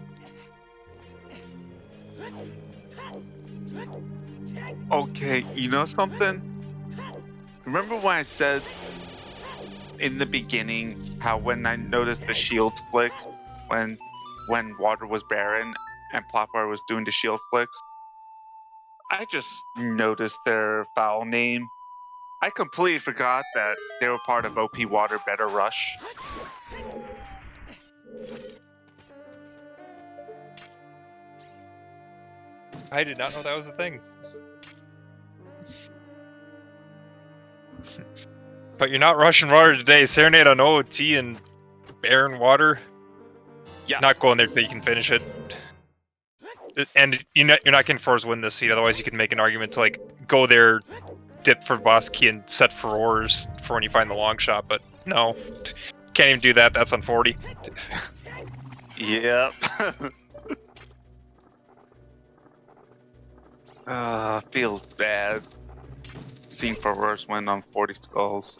Okay, you know something? Remember when I said in the beginning how when I noticed the shield flicks when water was barren and LePlopeur was doing the shield flicks? I just noticed their foul name. I completely forgot that they were part of OP Water Better Rush.
I did not know that was a thing. But you're not rushing water today. Serenade on Aughoti and barren water.
Yeah.
Not going there till you can finish it. And you're not getting For's win this seed, otherwise you can make an argument to like go there, dip for boss key, and set for ores for when you find the long shot, but no. Can't even do that, that's on 40.
Yep. Feels bad. Seeing Ferrer's win on 40 skulls.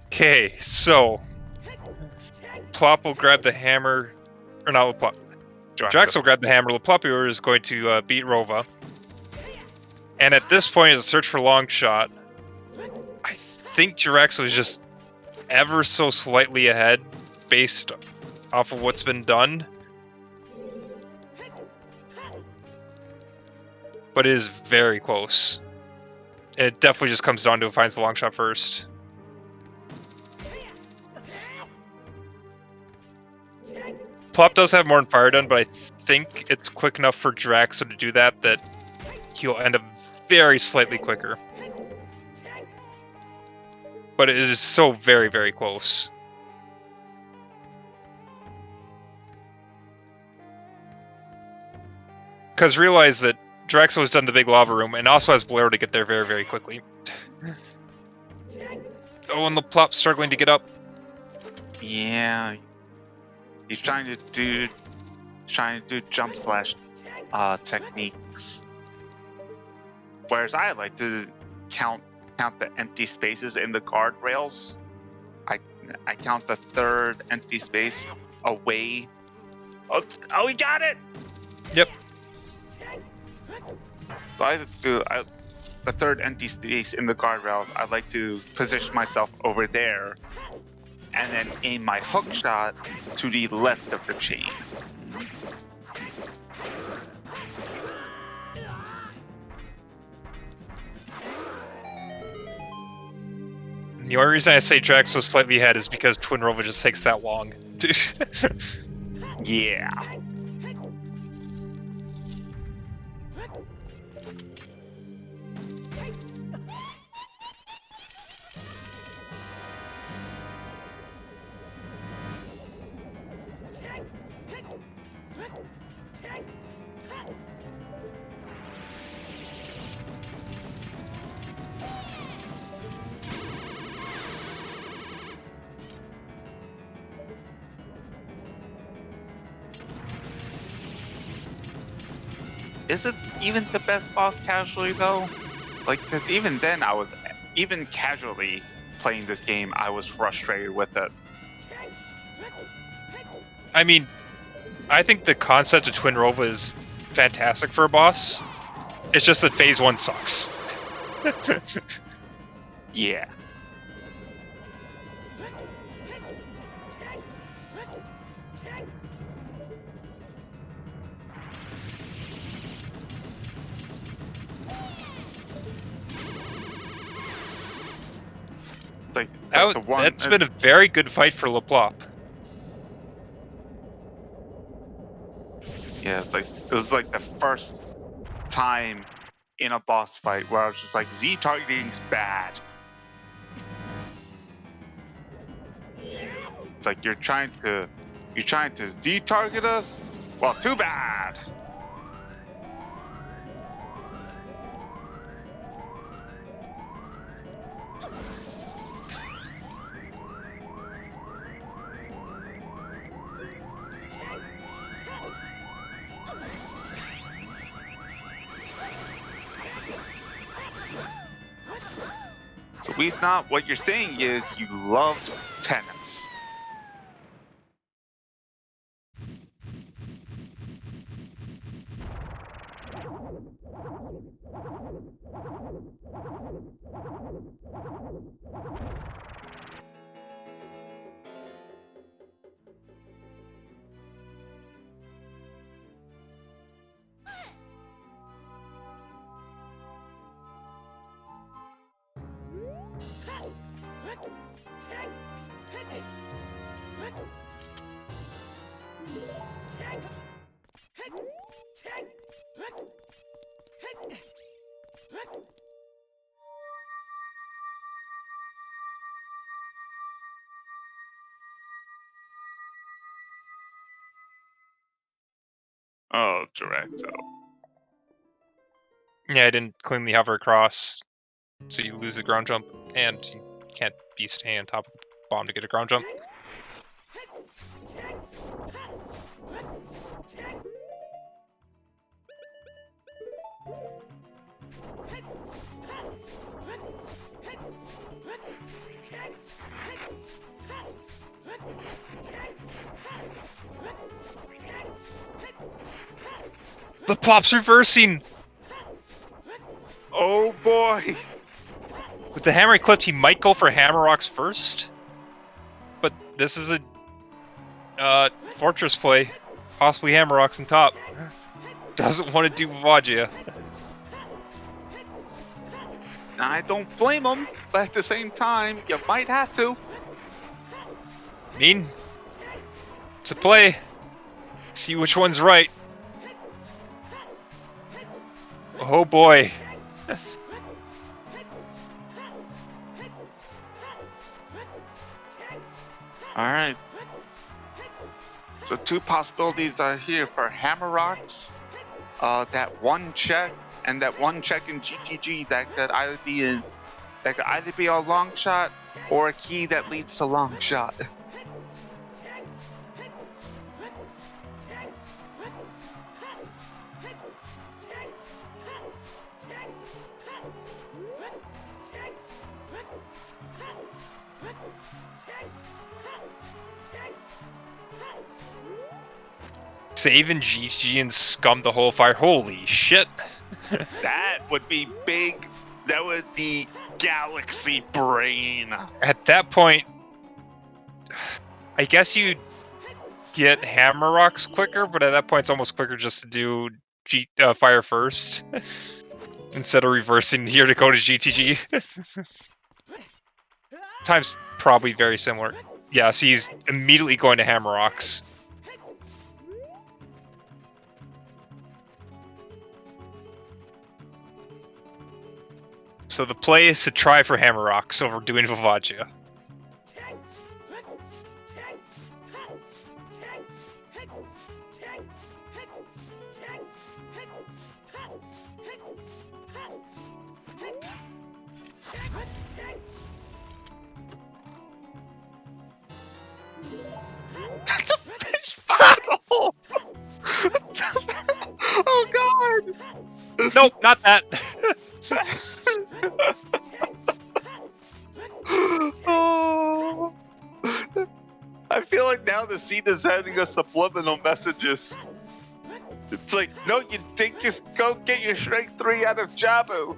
Okay, so Plop will grab the hammer, or not LePlop. Gyraxo will grab the hammer. LePlopeur is going to beat Rova. And at this point, it's a search for long shot. I think Gyraxo is just ever so slightly ahead based off of what's been done. But it is very close. It definitely just comes down to who finds the long shot first. Plop does have more than fire done, but I think it's quick enough for Gyraxo to do that he'll end up very slightly quicker. But it is so very, very close. Because realize that Gyraxo has done the big lava room and also has Bolero to get there very, very quickly. Oh, and LePlop's struggling to get up.
Yeah. He's trying to do jump slash techniques. Whereas I like to count the empty spaces in the guardrails. I count the third empty space away. Oh, we got it!
Yep.
So I do the third empty space in the guardrails. I like to position myself over there, and then aim my hook shot to the left of the chain.
The only reason I say Gyraxo's slightly ahead is because Twin Rova just takes that long.
Yeah. Is it even the best boss casually though? Like, because even then even casually playing this game, I was frustrated with it.
I mean, I think the concept of Twin Rova is fantastic for a boss. It's just that Phase 1 sucks.
Yeah. Like the one.
That's been a very good fight for LePlopeur.
Yeah, it's like it was like the first time in a boss fight where I was just like, Z targeting's bad. It's like you're trying to Z target us? Well, too bad. So we not what you're saying is you loved tennis. Oh, Gyraxo.
Yeah, I didn't cleanly hover across, so you lose the ground jump, and you can't be staying on top of the bomb to get a ground jump. The plop's reversing!
Oh boy!
With the hammer equipped, he might go for Hammer Rocks first. But this is a fortress play. Possibly Hammer Rocks on top. Doesn't want to do Vavagia.
I don't blame him, but at the same time, you might have to.
I mean, it's a play. See which one's right. Oh boy.
Alright. So two possibilities are here for Hammer Rocks. That one check and that one check in GTG that could either be a long shot or a key that leads to long shot.
Save in GG and scum the whole fire. Holy shit.
That would be big. That would be galaxy brain.
At that point, I guess you'd get Hammer Rocks quicker, but at that point it's almost quicker just to do fire first. Instead of reversing here to go to GTG. Time's probably very similar. Yes, he's immediately going to Hammer Rocks. So the play is to try for Hammer Rocks over doing Vavagia.
Oh god!
Nope, not that.
Oh, I feel like now the scene is sending us subliminal messages. It's like, no, you think just go get your strength 3 out of Jabu.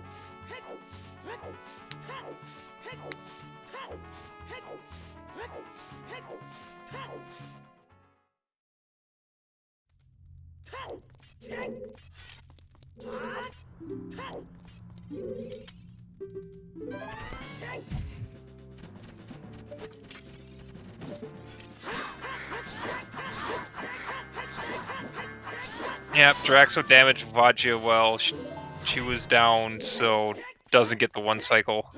Yep, Gyraxo damaged Vajia well. She was down, so doesn't get the 1 cycle.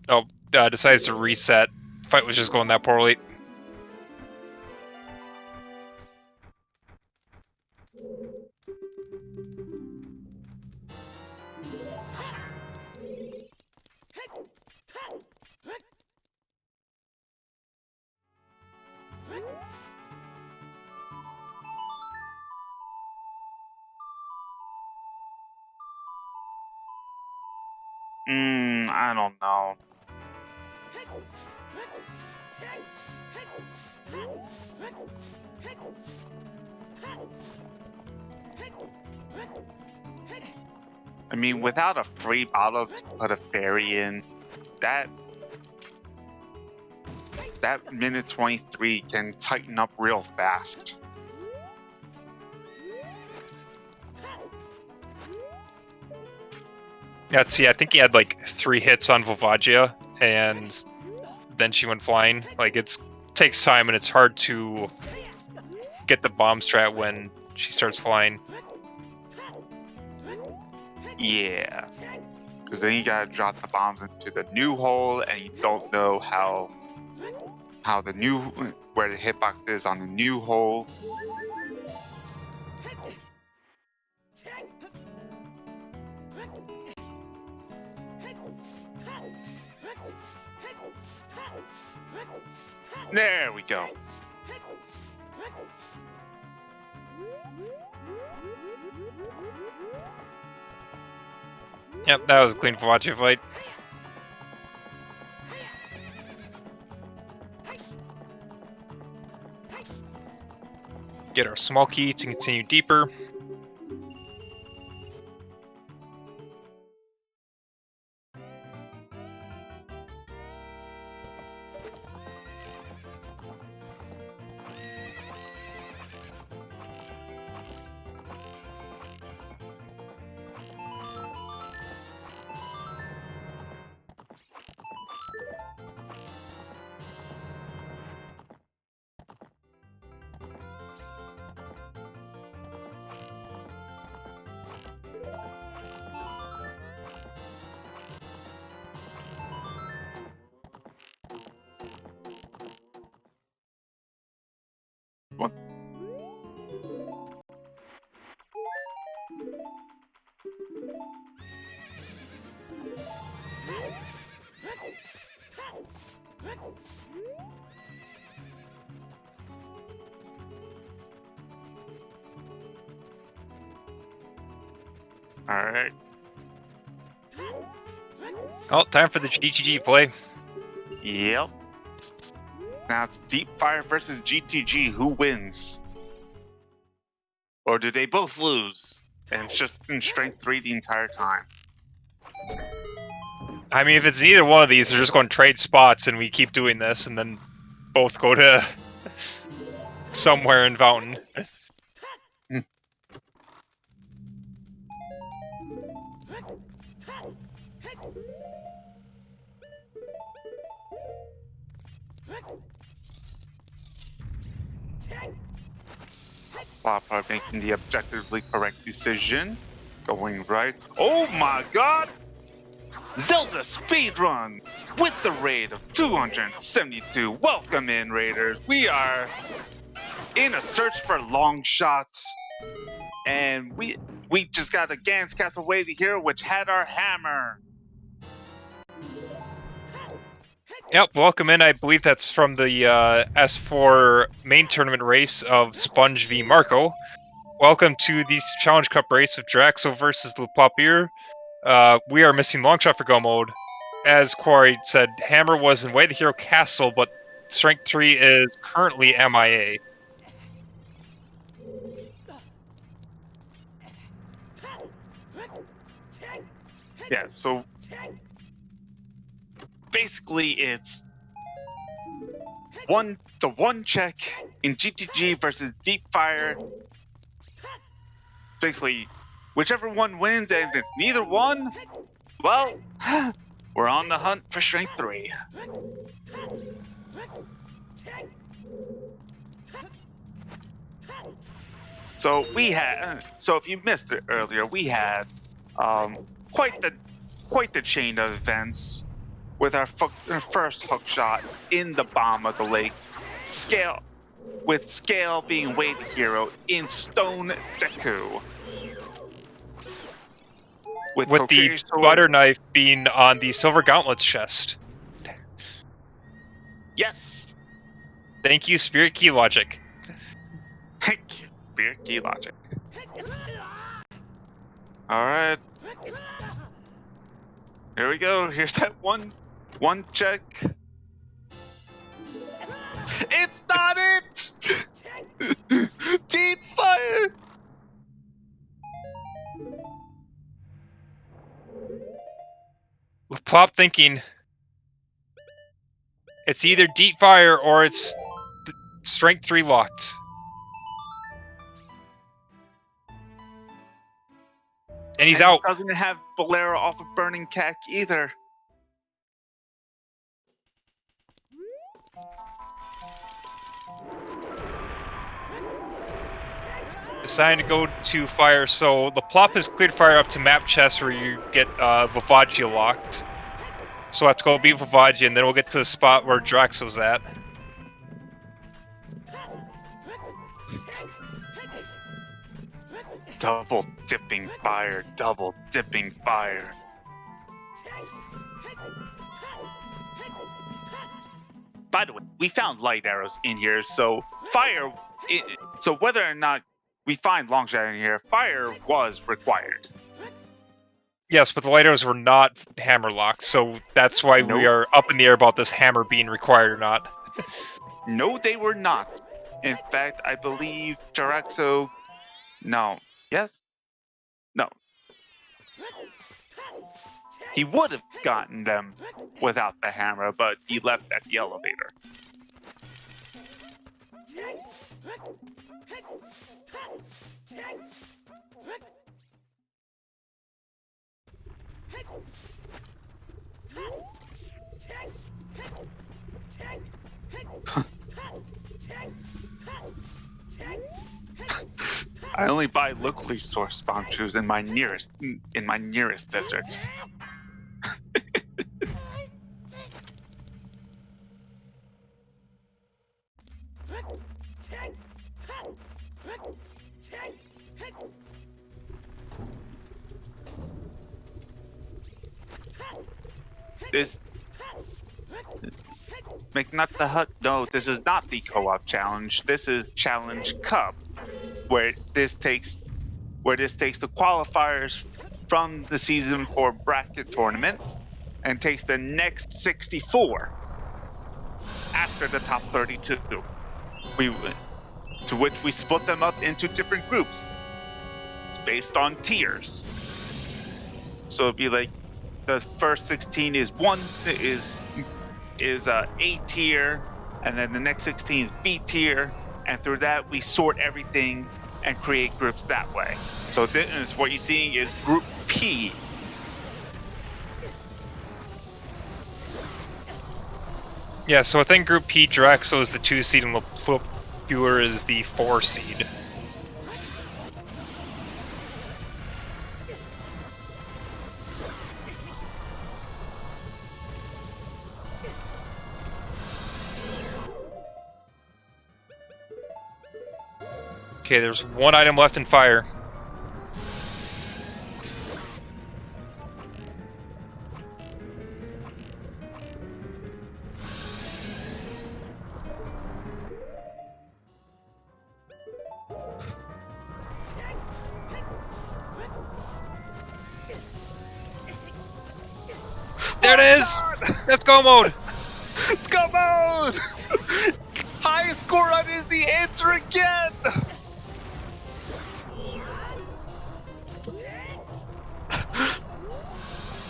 Oh, decides to reset. Fight was just going that poorly.
I don't know. I mean, without a free bottle to put a fairy in, that minute 23 can tighten up real fast.
Yeah, see, I think he had like 3 hits on Volvagia, and then she went flying. Like, it takes time, and it's hard to get the bomb strat when she starts flying.
Yeah, because then you gotta drop the bombs into the new hole, and you don't know how the new, where the hitbox is on the new hole. There we go.
Yep, that was a clean Volvagia fight. Get our small key to continue deeper.
What? Alright.
Oh, time for the GTG play.
Yep. Now it's Deep Fire versus GTG. Who wins? Or do they both lose? And it's just been strength 3 the entire time.
I mean, if it's neither one of these, they're just going to trade spots, and we keep doing this, and then both go to somewhere in Fountain.
LePlopeur making the objectively correct decision. Going right. Oh my god! Zelda speedrun with the raid of 272. Welcome in, Raiders. We are in a search for long shots. And we just got a Gans Castle Wavy here, which had our hammer.
Yep, welcome in. I believe that's from the S4 main tournament race of Sponge v Marco. Welcome to the Challenge Cup race of Gyraxo versus LePlopeur. We are missing Longshot for Go mode, as Koari said, Hammer was in Way the Hero Castle, but Strength 3 is currently MIA.
Yeah, so basically it's the one check in GTG versus Deep Fire. Basically, whichever one wins, and if it's neither one, well, we're on the hunt for Strength 3. So if you missed it earlier, we had quite the chain of events with our first hook shot in the bottom of the lake. Scale being Way the Hero in Stone Deku. With
the
Koari sword.
butter knife being on the Silver Gauntlet's chest.
Yes.
Thank you, Spirit Key Logic.
Spirit Key Logic. Alright. Here we go. Here's that one check. It's not it! Deep Fire!
LePlopeur thinking it's either Deep Fire or it's Strength 3 locked. And he's out.
Doesn't have Bolero off of Burning Cack either.
Deciding to go to fire, so LePlopeur has cleared fire up to map chest where you get Vivagia locked. So let's go beat Vivagia, and then we'll get to the spot where Gyraxo's at.
Double dipping fire, double dipping fire. By the way, we found light arrows in here, so fire. So whether or not we find long shot in here, fire was required.
Yes, but the light arrows were not hammer locked, so that's why we are up in the air about this hammer being required or not.
No, they were not. In fact, I believe Gyraxo. No. Yes? No. He would have gotten them without the hammer, but he left at the elevator. I only buy locally sourced spawn shoes in my nearest desert. This make not the hut. No, this is not the co-op challenge. This is Challenge Cup, where this takes the qualifiers from the season 4 bracket tournament and takes the next 64 after the top 32. To which we split them up into different groups. It's based on tiers. So it'd be like the first 16 is A tier, and then the next 16 is B tier, and through that we sort everything and create groups that way. So this is what you're seeing is Group P.
Yeah, so within Group P, Gyraxo is the 2 seed and LePlopeur is the 4 seed. Okay, there's one item left in fire. There it
my
is!
God!
Let's go mode!
Let's go mode! Highest score run is the answer again!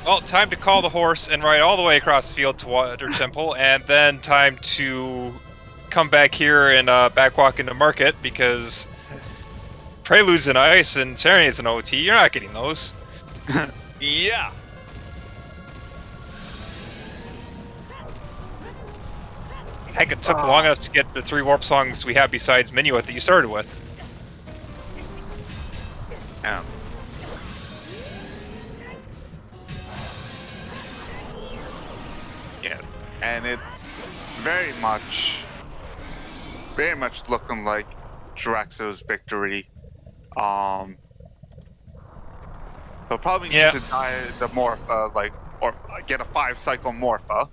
Well, time to call the horse and ride all the way across the field to Water Temple, and then time to come back here and backwalk into Market, because Preludes and Ice and Serenades and OT, you're not getting those.
Yeah.
Heck, it took long enough to get the 3 warp songs we have besides Minuet that you started with.
Yeah. Yeah, and it's very much looking like Gyraxo's victory. They'll probably need to die the Morpha, or get a 5-cycle Morpha.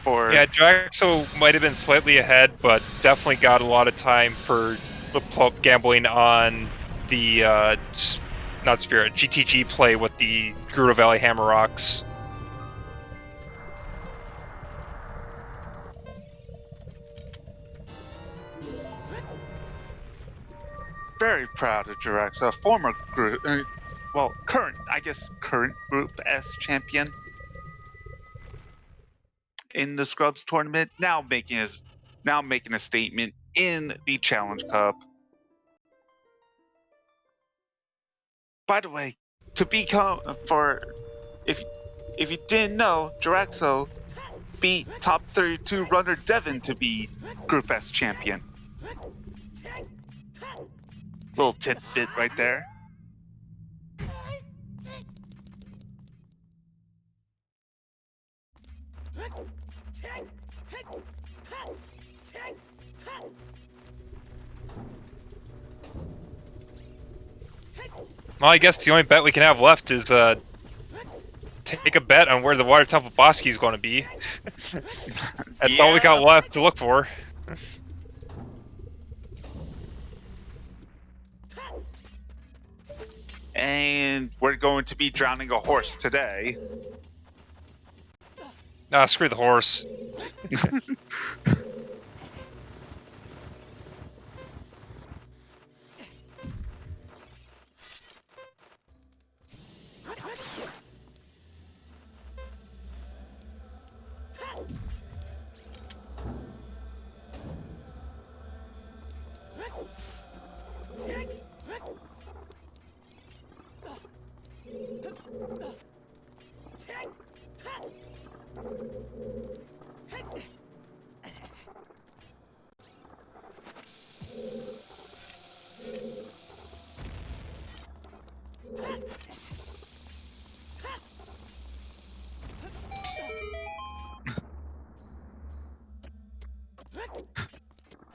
Yeah, Gyraxo might have been slightly ahead, but definitely got a lot of time for LePlopeur gambling on the, not Spirit, GTG play with the Gerudo Valley Hammer Rocks.
Very proud of Gyraxo, former group, current Group S champion in the Scrubs tournament. Now making a statement in the Challenge Cup. By the way, if you didn't know, Gyraxo beat top 32 runner Devin to be Group S champion. Little tidbit right there.
Well, I guess the only bet we can have left is take a bet on where the Water Temple boss key is going to be. That's all we got left to look for.
And we're going to be drowning a horse today.
Nah, screw the horse.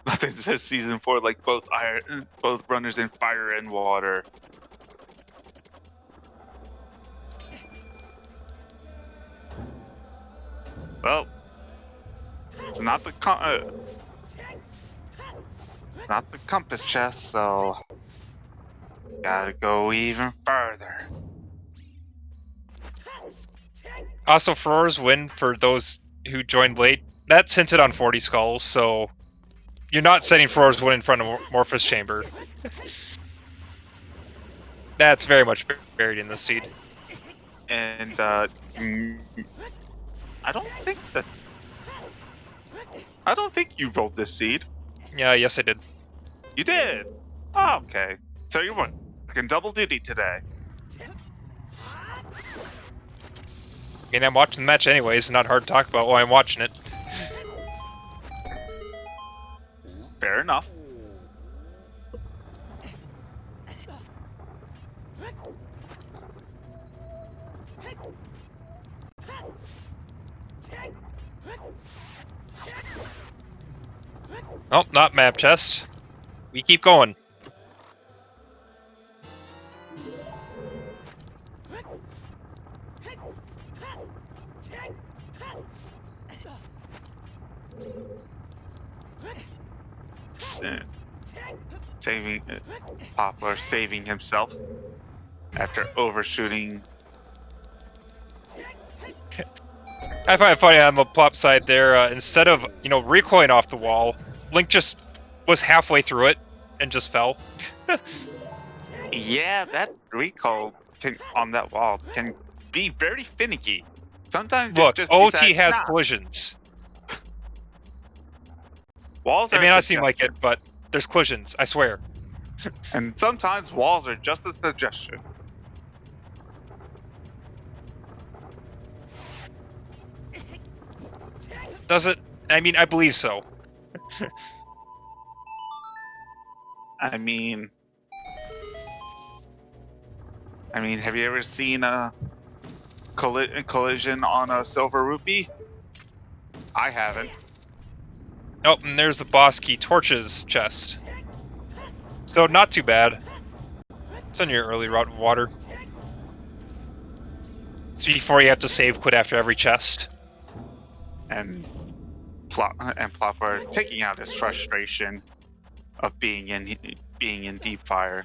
Nothing says season 4 like both runners in fire and water. Well, it's not the compass chest, so gotta go even further.
Also, Ferora's win, for those who joined late, that's hinted on 40 skulls, so you're not setting Ferora's win in front of Morpheus Chamber. That's very much buried in this seed.
And I don't think you rolled this seed.
Yeah, yes I did.
You did. Oh, okay. So you're working double duty today.
I mean, I'm watching the match anyways, it's not hard to talk about while I'm watching it.
Fair enough.
Oh, not map chest. We keep going.
Poplar saving himself after overshooting
I find it funny on the plop side there, instead of, recoiling off the wall, Link just was halfway through it and just fell.
Yeah, that recoil on that wall can be very finicky. Sometimes it
Look,
just
OT
decides,
has
nah,
collisions.
walls
It
are
may
a
not seem like it,
suggestion.
but there's collisions, I swear.
And sometimes walls are just a suggestion.
Does it? I mean, I believe so.
I mean, have you ever seen a collision on a silver rupee? I haven't.
Oh, and there's the boss key torches chest. So not too bad. It's on your early route of water. It's before you have to save quit after every chest.
And Plopper taking out his frustration of being in deep fire.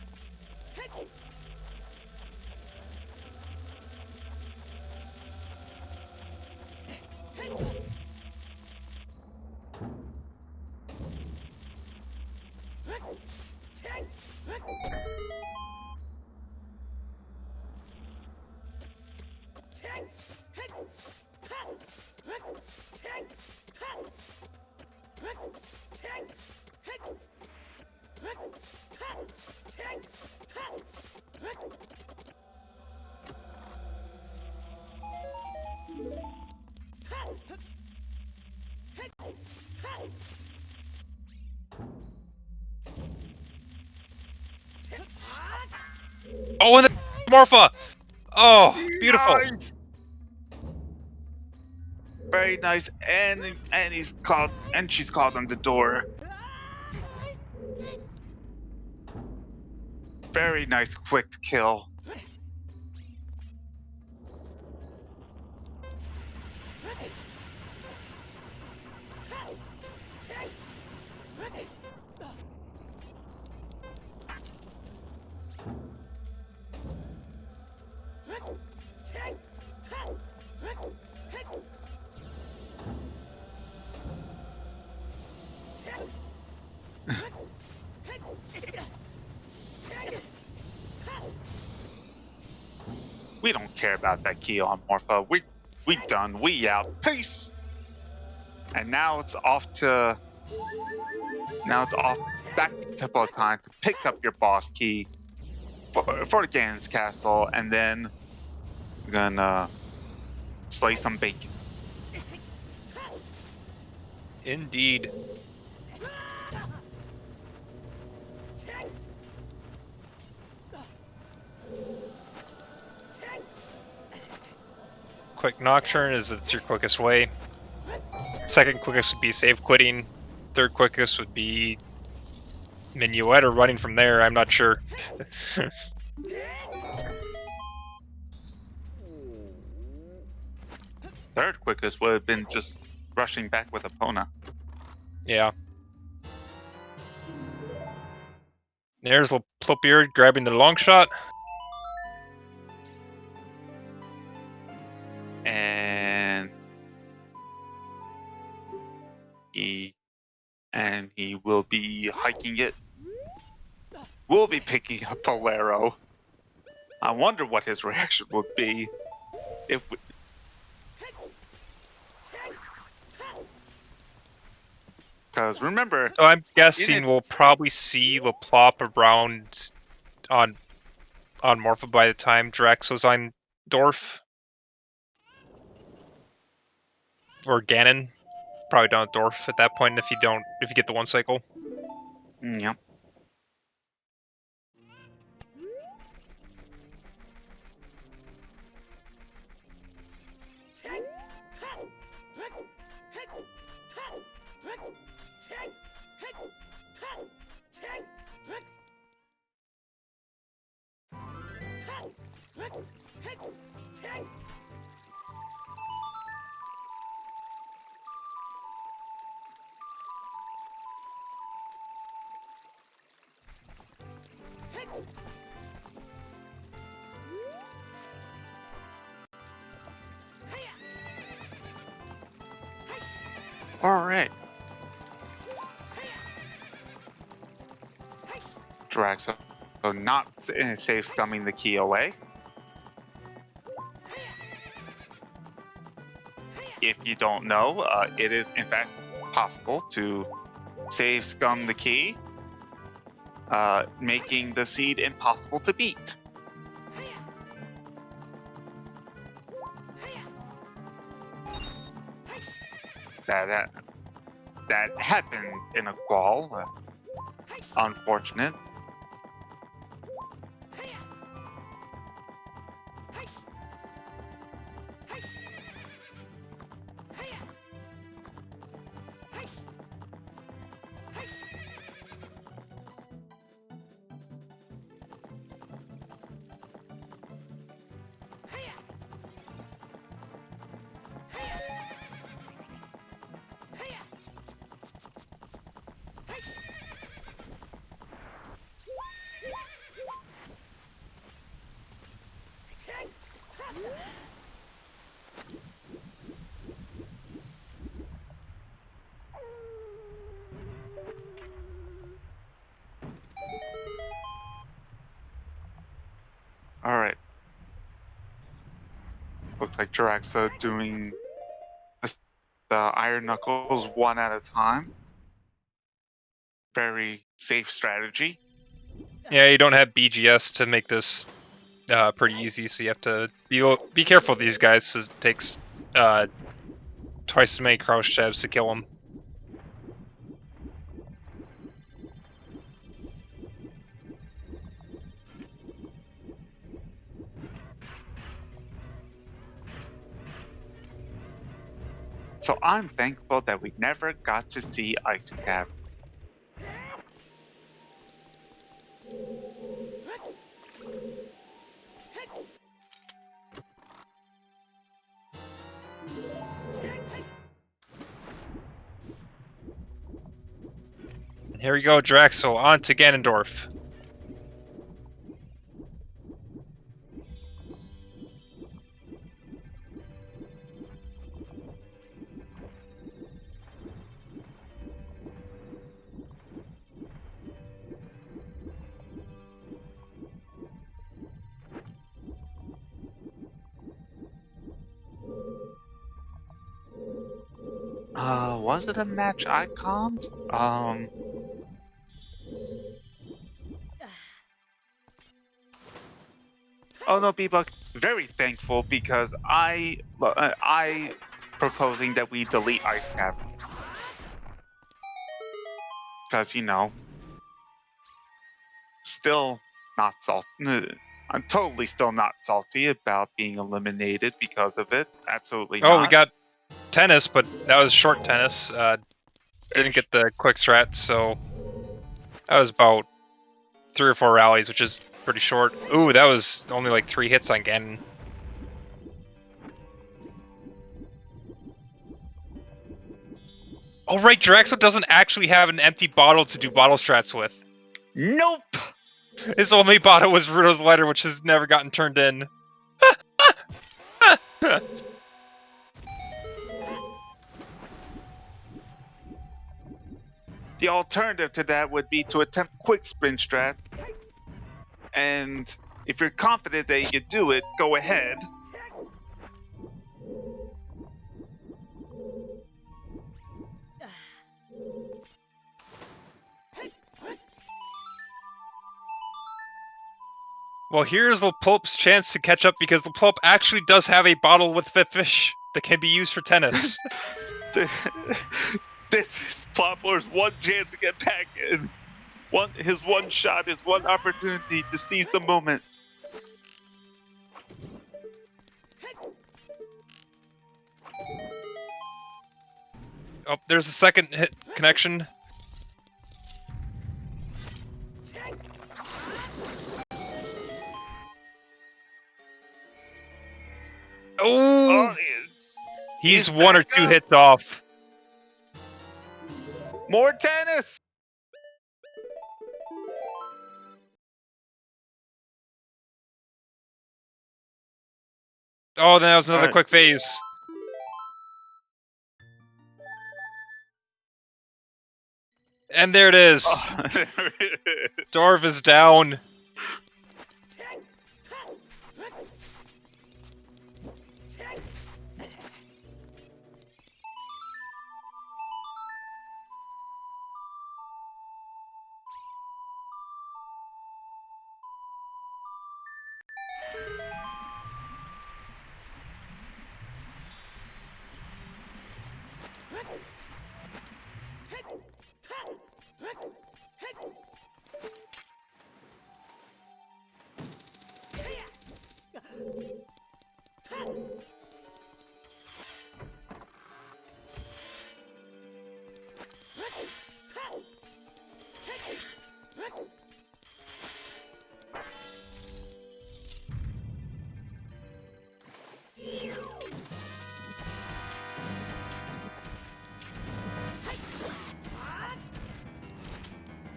Oh, and the Morpha! Oh, beautiful.
Nice! Very nice, and she's called on the door. Very nice, quick kill. We don't care about that key on Morpha. We done. We out. Peace. And now it's off back to Temple of Time to pick up your boss key for Ganon's castle, and then we're gonna slay some bacon.
Indeed. Quick Nocturne it's your quickest way. Second quickest would be save quitting. Third quickest would be Minuet or running from there, I'm not sure.
Third quickest would have been just rushing back with Epona.
Yeah. There's LePlopeur grabbing the long shot.
And he will be hiking it. We'll be picking up Bolero. I wonder what his reaction would be if we... Because remember,
So I'm guessing we'll probably see LePlop around on Morpha by the time Gyraxo's on Dorf. Or Ganon. Probably down at Dorf at that point if you get the one cycle.
Yep. Alright. Gyraxo, so not safe scumming the key away. If you don't know, it is in fact possible to save scum the key, making the seed impossible to beat. That happened in a qual. Unfortunate. Alright. Looks like Gyraxo doing the Iron Knuckles one at a time. Very safe strategy.
Yeah, you don't have BGS to make this pretty easy, so you have to be careful with these guys, because it takes twice as many crouch jabs to kill them.
So I'm thankful that we never got to see Ice Cap.
And here we go, Gyraxo, on to Ganondorf.
Was it a match I conned? Oh no, Bebug, very thankful because I proposing that we delete Ice Cap. Because, you know, still not salty. I'm totally still not salty about being eliminated because of it. Absolutely not.
Oh, we got tennis, but that was short tennis. Didn't get the quick strat, so that was about 3 or 4 rallies, which is pretty short. Ooh, that was only like 3 hits on Ganon. Oh right, Gyraxo doesn't actually have an empty bottle to do bottle strats with.
Nope!
His only bottle was Rudo's letter, which has never gotten turned in.
The alternative to that would be to attempt quick sprint strats. And if you're confident that you can do it, go ahead.
Well, here's LePlop's chance to catch up, because LePlop actually does have a bottle with fish that can be used for tennis.
This is LePlopeur's one chance to get back in. His one shot, his one opportunity to seize the moment.
Oh, there's a second hit connection. Oh! He's 1 or 2 hits off.
More tennis!
Oh, then that was another
Alright.
quick phase. And there it is.
Oh, there it is.
Dorv is down.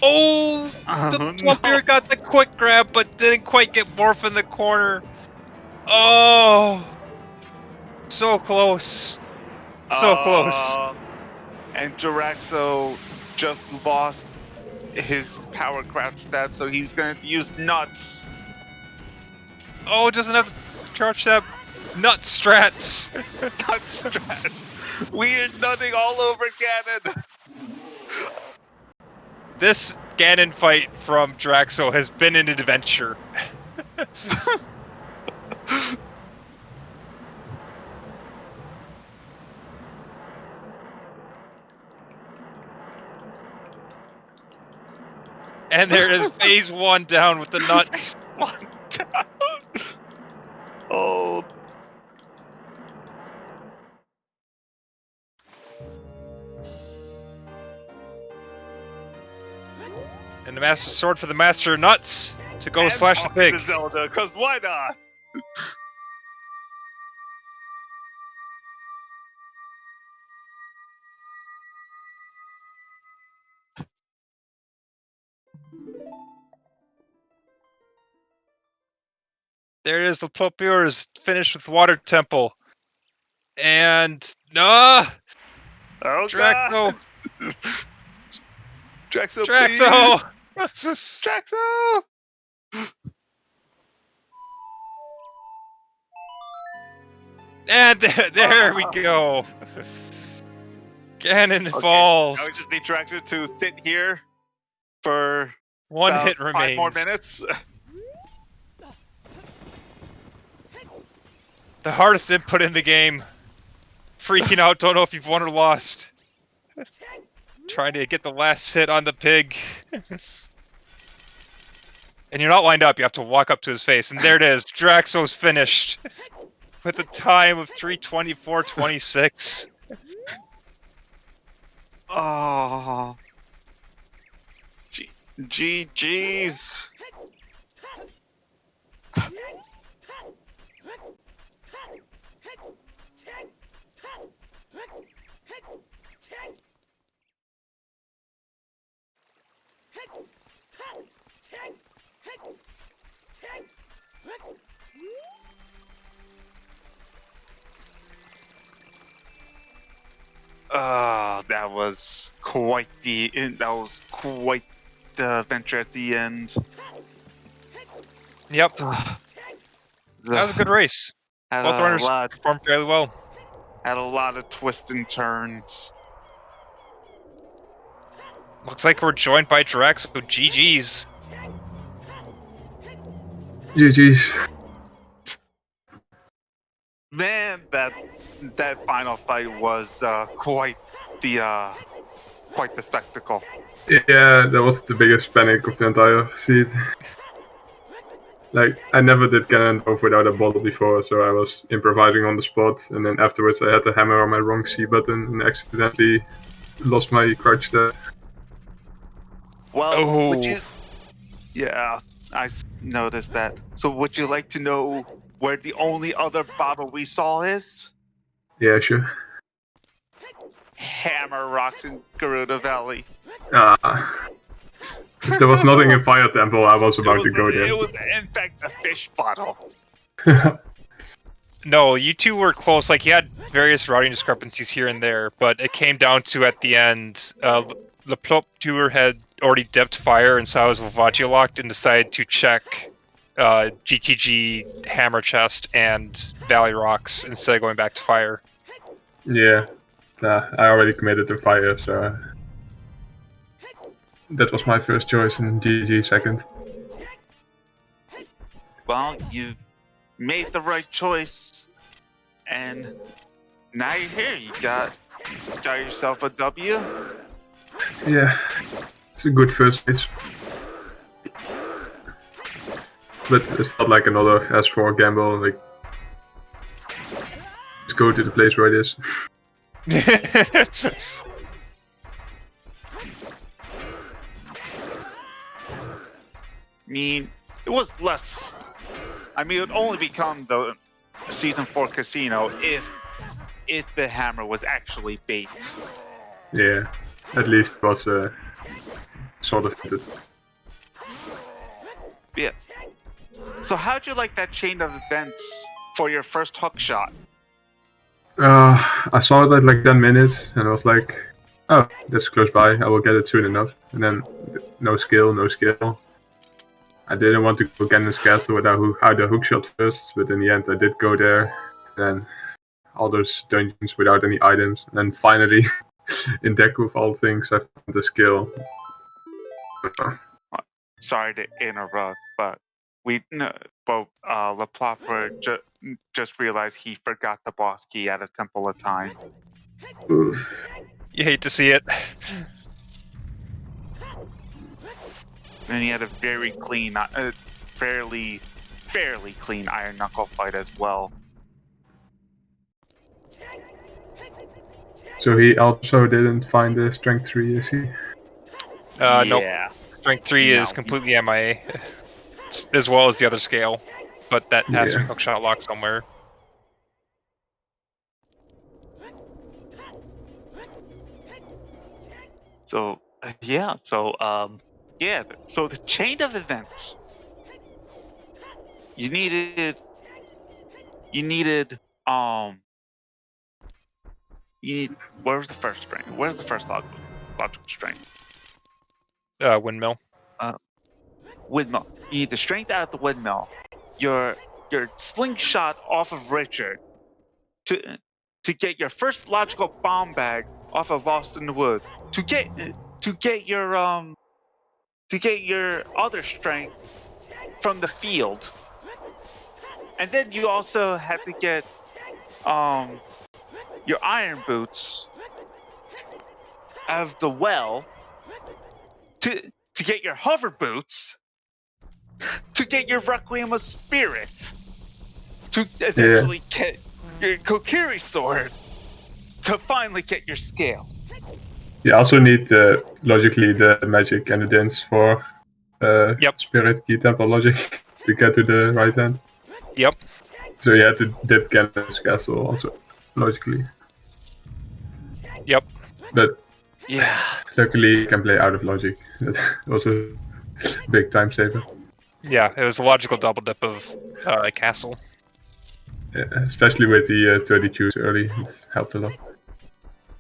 Oh, the
Oh,
LePlopeur
no.
got the quick grab, but didn't quite get Morph in the corner. Oh, so close. So close.
And Gyraxo just lost his power crouch stab, so he's going to use nuts.
Oh, doesn't have the crouch stab. Nut strats.
Nut strats. Weird nutting all over Ganon.
This Ganon fight from Gyraxo has been an adventure. And there it is, phase 1 down with the nuts.
One down. Oh.
And the Master Sword for the Master Nuts to go
And
slash the
Pocket
pig.
Zelda, because why not?
There it is, LePlopeur is finished with Water Temple. And no,
Oh,
Gyraxo,
God. Gyraxo,
Gyraxo.
please. Gyraxo.
And there we go. Ganon
Okay,
falls.
now we just need Gyraxo to sit here for
One
about
hit
5
remains.
more minutes.
The hardest input in the game. Freaking out, don't know if you've won or lost. Trying to get the last hit on the pig. And you're not lined up, you have to walk up to his face. And there it is, Gyraxo's finished. With a time of 3:24.26.
Oh. GG's. That was quite the adventure at the end.
Yep, that was a good race.
Had
Both
a
runners
lot,
performed fairly well.
had a lot of twists and turns.
Looks like we're joined by Gyraxo. GG's.
GG's.
Man, that final fight was quite the spectacle.
Yeah, that was the biggest panic of the entire seed. Like, I never did Ganondorf without a bottle before, so I was improvising on the spot, and then afterwards I had to hammer on my wrong C button and accidentally lost my crouch there.
Well, would you? Yeah, noticed that. So, would you like to know where the only other bottle we saw is?
Yeah, sure.
Hammer Rocks in Gerudo Valley.
If there was nothing in Fire Temple, I was about to go there.
It was, in fact, a fish bottle.
No, you two were close. Like, you had various routing discrepancies here and there, but it came down to, at the end, LePlopeur had already dipped fire, and so I was with Aughoti locked and decided to check GTG Hammer Chest and Valley Rocks instead of going back to fire.
Yeah, I already committed to fire, so that was my first choice and GG second.
Well, you made the right choice, and now you're here. You got yourself a W.
Yeah, it's a good first stage. But it felt like another S4 gamble, like, let's go to the place where it is.
I mean, it was less. I mean, it would only become the Season 4 casino if the hammer was actually bait.
Yeah, at least it was sort of fitted.
Yeah. So how'd you like that chain of events for your first hook shot?
I saw it at like 10 minutes and I was like, oh, that's close by, I will get it soon enough. And then, no skill. I didn't want to go Ganon's Castle without the hook shot first, but in the end I did go there. And all those dungeons without any items. And then finally, in Deku of all things, I found the skill.
Sorry to interrupt, but LePlopeur just realized he forgot the boss key at a Temple of Time.
Oof.
You hate to see it.
And he had a very clean, fairly clean Iron Knuckle fight as well.
So he also didn't find the strength 3, is he?
Nope.
Yeah.
Strength 3 is
No.
completely MIA, as well as the other scale, but that has to be
Yeah.
hookshot locked somewhere.
So so the chain of events. You needed where's the first string? Where's the first logical string?
Windmill.
Windmill. You need the strength out of the windmill. Your slingshot off of Richard to get your first logical bomb bag off of Lost in the Wood. To get your other strength from the field. And then you also had to get your iron boots out of the well to get your hover boots, to get your Requiem of Spirit, to eventually get your Kokiri sword, to finally get your scale.
You also need logically the magic and the dance for Spirit Key Temple logic to get to the right hand.
Yep.
So you had to dip Ganon's Castle also, logically.
Yep.
But
yeah,
luckily you can play out of logic. That was a big time saver.
Yeah, it was a logical double dip of castle.
Yeah, especially with the 30 chews early, it helped a lot.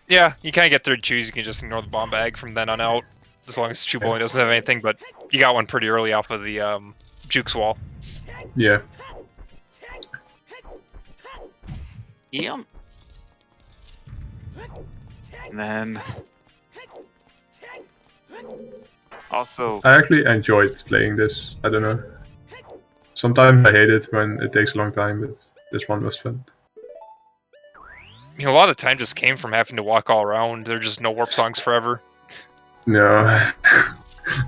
Yeah, you can't get third choose, you can just ignore the bomb bag from then on out, as long as Chew Bowling doesn't have anything, but you got one pretty early off of the Jukes wall.
Yeah.
Yep. And then also
I actually enjoyed playing this, I don't know. Sometimes I hate it when it takes a long time, but this one was fun.
A lot of time just came from having to walk all around, there are just no warp songs forever.
No.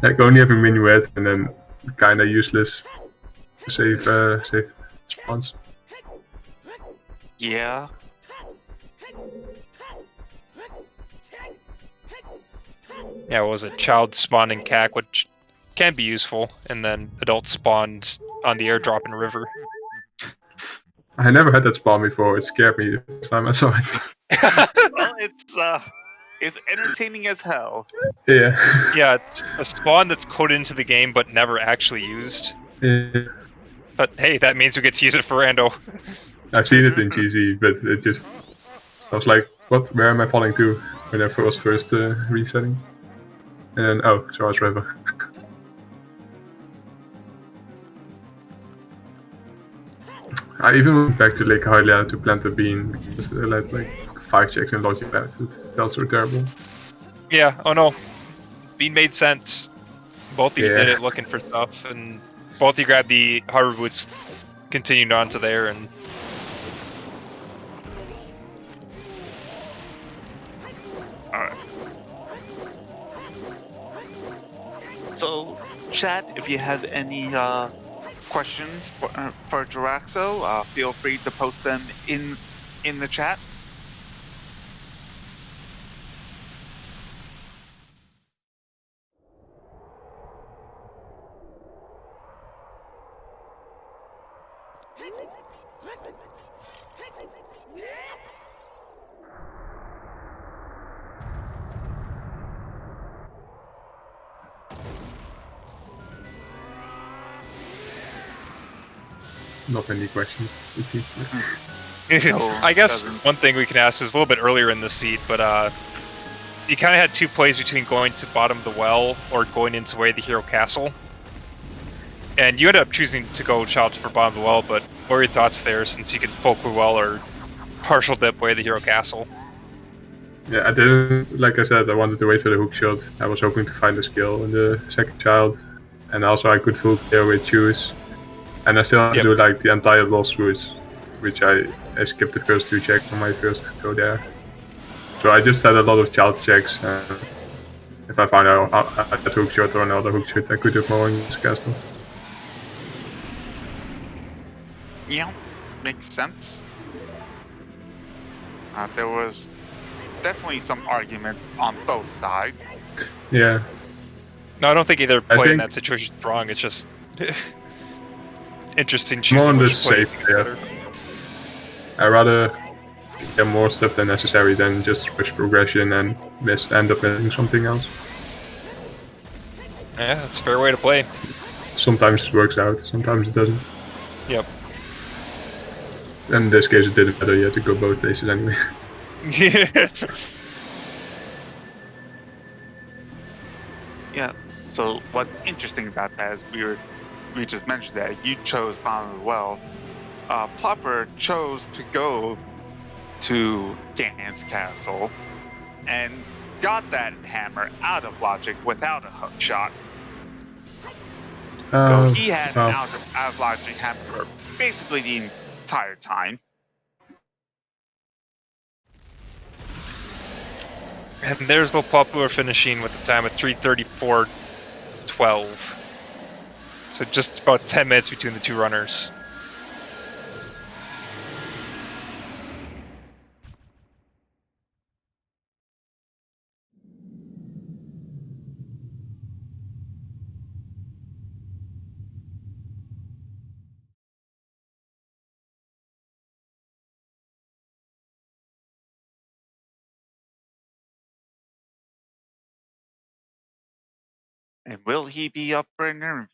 Like only having minuet and then kinda useless save spawns.
yeah.
Yeah, what was it? Child spawned in CAC, which can be useful, and then adult spawned on the airdrop in River.
I never had that spawn before, it scared me the first time I saw it.
Well, it's entertaining as hell.
Yeah.
Yeah, it's a spawn that's coded into the game but never actually used.
Yeah.
But hey, that means we get to use it for Rando.
I've seen it in GZ, but it just... I was like, what? Where am I falling to? When I was first resetting. And oh, Charles River. I even went back to Lake Hylia to plant a bean because they let like 5 checks in logic pads. It felt so terrible.
Yeah. Oh no. Bean made sense. Both of you did
Yeah.
it looking for stuff, and both of you grabbed the hardwood woods, continued on to there, and
Alright. So, chat, if you have any questions for Gyraxo, feel free to post them in the chat.
Not many questions, it seems.
No,
I guess
doesn't.
one thing we can ask is a little bit earlier in the seed, but you kind of had two plays between going to bottom of the well or going into Way of the Hero Castle. And you ended up choosing to go shots for bottom of the well, but what are your thoughts there since you could full clue well or partial dip Way of the Hero Castle?
Yeah, I didn't, like I said, I wanted to wait for the hook shot. I was hoping to find a skill in the second child. And also I could full clear with choose. And I still had to do like the entire lost routes, which I skipped the first 2 checks on my first go there. So I just had a lot of child checks. If I found out a hook shot or another hook shot, I could have more in this castle.
Yeah, makes sense. There was definitely some arguments on both sides.
Yeah.
No, I don't think either play in
think-
that situation is wrong. It's just interesting
More
choosing
on the
which play you
safe
think is
there.
better.
I rather get more stuff than necessary than just push progression and end up missing something else.
Yeah, that's a fair way to play.
Sometimes it works out, sometimes it doesn't.
Yep.
In this case it didn't matter, you had to go both places anyway.
Yeah. So what's interesting about that is we just mentioned that you chose bottom of the well. Plopper chose to go to Gan's castle and got that hammer out of logic without a hook shot. So he had an out of logic hammer for basically the entire time.
And there's LePlopeur finishing with the time of 3:34:12. So just about 10 minutes between the two runners.
And will he be up for an interview?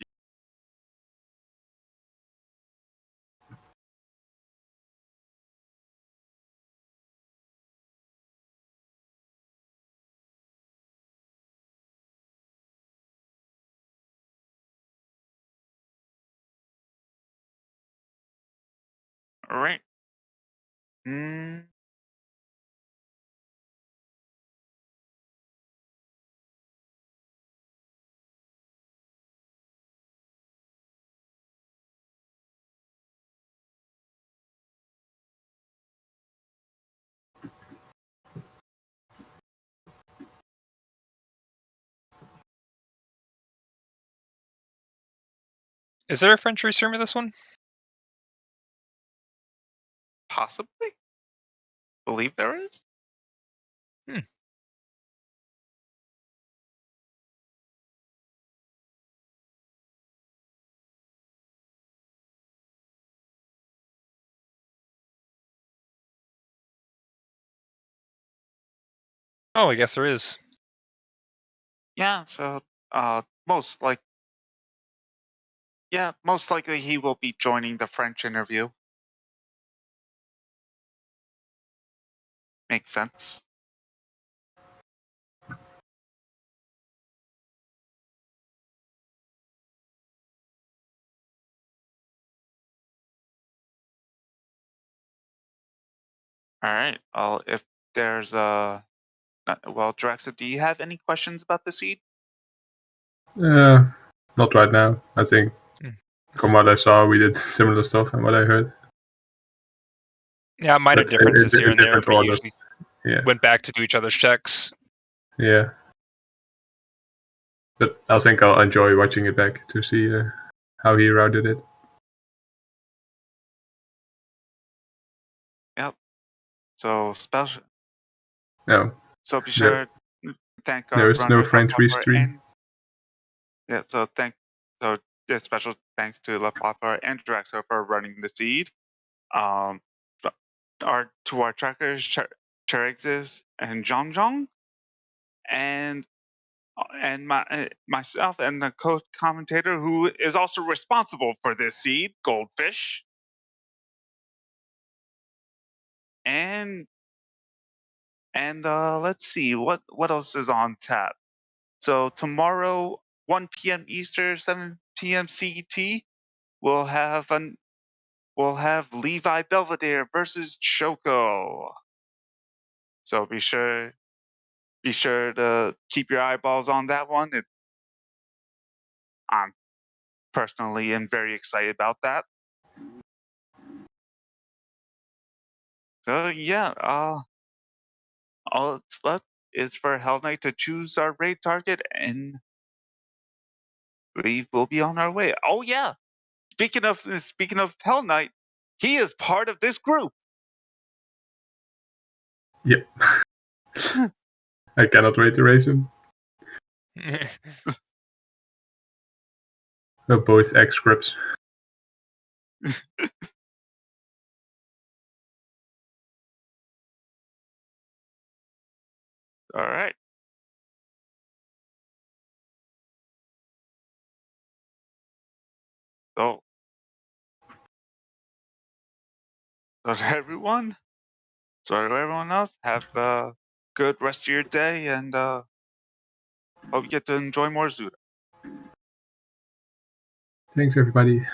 All right.
Is there a French restream of this one?
Possibly. Believe there is.
Oh, I guess there is.
Yeah. So most likely he will be joining the French interview. Makes sense. All right. If there's well, Gyraxo, do you have any questions about the seed?
Not right now. I think
Mm.
from what I saw, we did similar stuff and what I heard.
Yeah, minor
But
differences here
in
and there,
different
but
orders.
usually
Yeah.
went back to do each other's checks.
Yeah. But I think I'll enjoy watching it back to see how he routed it.
Yep. So special.
No.
So be sure to thank our
There's no
runner
French
LePlopeur
restream.
and yeah. So yeah, special thanks to LePlopeur and Gyraxo for running the seed. To our trackers, Cherexis and Zhongjong, and myself and the co-commentator who is also responsible for this seed, Goldfish. And let's see what else is on tap. So tomorrow, 1 p.m. Eastern, 7 p.m. CET, we'll have Levi Belvedere versus Choco. So be sure to keep your eyeballs on that one. I'm personally am very excited about that. So yeah, all that's left is for Hell Knight to choose our raid target, and we will be on our way. Oh yeah, speaking of Hell Knight, he is part of this group.
Yep. I cannot wait to race him. They're both ex-scripts.
All right. So to everyone, to everyone else, have a good rest of your day, and hope you get to enjoy more Zuda.
Thanks, everybody.